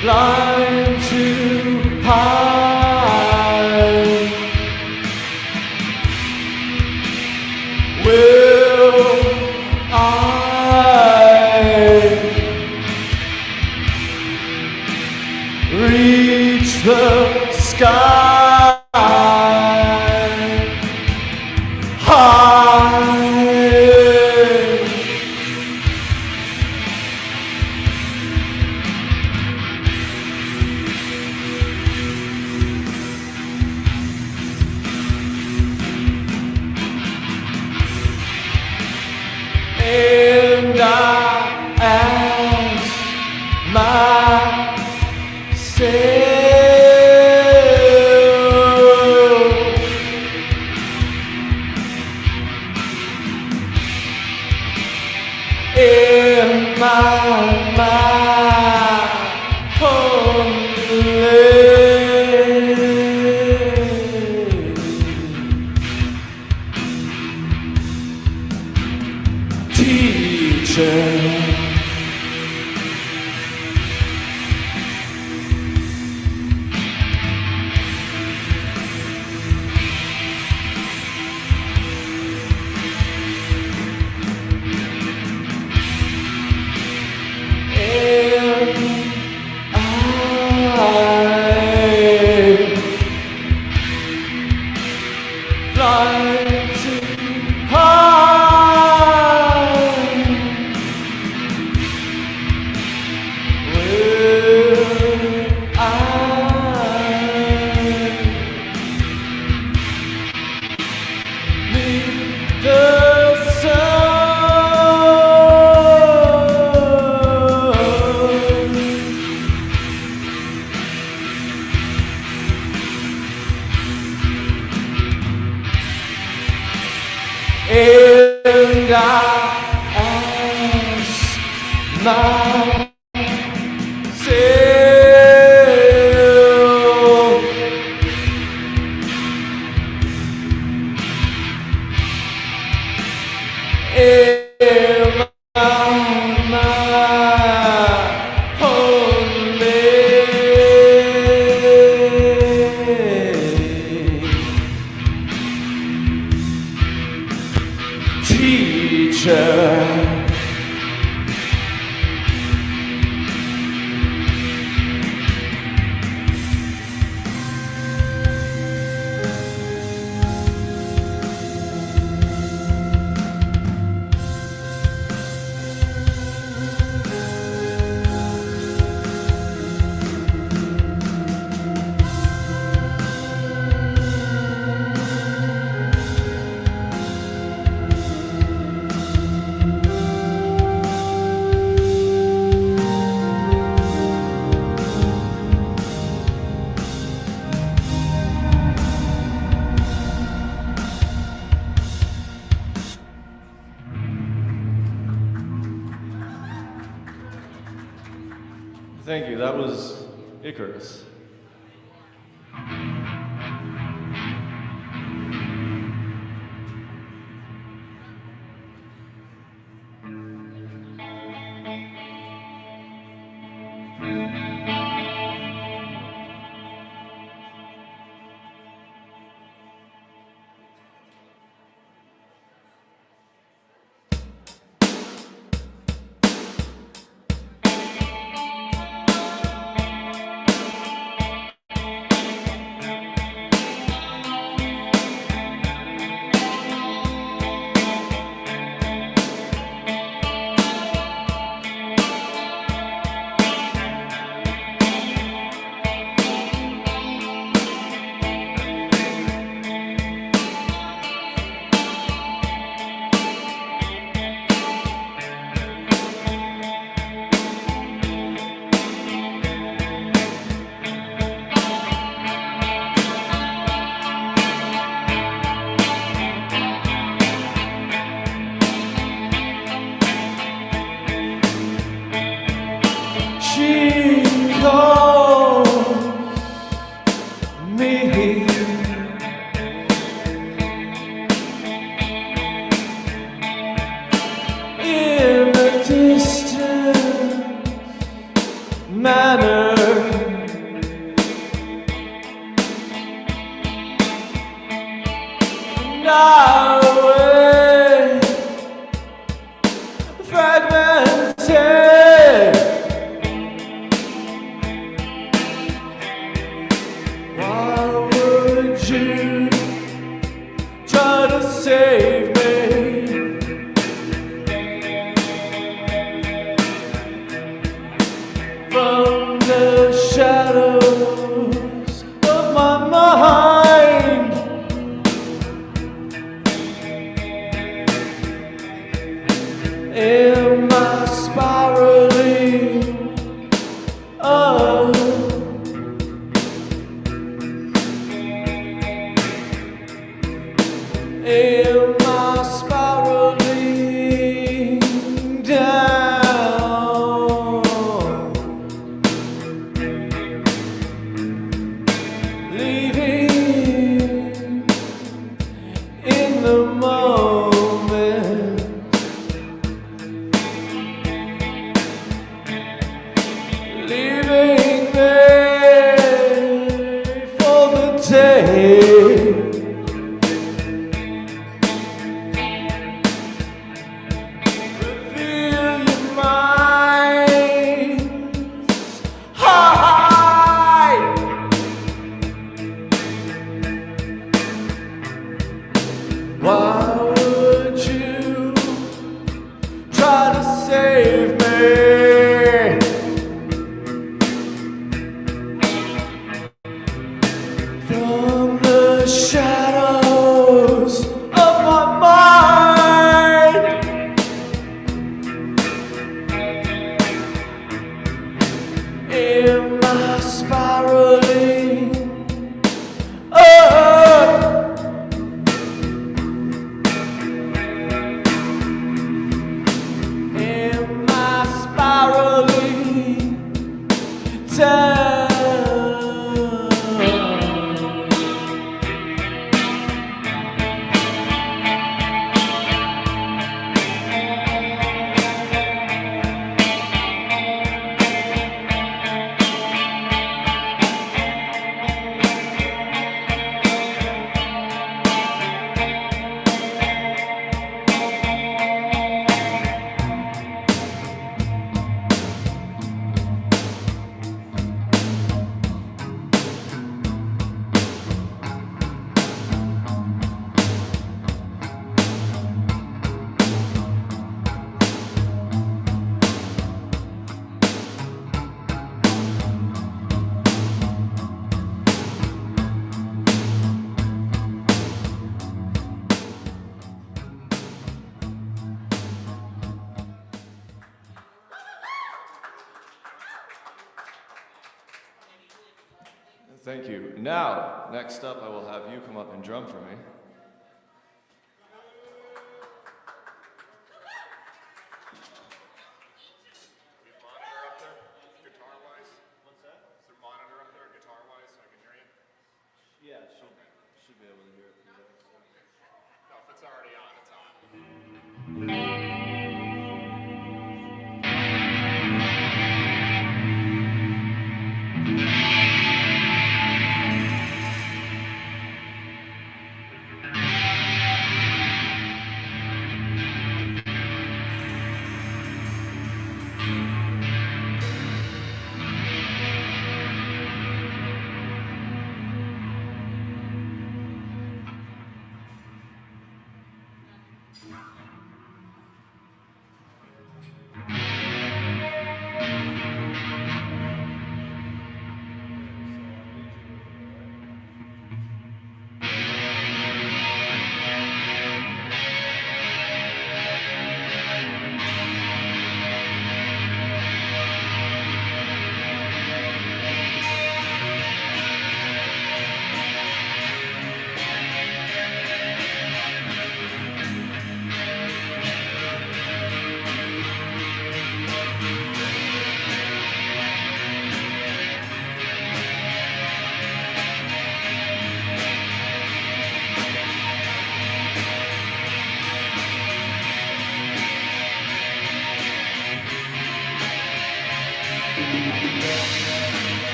flying too high. Will I reach the sky high? And I ask myself, am I my only teacher? Flying too high. Will I meet the sun? And I ask myself, am I my only teacher? Thank you. That was Icarus. manner Am I spiraling up? Am I spiraling down? Thank you. Now, next up, I will have you come up and drum for me. Yeah, should be able to hear it. No, if it's already on, it's on.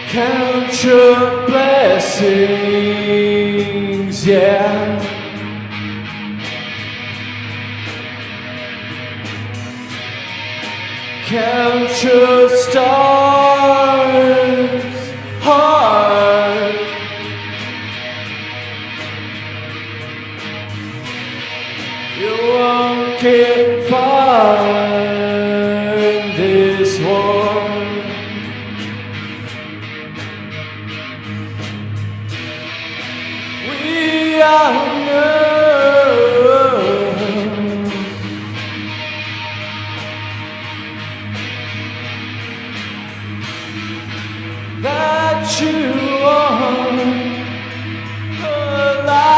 Count your blessings, yeah. Count your stars hard. You won't get far in this war. We all know that you are alive,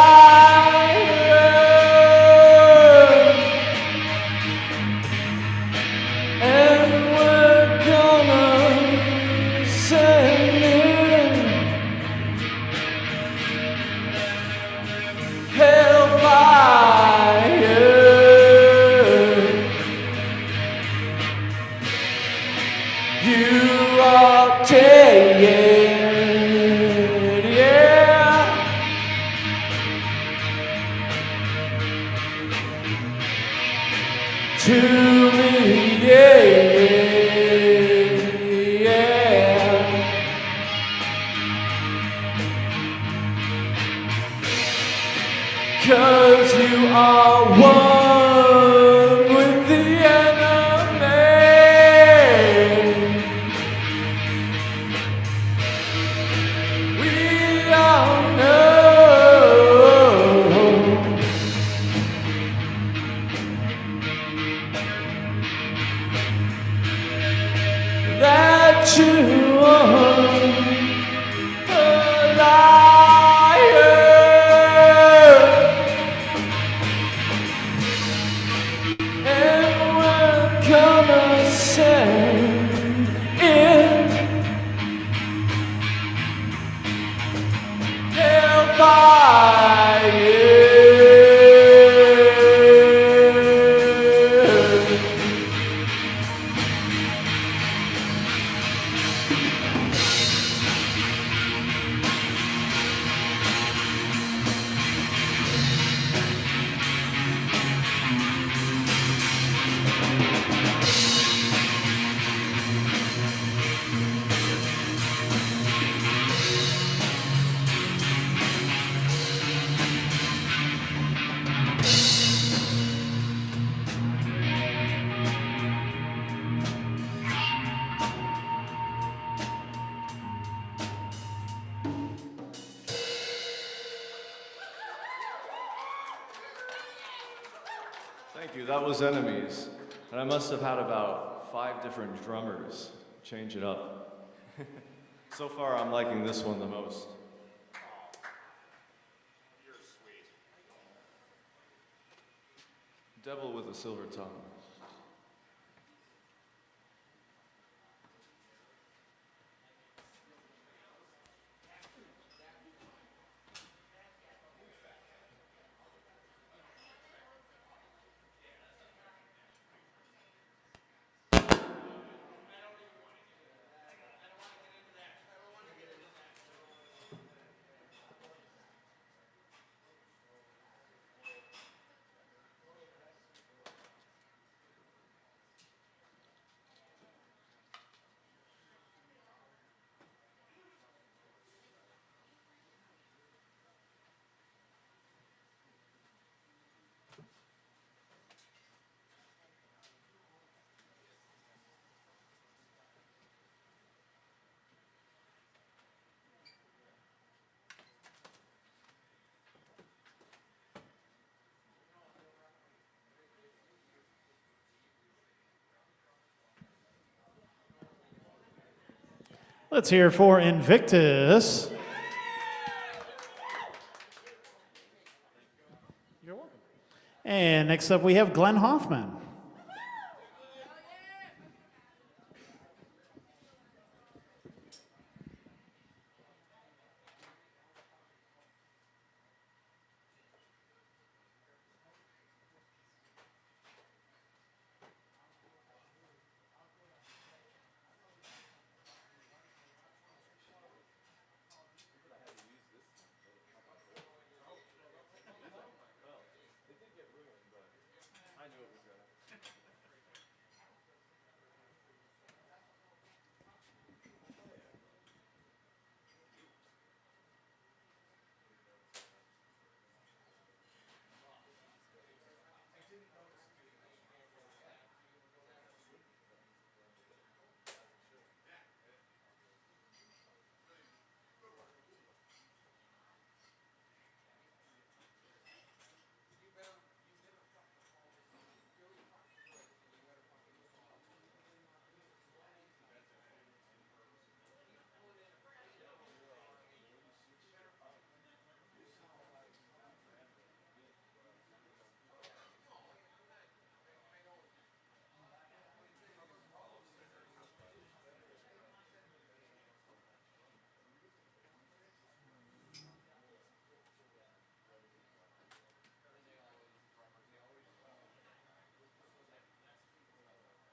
and we're gonna send in hellfire. You are dead, yeah. To me, yeah. Cause you are one with the enemy. We all know that was Enemies. And I must have had about 5 different drummers change it up. So far, I'm liking this one the most. You're sweet. Devil with a Silver Tongue. Let's hear for Invictus. You're welcome. And next up we have Glenn Hoffman.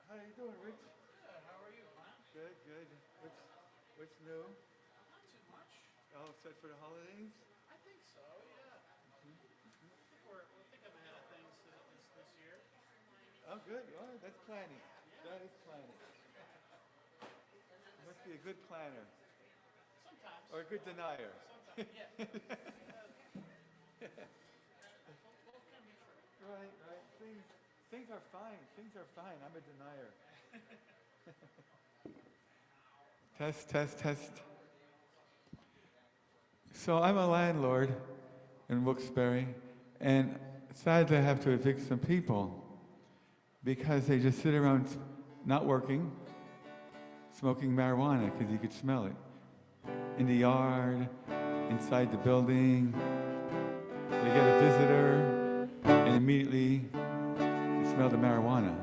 How you doing, Rich? Good. How are you, Glenn? Good, good. What's new? Not too much. All set for the holidays? I think so, yeah. We're thinking ahead of things this year. Oh, good. Oh, that's planning. That is planning. Must be a good planner. Sometimes. Or a good denier. Sometimes, yeah. Right, right. Things are fine. Things are fine. I'm a denier. Test, test, test. So I'm a landlord in Wilkes-Barre, and sadly I have to evict some people because they just sit around not working, smoking marijuana because you could smell it. In the yard, inside the building. They get a visitor, and immediately you smell the marijuana.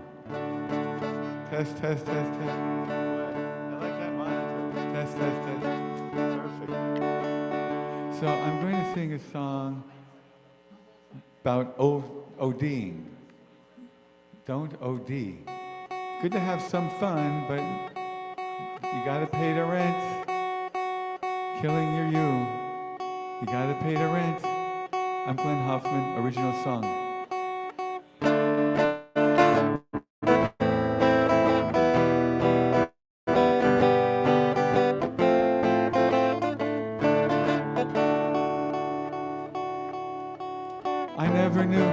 Test, test, test, test. I like that monitor. Test, test, test. Perfect. So I'm going to sing a song about ODing. Don't OD. Good to have some fun, but you gotta pay the rent. Killing your you. You gotta pay the rent. I'm Glenn Hoffman, original song. I never knew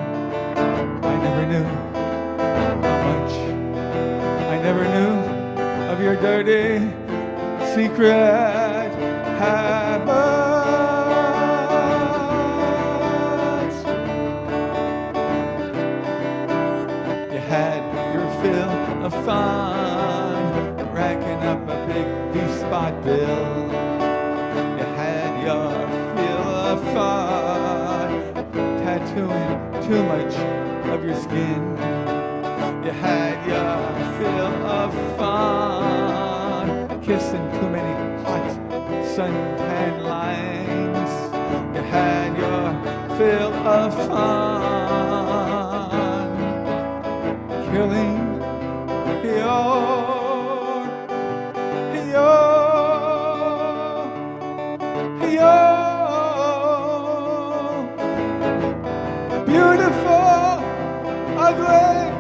how much. I never knew of your dirty secret habits. had your fill of fun, racking up a big V-spot bill. You had your fill of fun, tattooing too much of your skin. You had your fill of fun, kissing too many hot suntan lines. You had your fill of fun, killing your beautiful, ugly.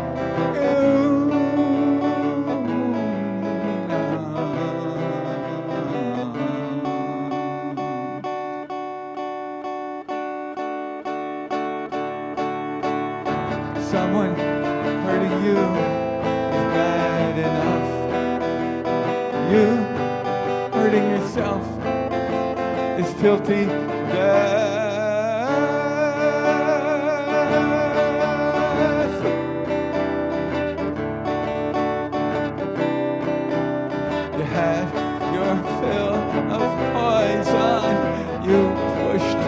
Someone hurting you is bad enough. You hurting yourself is filthy death. You had your fill of poison you pushed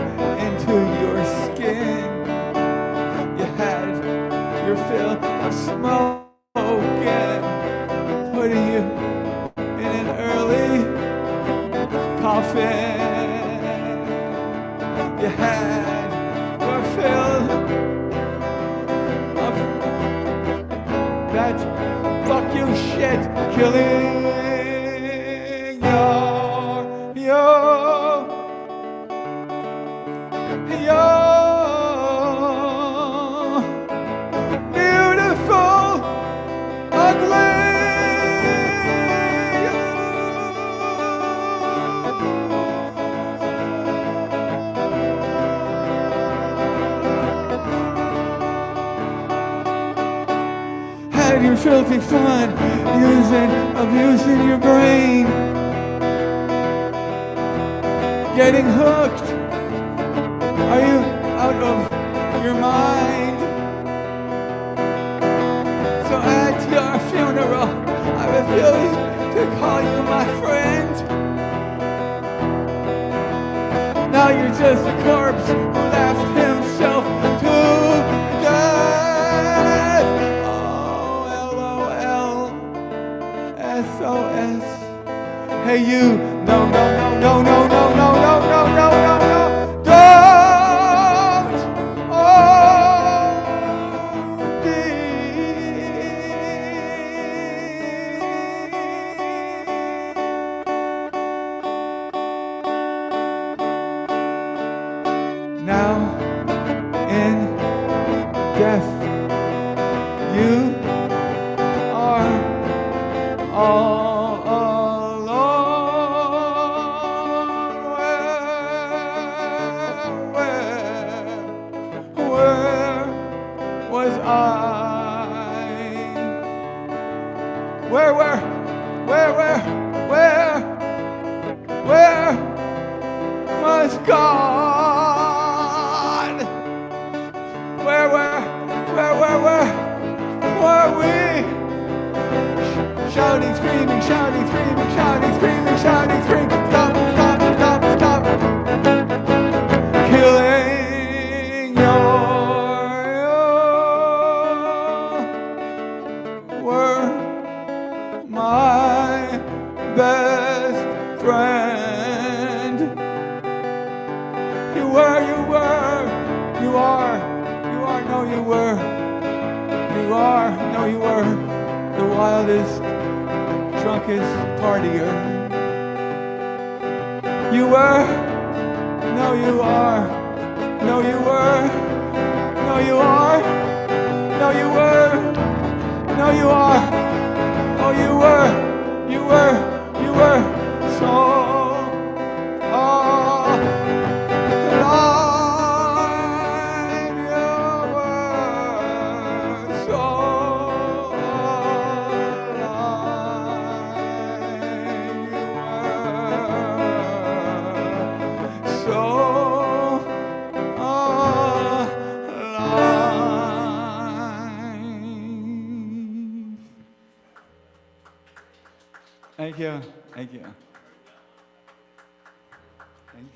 into your skin. You had your fill of smoke and putting you in an early coffin. You had your fill of that fuck you shit, killing beautiful, ugly. Had your filthy fun, abusing your brain, getting hooked. Are you out of your mind? So at your funeral, I refuse to call you my friend. Now you're just a corpse who laughed himself to death. Oh, LOL, SOS. Hey you, no, no, no, no, no, no, no, no, no, no, no, no. Don't OD. Now in death you are all alone. Where was I? Where was God? Where were we? Shouting, screaming, shouting, screaming, shouting, screaming, shouting, screaming. Stop, stop, stop, stop. Killing were my best friend. You are, no you were. You are, no you were. The wildest, drunkest partier. You were, no you are. No you were, no you are. No you were, no you are. Oh you were so alive. You were so alive. You were so alive. Thank you. Thank you. Thanks.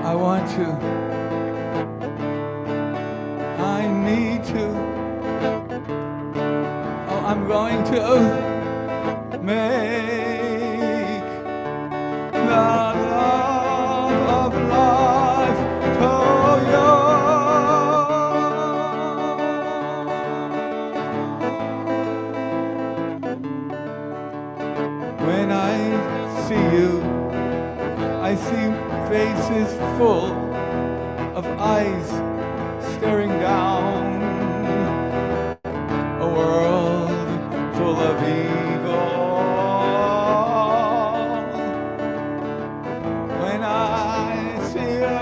I want to. I need to. Oh, I'm going to make the love of life to you. When I see you, I see faces full of eyes staring down, a world full of evil. When I see you,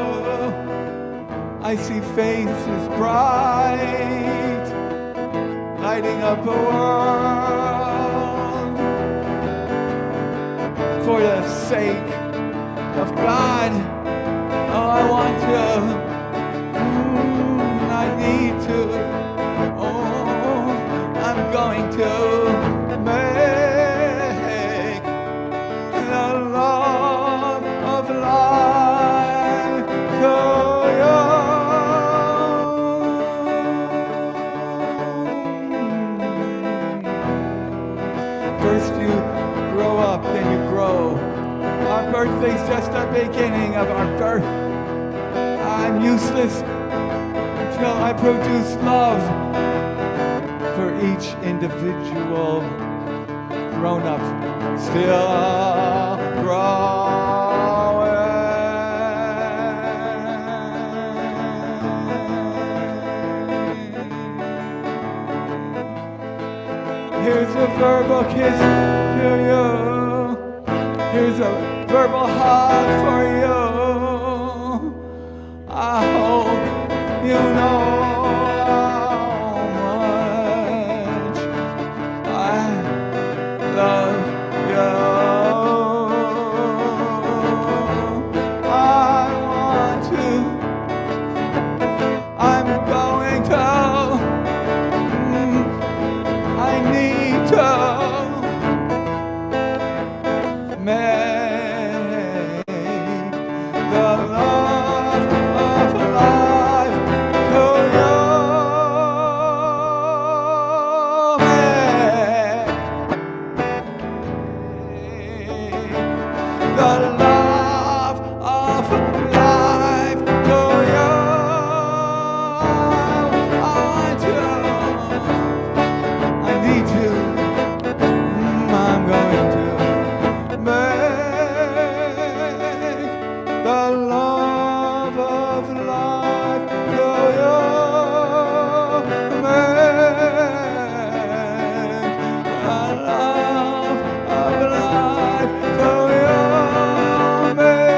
I see faces bright, lighting up a world for the sake of God. Oh, I want to. I need to. Oh, I'm going to make the love of life to you. First you grow up, then you grow. Our birthday's just the beginning of our birth. I'm useless until I produce love for each individual grown-up still growing. Here's a verbal kiss to you. Here's a verbal hug for you. I hope you know how much I love you. I want to. I'm going to. I need to. Make the love of life to you. Make the love of life to you. I want to. I need to. I'm going to. The love of life to you. Make the love of life to you. Make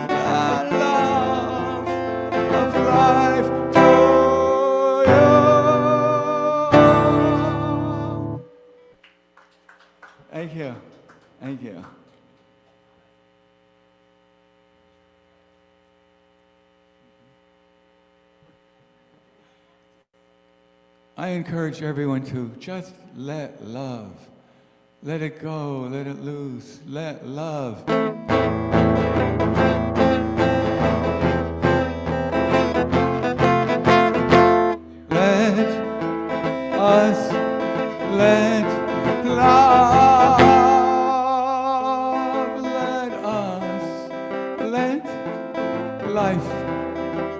the love of life to you. Thank you. Thank you. I encourage everyone to just let love. Let it go, let it loose, let love. Let us let love. Let us let life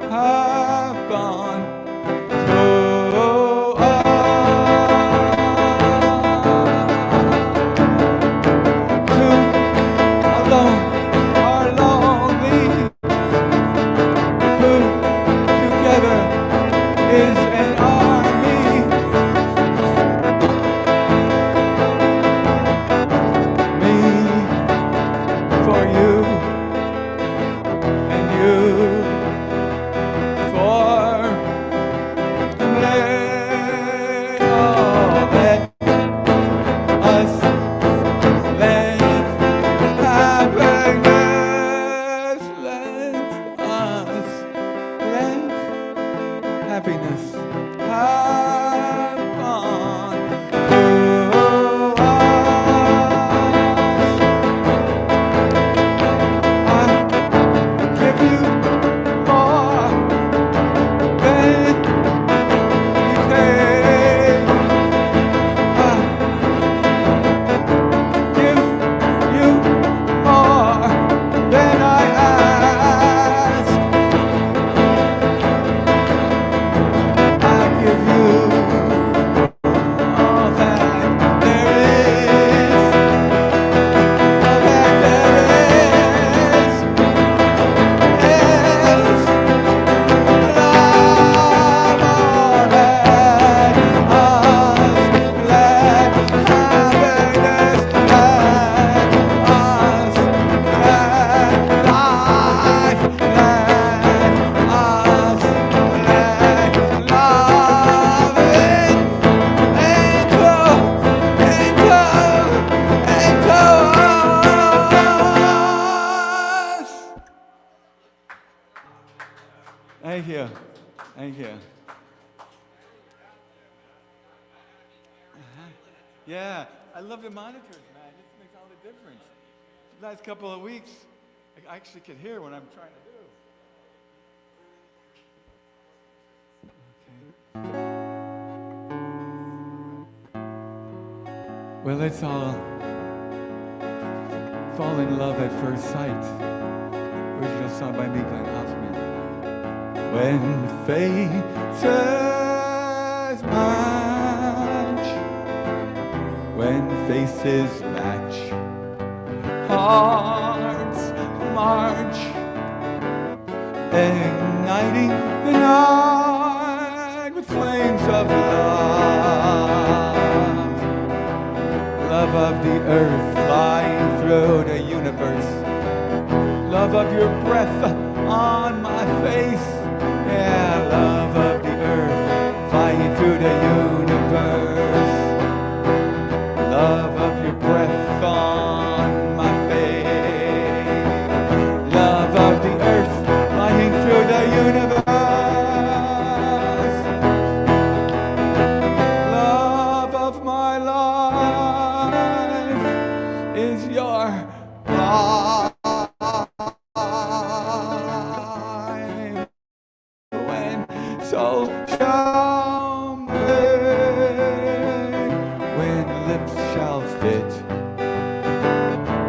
have gone. Alone you. Thank you. Yeah, I love the monitors, man. This makes all the difference. The last couple of weeks, I actually could hear what I'm trying to do. Well, let's all fall in love at first sight. Original song by me, Glenn Hoffman. When faces match, when faces match, hearts march, igniting the night with flames of love. Love of the earth flying through the universe. Love of your breath on my face. Yeah, love of the earth flying through the universe. Love of your breath on my face. Love of the earth flying through the universe. Love of my life is your life. When so shall make, when lips shall fit,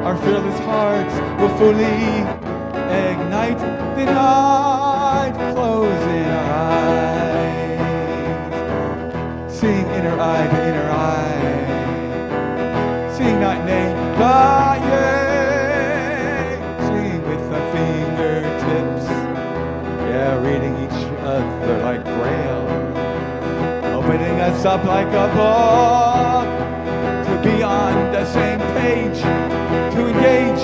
our fearless hearts will fully ignite the night, closing our eyes, seeing inner eye to inner eye, seeing not nay but yea, seeing with the fingertips, yeah, reading each other like Braille, opening us up like a book, to be on the same page, to engage,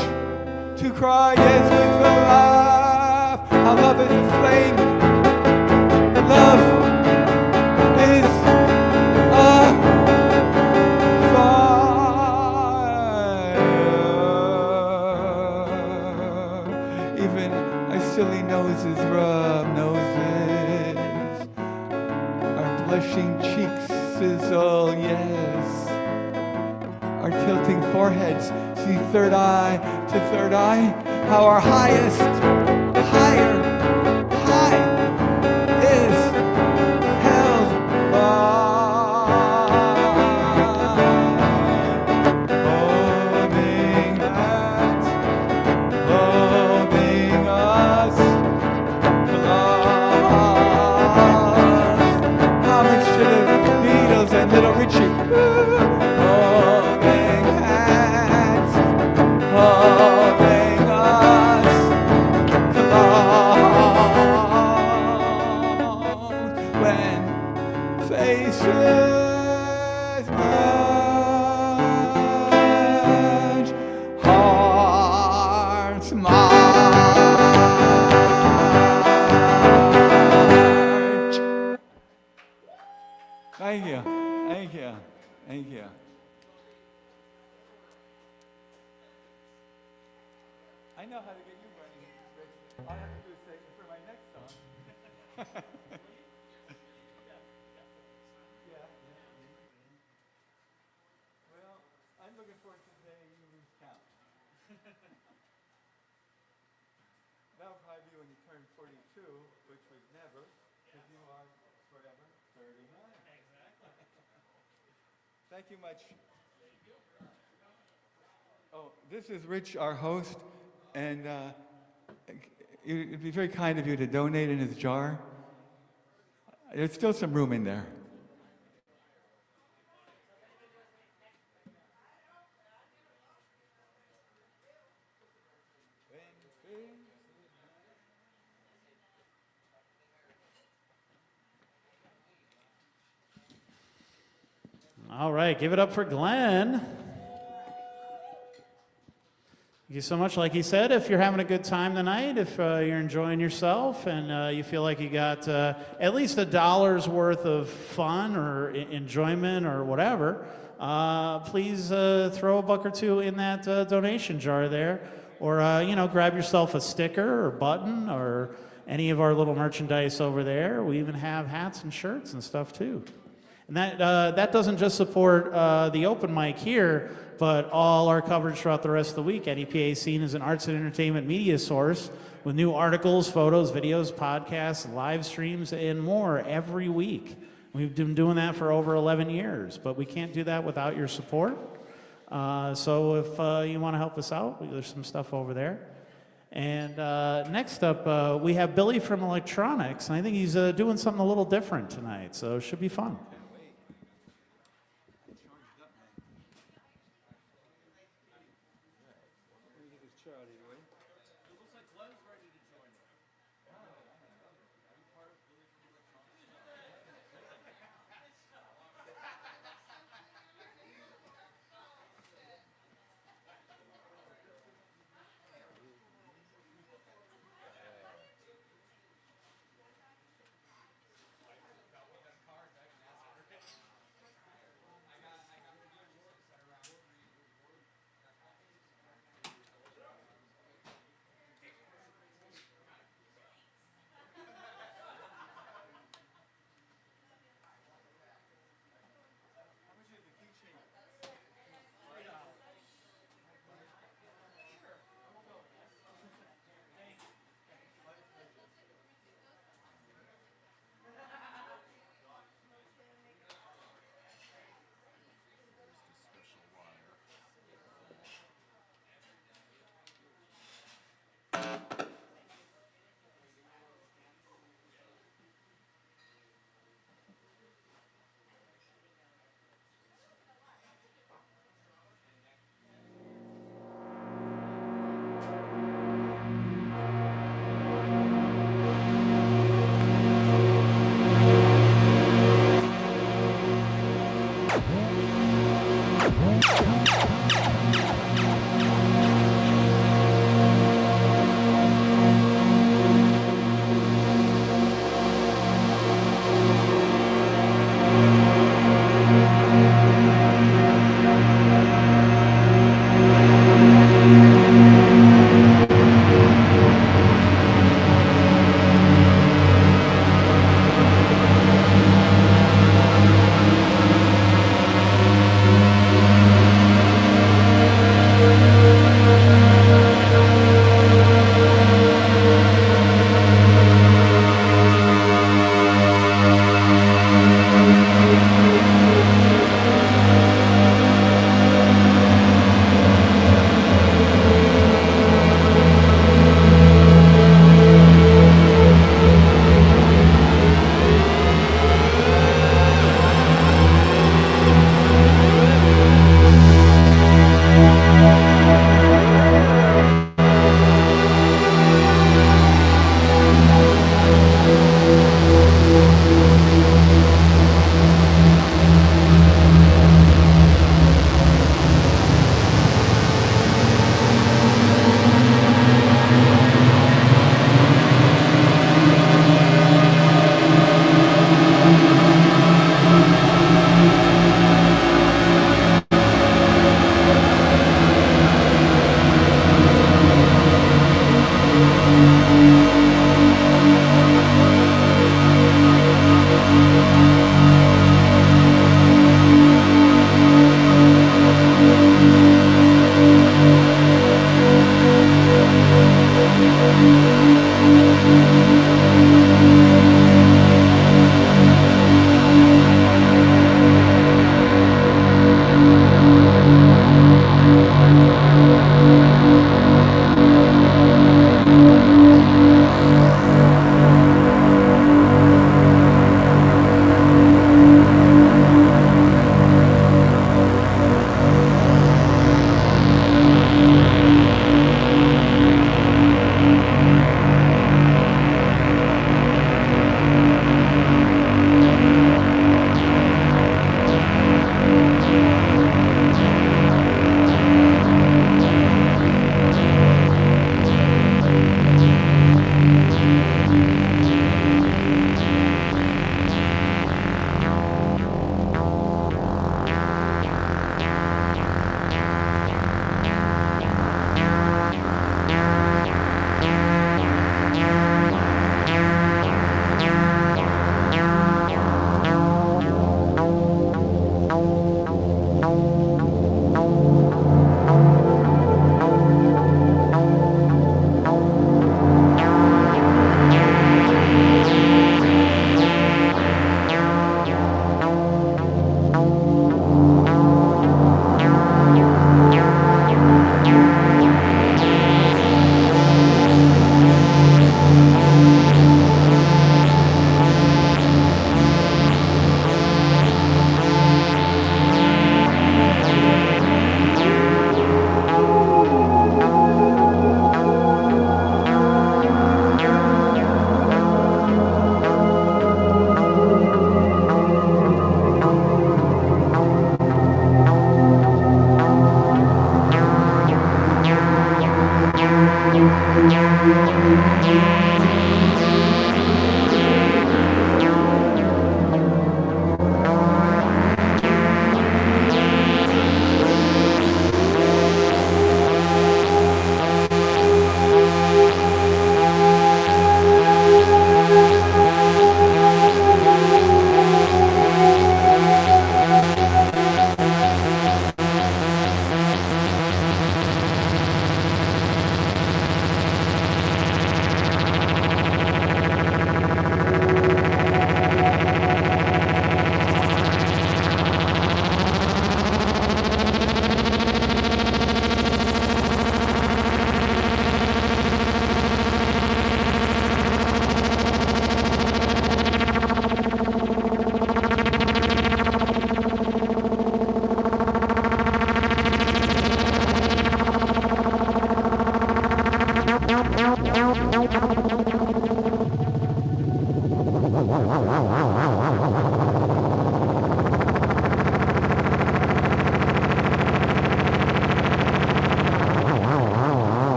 to cry, yes, with a laugh. How love is a flame. Love is a fire. Even our silly noses rub noses. Our blushing cheeks sizzle, yes. Our tilting foreheads see third eye to third eye. How our highest, higher, high is held by holding hands, holding us close. Homage to the Beatles and Little Richie. Holding hands, holding us close. When faces match, hearts march. Thank you, thank you, thank you. I know how to get you running. All I have to do is say for my next song. Yeah. Well, I'm looking forward to the day you lose count. That'll probably be when you turn 42, which was never, because you are forever 39. Exactly. Thank you much. Oh, this is Rich, our host, and it'd be very kind of you to donate in his jar. There's still some room in there. All right, give it up for Glenn. Thank you so much. Like he said, if you're having a good time tonight, if you're enjoying yourself and you feel like you got at least $1 worth of fun or enjoyment or whatever, please throw $1 or $2 in that donation jar there. Or, grab yourself a sticker or button or any of our little merchandise over there. We even have hats and shirts and stuff too. And that doesn't just support the open mic here, but all our coverage throughout the rest of the week. NEPA Scene is an arts and entertainment media source with new articles, photos, videos, podcasts, live streams, and more every week. We've been doing that for over 11 years, but we can't do that without your support. So if you want to help us out, there's some stuff over there. And next up, we have Billy from Electronics, and I think he's doing something a little different tonight, so it should be fun.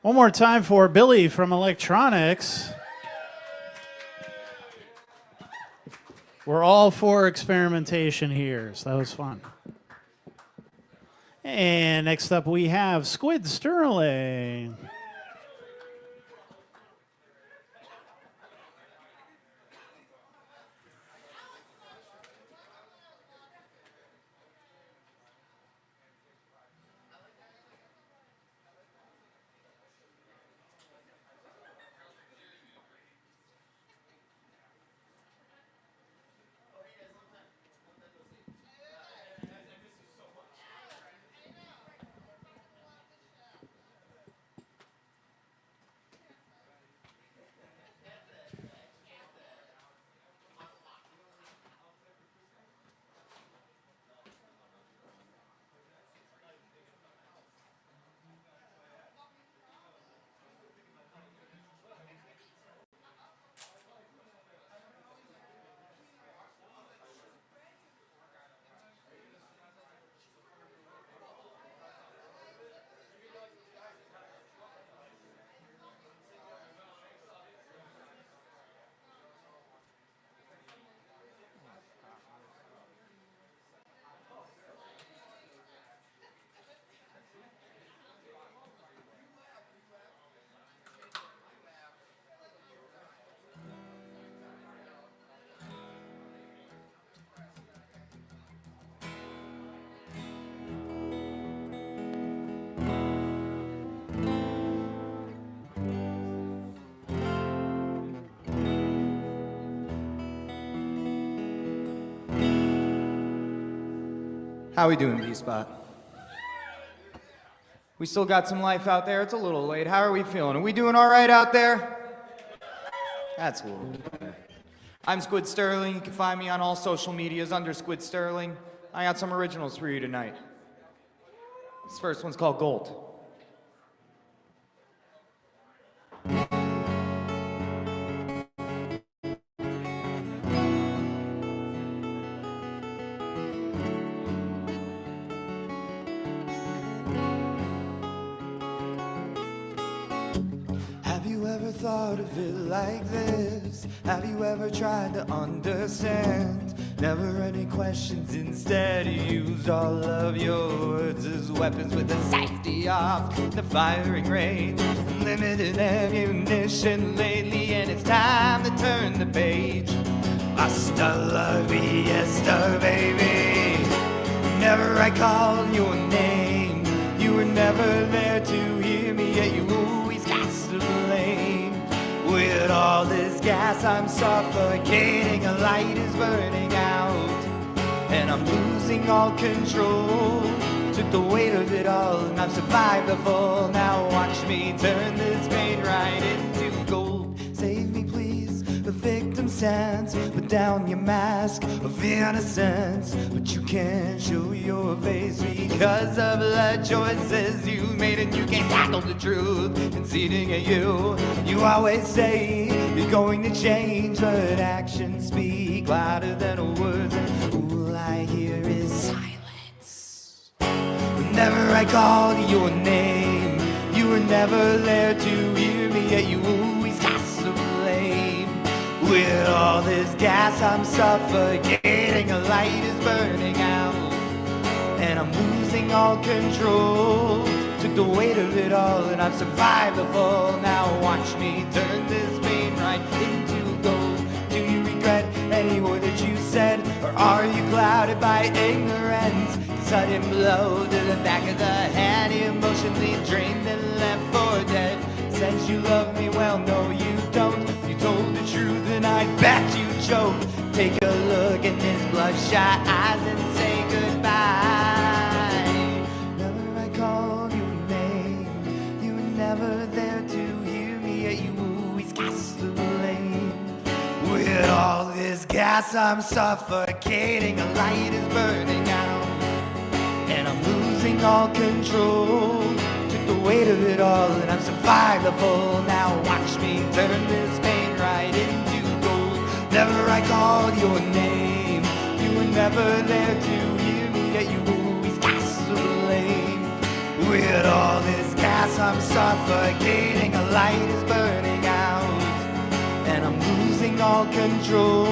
One more time for Billy from electronics. We're all for experimentation here, so that was fun. And next up we have Squid Sterling. How we doing, V-Spot? We still got some life out there. It's a little late. How are we feeling? Are we doing all right out there? That's a little better. I'm Squid Sterling. You can find me on all social medias under Squid Sterling. I got some originals for you tonight. This first one's called Gold. Have you ever thought of it like this? Have you ever tried to understand? Never any questions, instead you used all of your words as weapons with the safety off, the firing range, limited ammunition lately, and it's time to turn the page. Hasta la fiesta, baby. Never I called your name. You were never there to hear me, yet you always cast the blame. With all this gas I'm suffocating, a light is burning out, and I'm losing all control. Took the weight of it all, and I've survived the fall. Now watch me turn this pain right into gold. Save me please, the victim stands. Put down your mask of innocence, but you can't show your face because of the choices you made, and you can't tackle the truth. Conceding at you, you always say you're going to change, but actions speak louder than words, and all I hear is silence. Whenever I called your name, you were never there to hear me, yet you always cast the blame. With all this gas I'm suffocating, a light is burning out, and I'm losing all control. Took the weight of it all, and I've survived the fall. Now watch me turn this pain right into gold. Do you regret any word that you said, or are you clouded by ignorance? Sudden blow to the back of the head, emotionally drained and left for dead. Says you love me, well no you don't. You told the truth and I bet you choked. Take a look in his bloodshot eyes and say goodbye. Never I called your name, you were never there to hear me, yet you always cast the blame. With all this gas I'm suffocating, a light is burning out, and I'm losing all control. Took the weight of it all, and I've survived the fall. Now watch me turn this pain right into gold. Never I called your name, you were never there to hear me, yet you always cast the blame. With all this gas as I'm suffocating, a light is burning out, and I'm losing all control.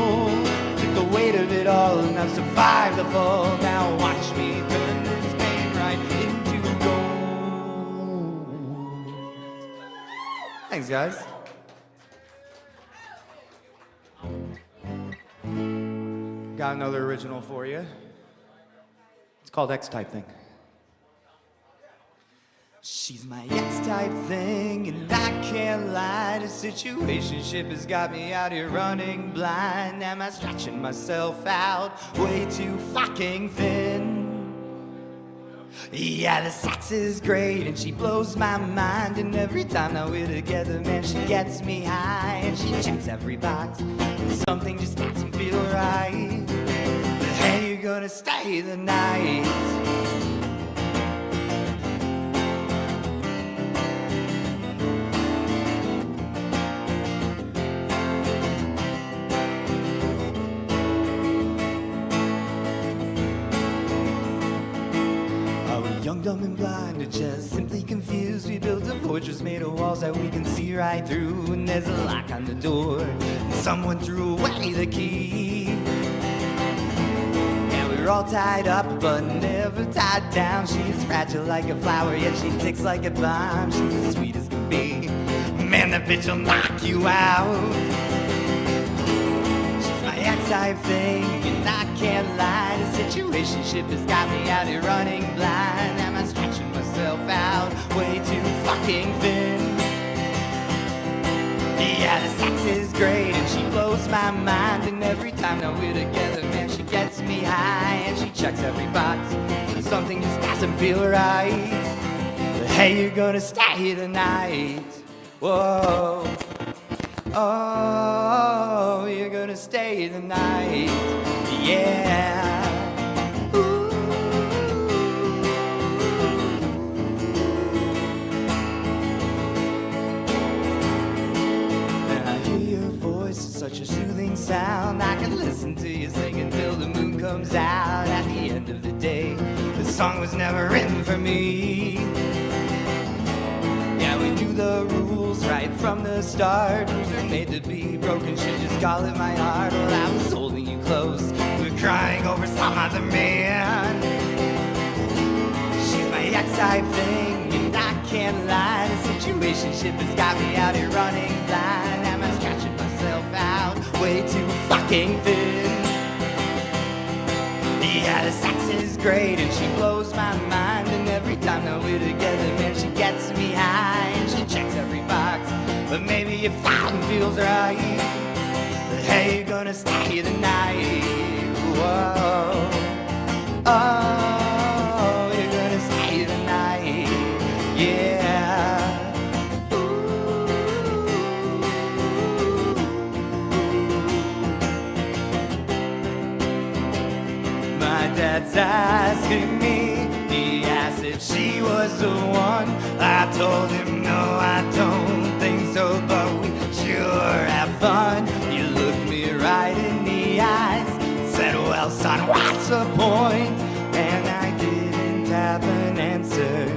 Took the weight of it all, and I've survived the fall. Now watch me turn this pain right into gold. Thanks, guys. Got another original for you. It's called X-Type Thing. She's my X-type thing, and I can't lie. The situationship has got me out here running blind. Am I stretching myself out way too fucking thin? Yeah, the sex is great, and she blows my mind. And every time that we're together, man, she gets me high. And she checks every box, and something just doesn't feel right. But hey, you're gonna stay the night. Young, dumb, and blind, or just simply confused. We built a fortress made of walls that we can see right through. And there's a lock on the door, and someone threw away the key. And we're all tied up, but never tied down. She's fragile like a flower, yet she ticks like a bomb. She's as sweet as can be. Man, that bitch will knock you out. My X-type thing, and I can't lie. The situationship has got me out here running blind. Am I stretching myself out way too fucking thin? Yeah, the sex is great, and she blows my mind. And every time that we're together, man, she gets me high. And she checks every box, but something just doesn't feel right. But hey, you're gonna stay tonight. Whoa. Oh, you're gonna stay the night, yeah. Ooh. And I hear your voice, it's such a soothing sound. I can listen to you sing until the moon comes out. At the end of the day, the song was never written for me. Yeah, we knew the rules right from the start. Rules are made to be broken, should just call it my heart. Well, I was holding you close, we were crying over some other man. She's my X-type thing, and I can't lie. The situationship has got me out here running blind. Am I stretching myself out way too fucking thin? Yeah, the sex is great, and she blows my mind. And every time that we're together, man, she gets me high. And she checks every box, but maybe if something feels right. But hey, you're gonna stay the night. Whoa. Oh, you're gonna stay the night. Yeah. My dad's asking me, he asked if she was the one. I told him no, I don't think so, but we sure have fun. He looked me right in the eyes, said, well son, what's the point? And I didn't have an answer.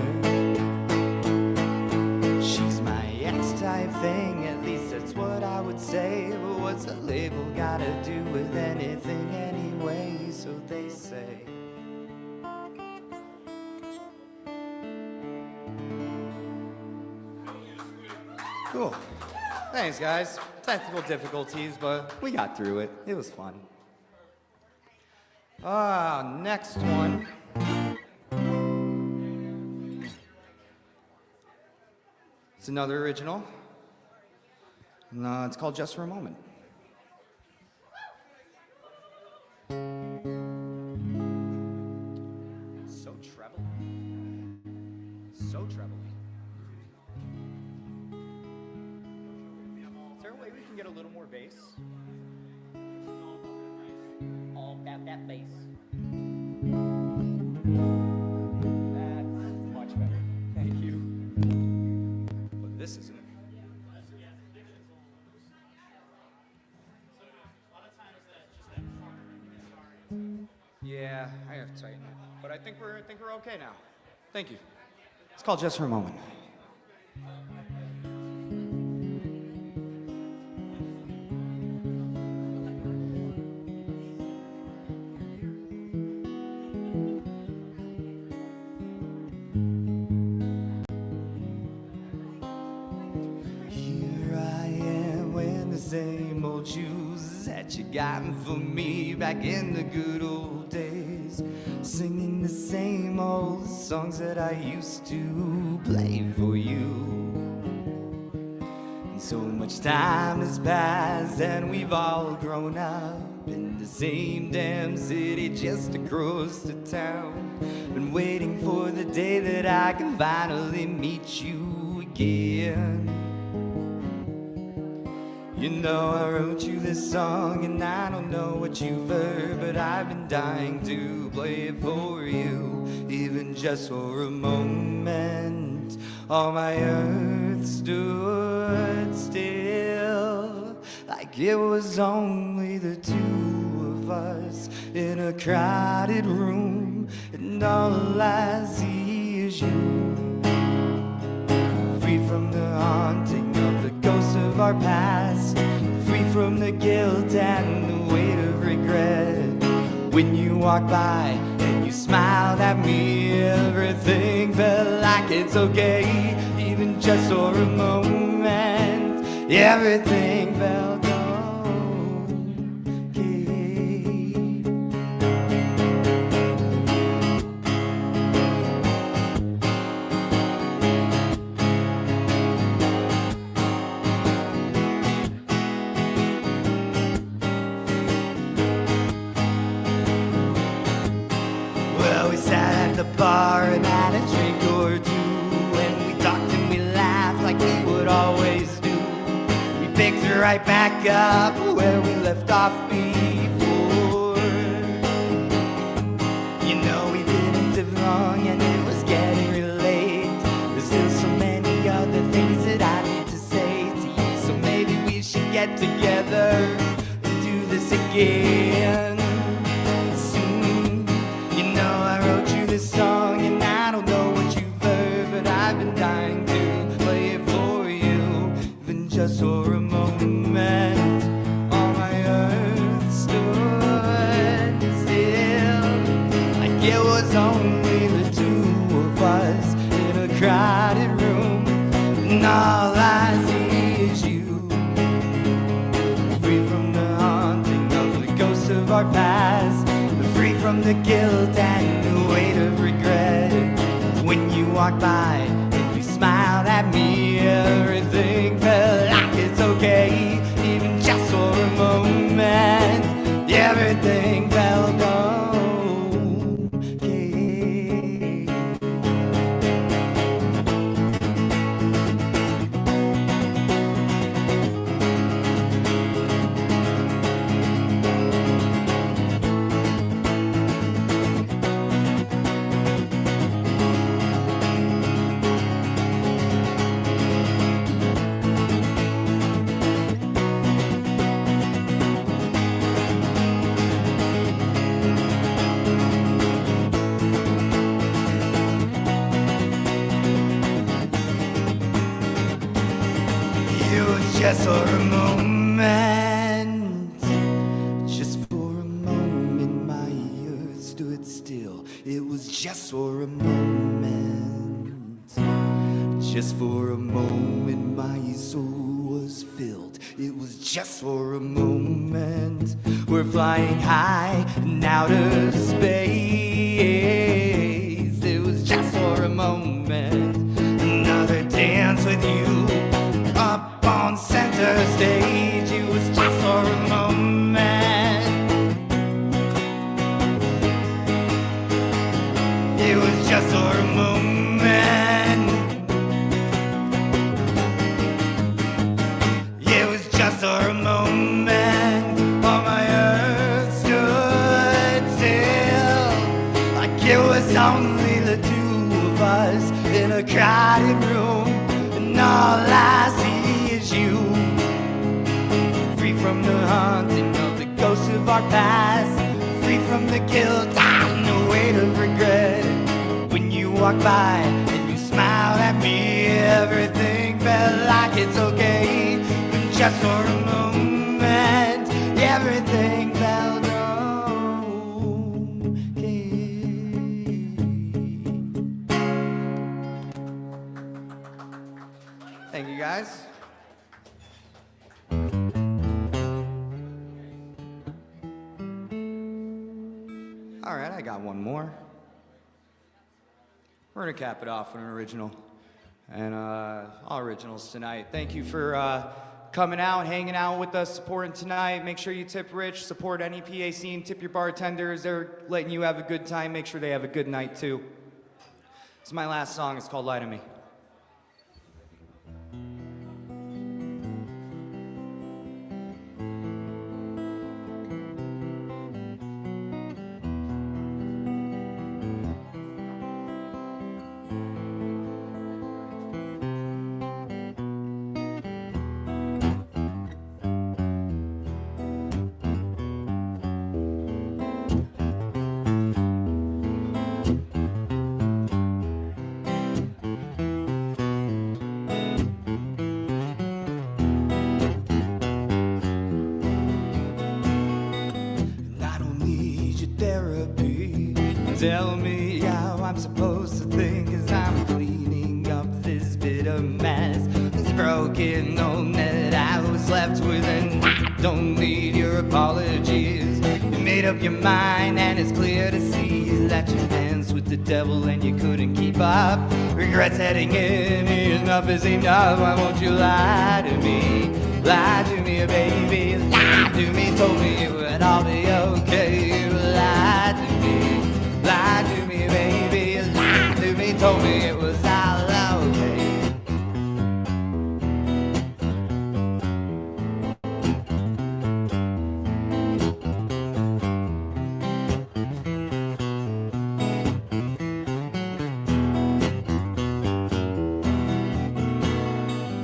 She's my X-type thing, at least that's what I would say. But what's a label gotta do with anything anyway? So they say. Cool. Thanks, guys. Technical difficulties, but we got through it. It was fun. Next one. It's another original. It's called Just for a Moment. So treble. So treble. Is there a way we can get a little more bass? All about that bass. That's much better. Thank you. But this isn't. Yeah, I have to tighten it. But I think we're okay now. Thank you. It's called Just for a Moment. Here I am wearing the same old shoes that you got for me back in the good old days, singing the same old songs that I used to play for you. And so much time has passed and we've all grown up in the same damn city just across the town. Been waiting for the day that I can finally meet you again. You know I wrote you this song and I don't know what you've heard, but I've been dying to play it for you, even just for a moment. All my earth stood still, like it was only the two of us in a crowded room, and all I see is you. Free from the haunting of the ghosts of our past, free from the guilt and the weight of regret. When you walked by and you smiled at me, everything felt like it's okay, even just for a moment. Everything felt okay. Well, we sat at the bar and had a drink or two, and we talked and we laughed like we would always do. We picked right back up where we left off before. You know we didn't live long and it was getting real late. There's still so many other things that I need to say to you, so maybe we should get together and do this again. This song and I don't know what you've heard, but I've been dying to play it for you, even just for a moment. All my earth stood still, like it was only the two of us in a crowded room, and all I see is you. Free from the haunting of the ghosts of our past, free from the guilt and the weight of regret. When you walked by and you smiled at me, everything felt like it's okay, even just for a moment. Everything felt okay. Just for a moment, just for a moment, my earth stood still. It was just for a moment, just for a moment, my soul was filled. It was just for a moment. We're flying high in outer space. It was just for a moment. Another dance with you up on center stage. It was just for a moment. It was just for a moment. It was just for a moment. All my earth stood still, like it was only the two of us in a crowded room, and all I see is you. Free from the haunting of the ghosts of our past, free from the guilt and the weight of regret. When you walk by and you smile at me, everything it's okay. Just for a moment, everything felt okay. Thank you, guys. All right, I got one more. We're gonna cap it off with an original. And all originals tonight. Thank you for coming out, hanging out with us, supporting tonight. Make sure you tip Rich, support NEPA Scene, tip your bartenders. They're letting you have a good time. Make sure they have a good night too. This is my last song. It's called Lie to Me. Tell me how I'm supposed to think as I'm cleaning up this bit of mess. This broken home that I was left with, and I don't need your apologies. You made up your mind and it's clear to see that you danced with the devil and you couldn't keep up. Regrets heading in, enough is enough. Why won't you lie to me? Lie to me, baby, lie to me. Told me it would all be okay. You lied to me. Lie to me, baby, lie to me, told me it was all okay.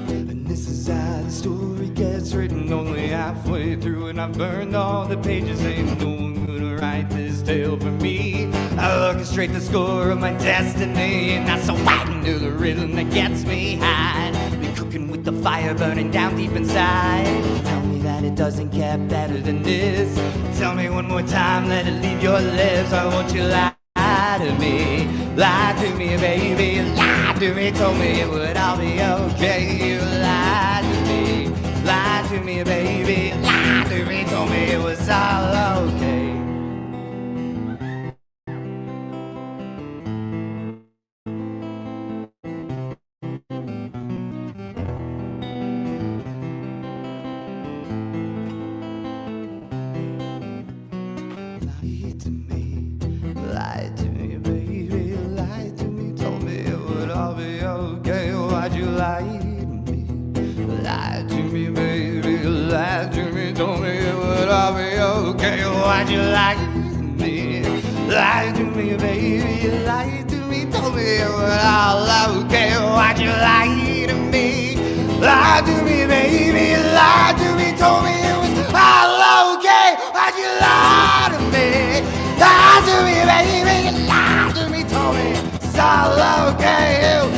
And this is how the story gets written, only halfway through, and I've burned all the pages. Ain't no one gonna write this tale for me. I orchestrate the score of my destiny, and I so frightened to the rhythm that gets me high. Been cooking with the fire burning down deep inside. Tell me that it doesn't get better than this. Tell me one more time, let it leave your lips. I want you lie to me. Lie to me, baby, lie to me. Told me it would all be okay. You lied to me. Lie to me, baby, lie to me. Told me it was all okay. Lie to me, baby, lie to me. Told me it would all be okay. Why'd you lie to me? Lie to me, baby, lie to me. Told me it would all be okay. Why'd you lie to me? Lie to me, baby, lie to me. Told me it would all okay. Why'd you lie to me? Lie to me, baby, lie to me. Told me it was all okay. Why'd you lie to me? Lie to me, baby, lie to me, told me it's all okay. You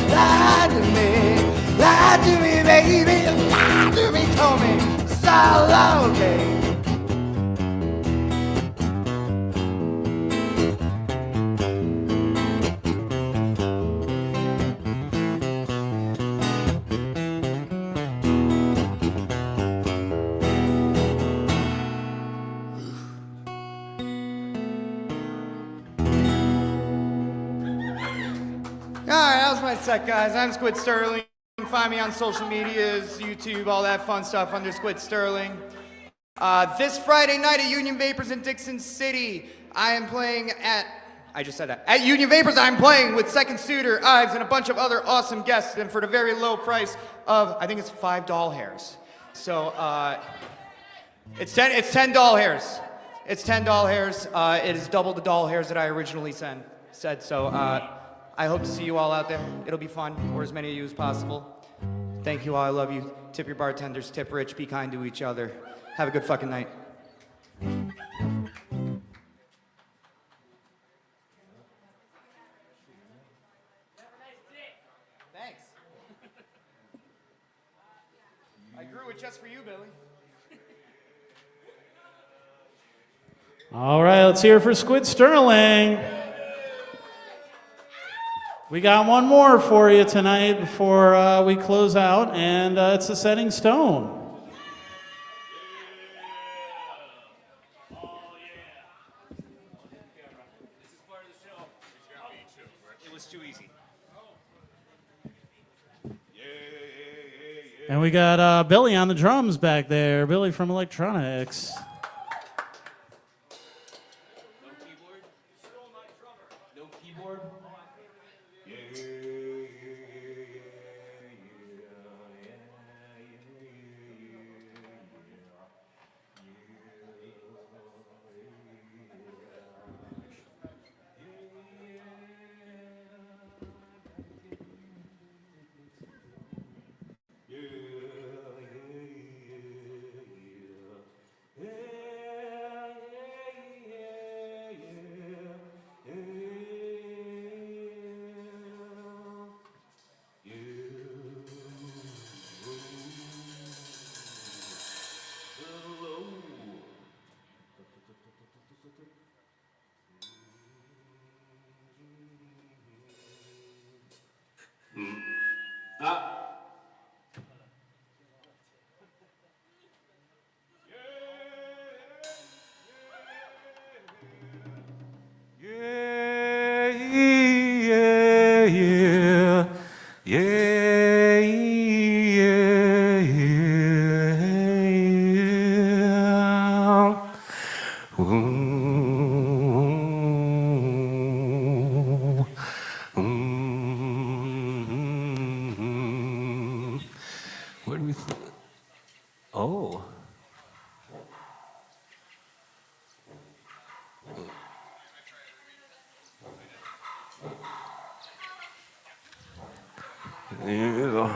lied to me, baby, lie to me, told me it's all okay. Alright, that was my set, guys. I'm Squid Sterling. You can find me on social medias, YouTube, all that fun stuff under Squid Sterling. This Friday night at Union Vapors in Dickson City, I am playing at Union Vapors. I'm playing with Second Suitor, Ives, and a bunch of other awesome guests, and for the very low price of, I think it's 5 doll hairs. So, it's 10 doll hairs. It's 10 doll hairs. It is double the doll hairs that I originally said. So, I hope to see you all out there. It'll be fun, or as many of you as possible. Thank you all. I love you. Tip your bartenders. Tip Rich. Be kind to each other. Have a good fucking night. Thanks. I grew it just for you, Billy. All right, let's hear it for Squid Sterling. We got one more for you tonight before we close out, and it's the Setting Stone. It was too easy. And we got Billy on the drums back there. Billy from Electronics. No keyboard? Where do we? Oh. Yeah.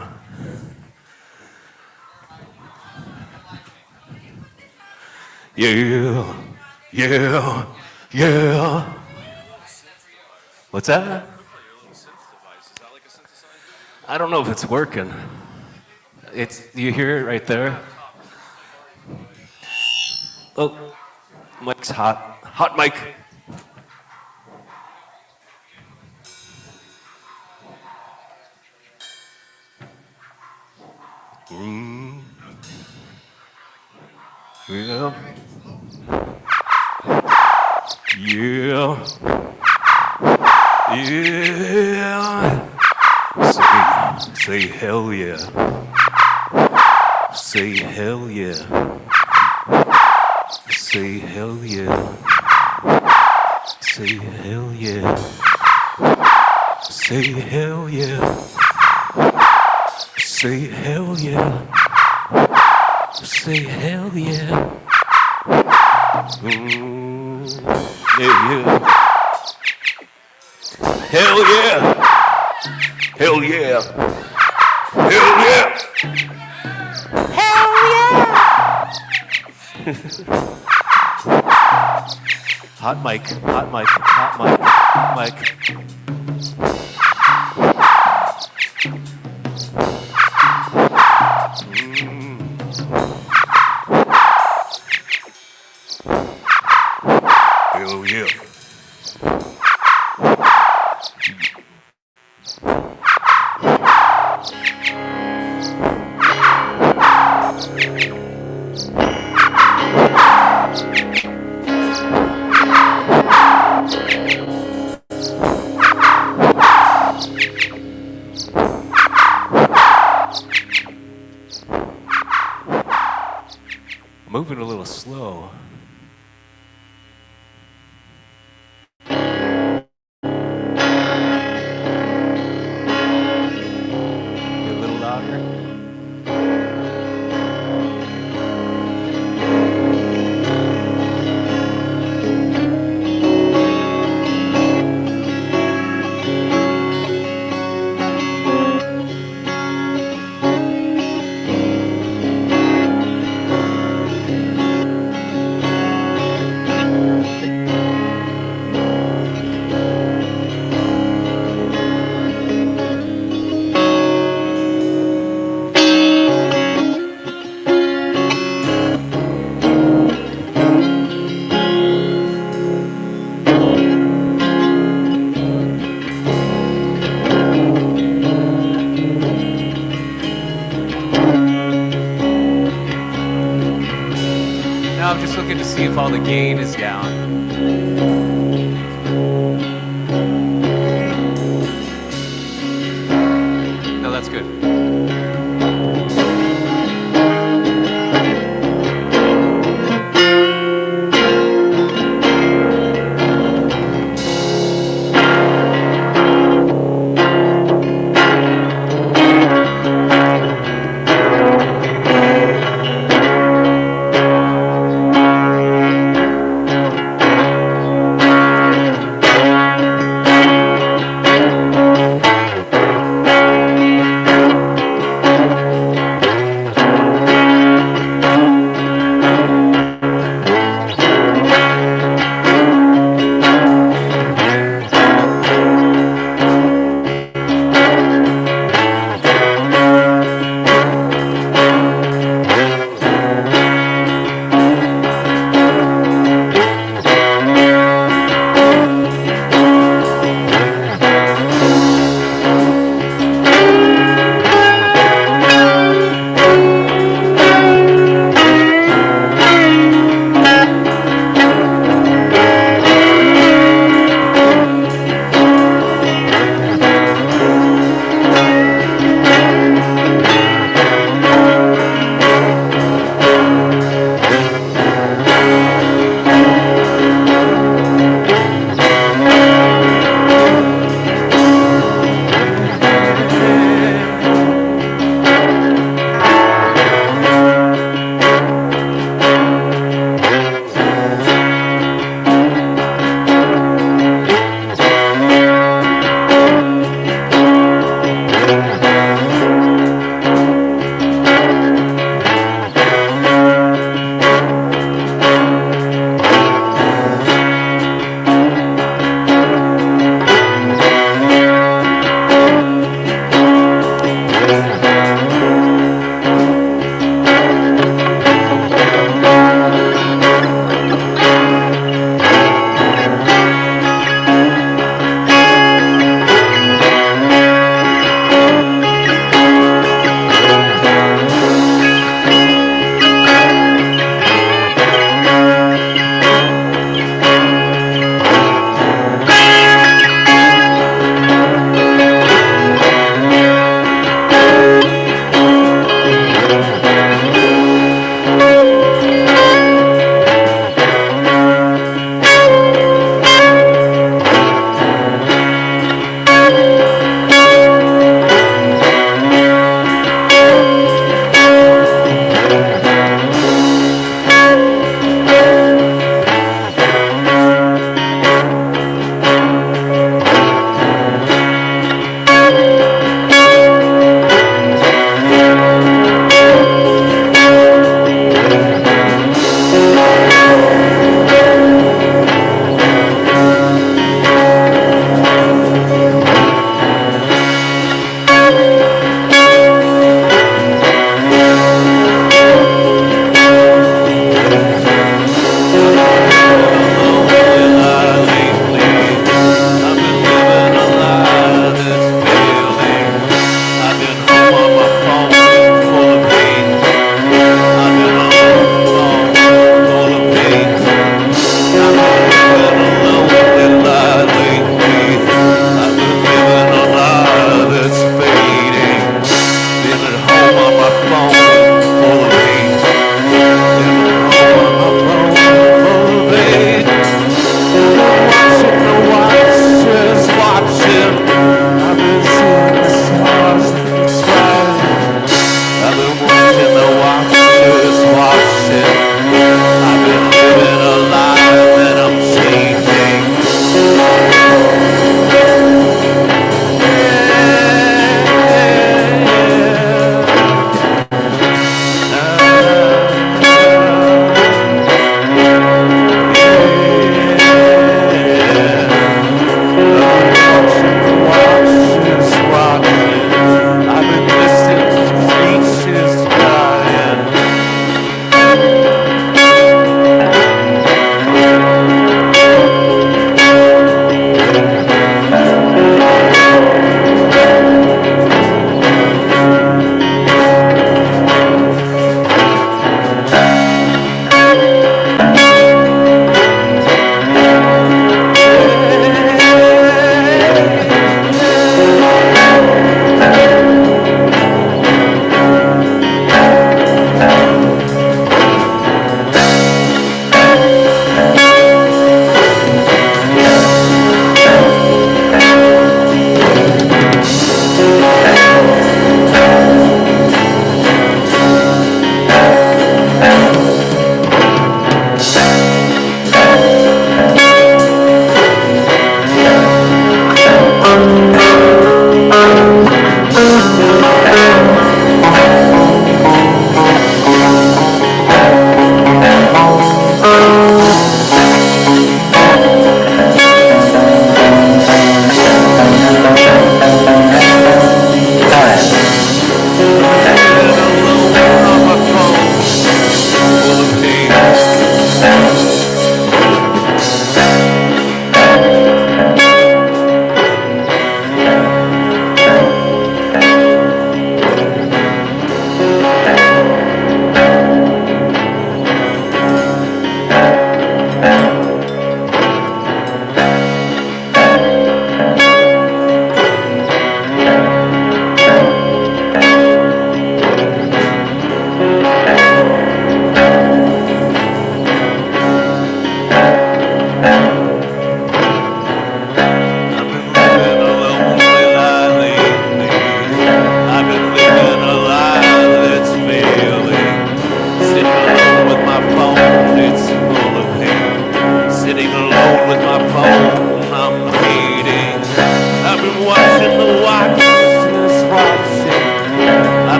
Yeah. Yeah. Yeah. What's that? I don't know if it's working. You hear it right there? Oh, mic's hot. Hot mic. Yeah. Yeah. Yeah. Say hell yeah. Say hell yeah. Say hell yeah. Say hell yeah. Say hell yeah. Say hell yeah. Say hell yeah. Yeah, yeah. Hell yeah. Hell yeah. Hell yeah. Hell yeah. Hot mic, hot mic, hot mic, hot mic. Hell yeah. Moving a little slow. A little louder. I'm just looking to see if all the gain is down. No, that's good.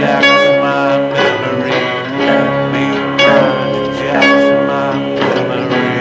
hijacks my memory. Main line hijacks my memory.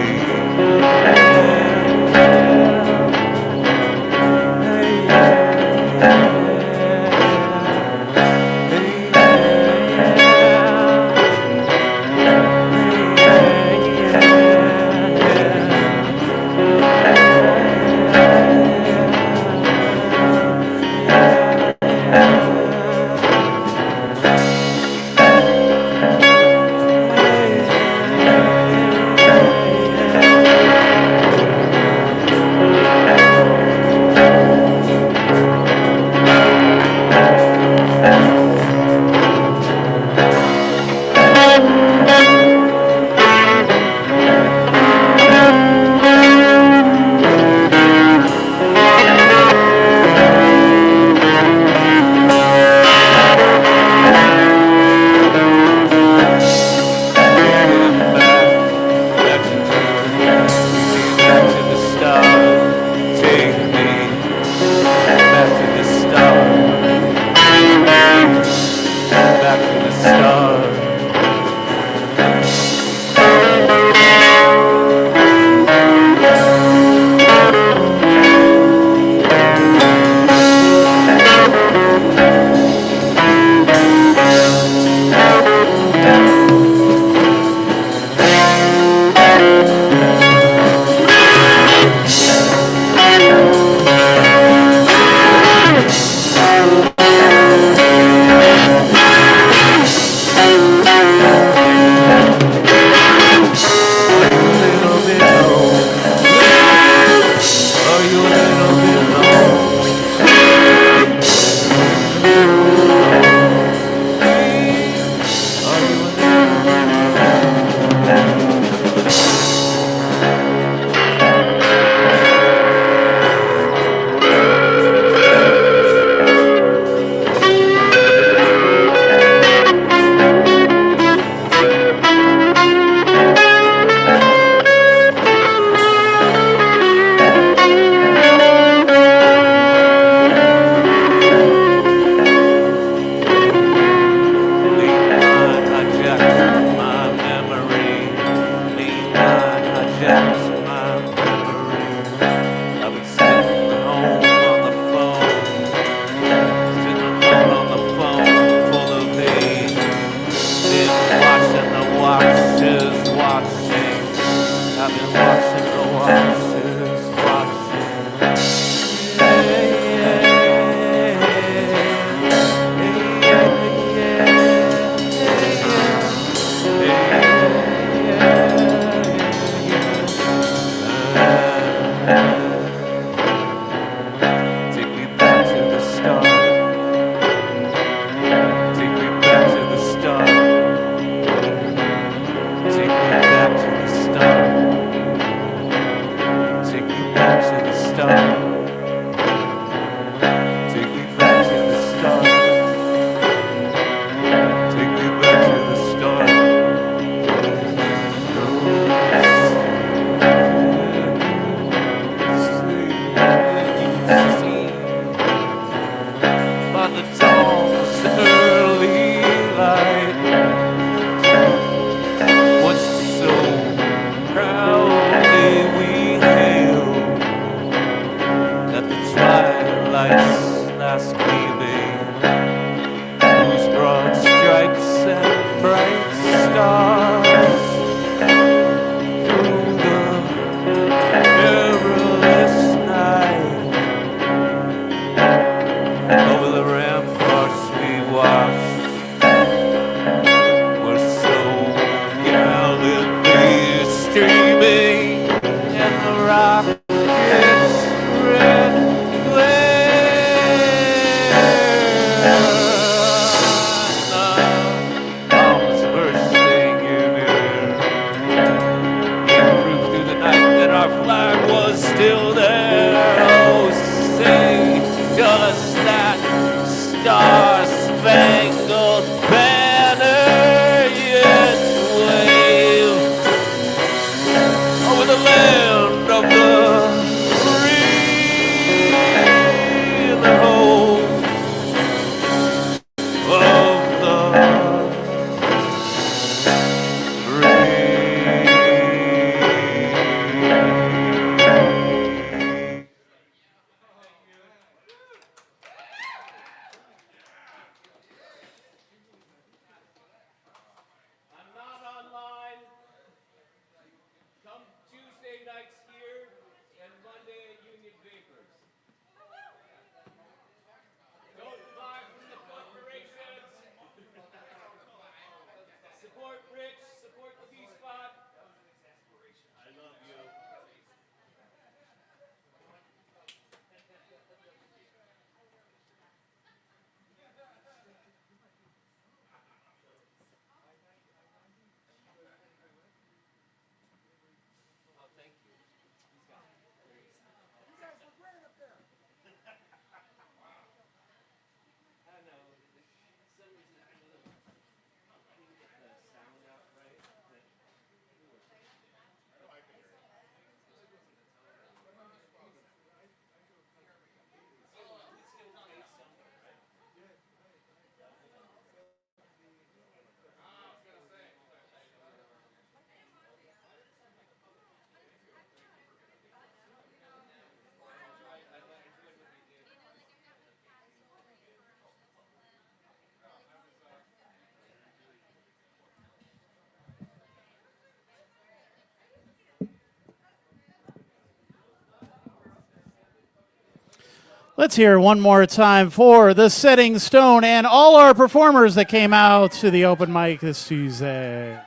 Let's hear one more time for the Setting Stone and all our performers that came out to the open mic this Tuesday.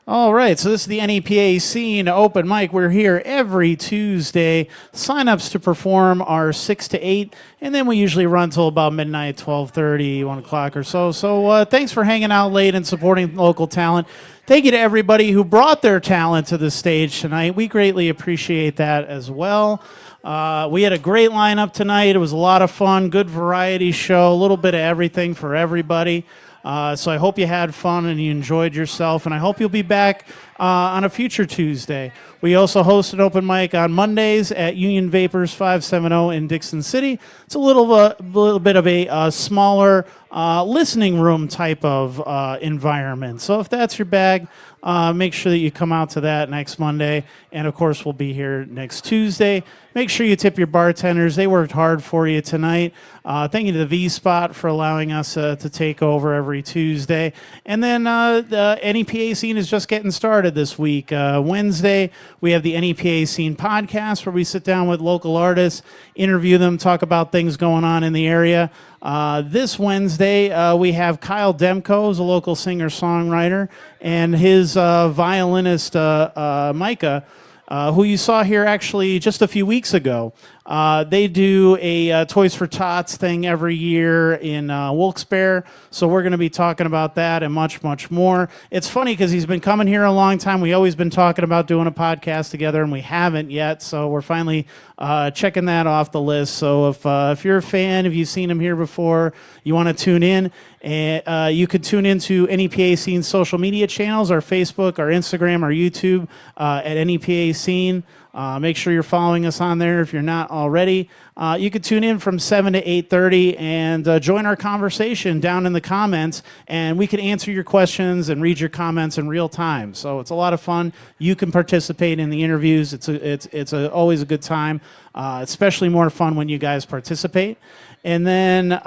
All right, so this is the NEPA Scene Open Mic. We're here every Tuesday. Sign-ups to perform are 6 to 8, and then we usually run till about midnight, 12:30, 1 o'clock or so. So thanks for hanging out late and supporting local talent. Thank you to everybody who brought their talent to the stage tonight. We greatly appreciate that as well. We had a great lineup tonight. It was a lot of fun, good variety show, a little bit of everything for everybody. So I hope you had fun and you enjoyed yourself, and I hope you'll be back on a future Tuesday. We also host an open mic on Mondays at Union Vapors 570 in Dickson City. It's a little bit of a smaller listening room type of environment. So if that's your bag, make sure that you come out to that next Monday. And, of course, we'll be here next Tuesday. Make sure you tip your bartenders. They worked hard for you tonight. Thank you to the V-Spot for allowing us to take over every Tuesday. And then the NEPA Scene is just getting started this week. Wednesday, we have the NEPA Scene podcast where we sit down with local artists, interview them, talk about things going on in the area. This Wednesday, we have Kyle Demko, who's a local singer-songwriter, and his violinist, Micah, who you saw here actually just a few weeks ago. They do a Toys for Tots thing every year in Wilkes-Barre, so we're going to be talking about that and much, much more. It's funny because he's been coming here a long time. We've always been talking about doing a podcast together, and we haven't yet, so we're finally checking that off the list. So if you're a fan, if you've seen him here before, you want to tune in, and you could tune into NEPA Scene's social media channels, our Facebook, our Instagram, our YouTube at NEPA Scene. Make sure you're following us on there if you're not already. You could tune in from 7 to 8:30 and join our conversation down in the comments, and we can answer your questions and read your comments in real time. So it's a lot of fun. You can participate in the interviews. It's always a good time, especially more fun when you guys participate. And then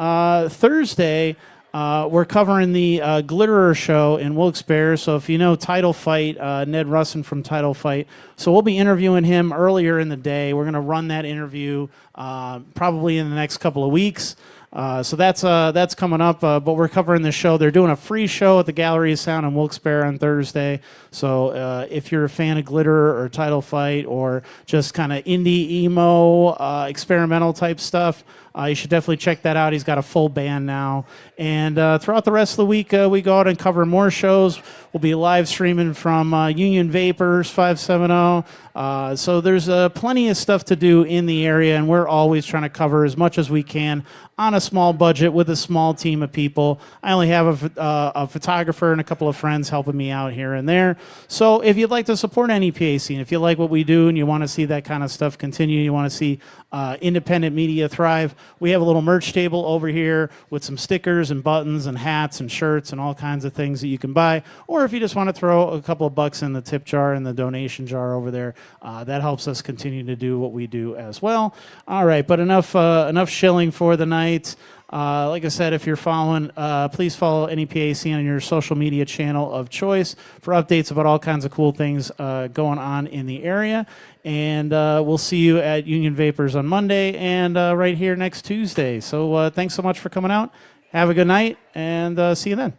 Thursday, we're covering the Glitterer show in Wilkes-Barre. So if you know Title Fight, Ned Russin from Title Fight, so we'll be interviewing him earlier in the day. We're going to run that interview probably in the next couple of weeks. So that's coming up, but we're covering the show. They're doing a free show at the Gallery of Sound in Wilkes-Barre on Thursday. So if you're a fan of Glitterer or Title Fight or just kind of indie, emo, experimental type stuff, you should definitely check that out. He's got a full band now. And throughout the rest of the week, we go out and cover more shows. We'll be live streaming from Union Vapors 570. So there's plenty of stuff to do in the area, and we're always trying to cover as much as we can on a small budget with a small team of people. I only have a photographer and a couple of friends helping me out here and there. So if you'd like to support NEPA Scene, if you like what we do and you want to see that kind of stuff continue, you want to see independent media thrive, we have a little merch table over here with some stickers and buttons and hats and shirts and all kinds of things that you can buy. Or if you just want to throw a couple of bucks in the tip jar and the donation jar over there, that helps us continue to do what we do as well. All right, but enough shilling for the night. Like I said, if you're following, please follow NEPA Scene on your social media channel of choice for updates about all kinds of cool things going on in the area. And we'll see you at Union Vapors on Monday and right here next Tuesday. So thanks so much for coming out. Have a good night, and see you then.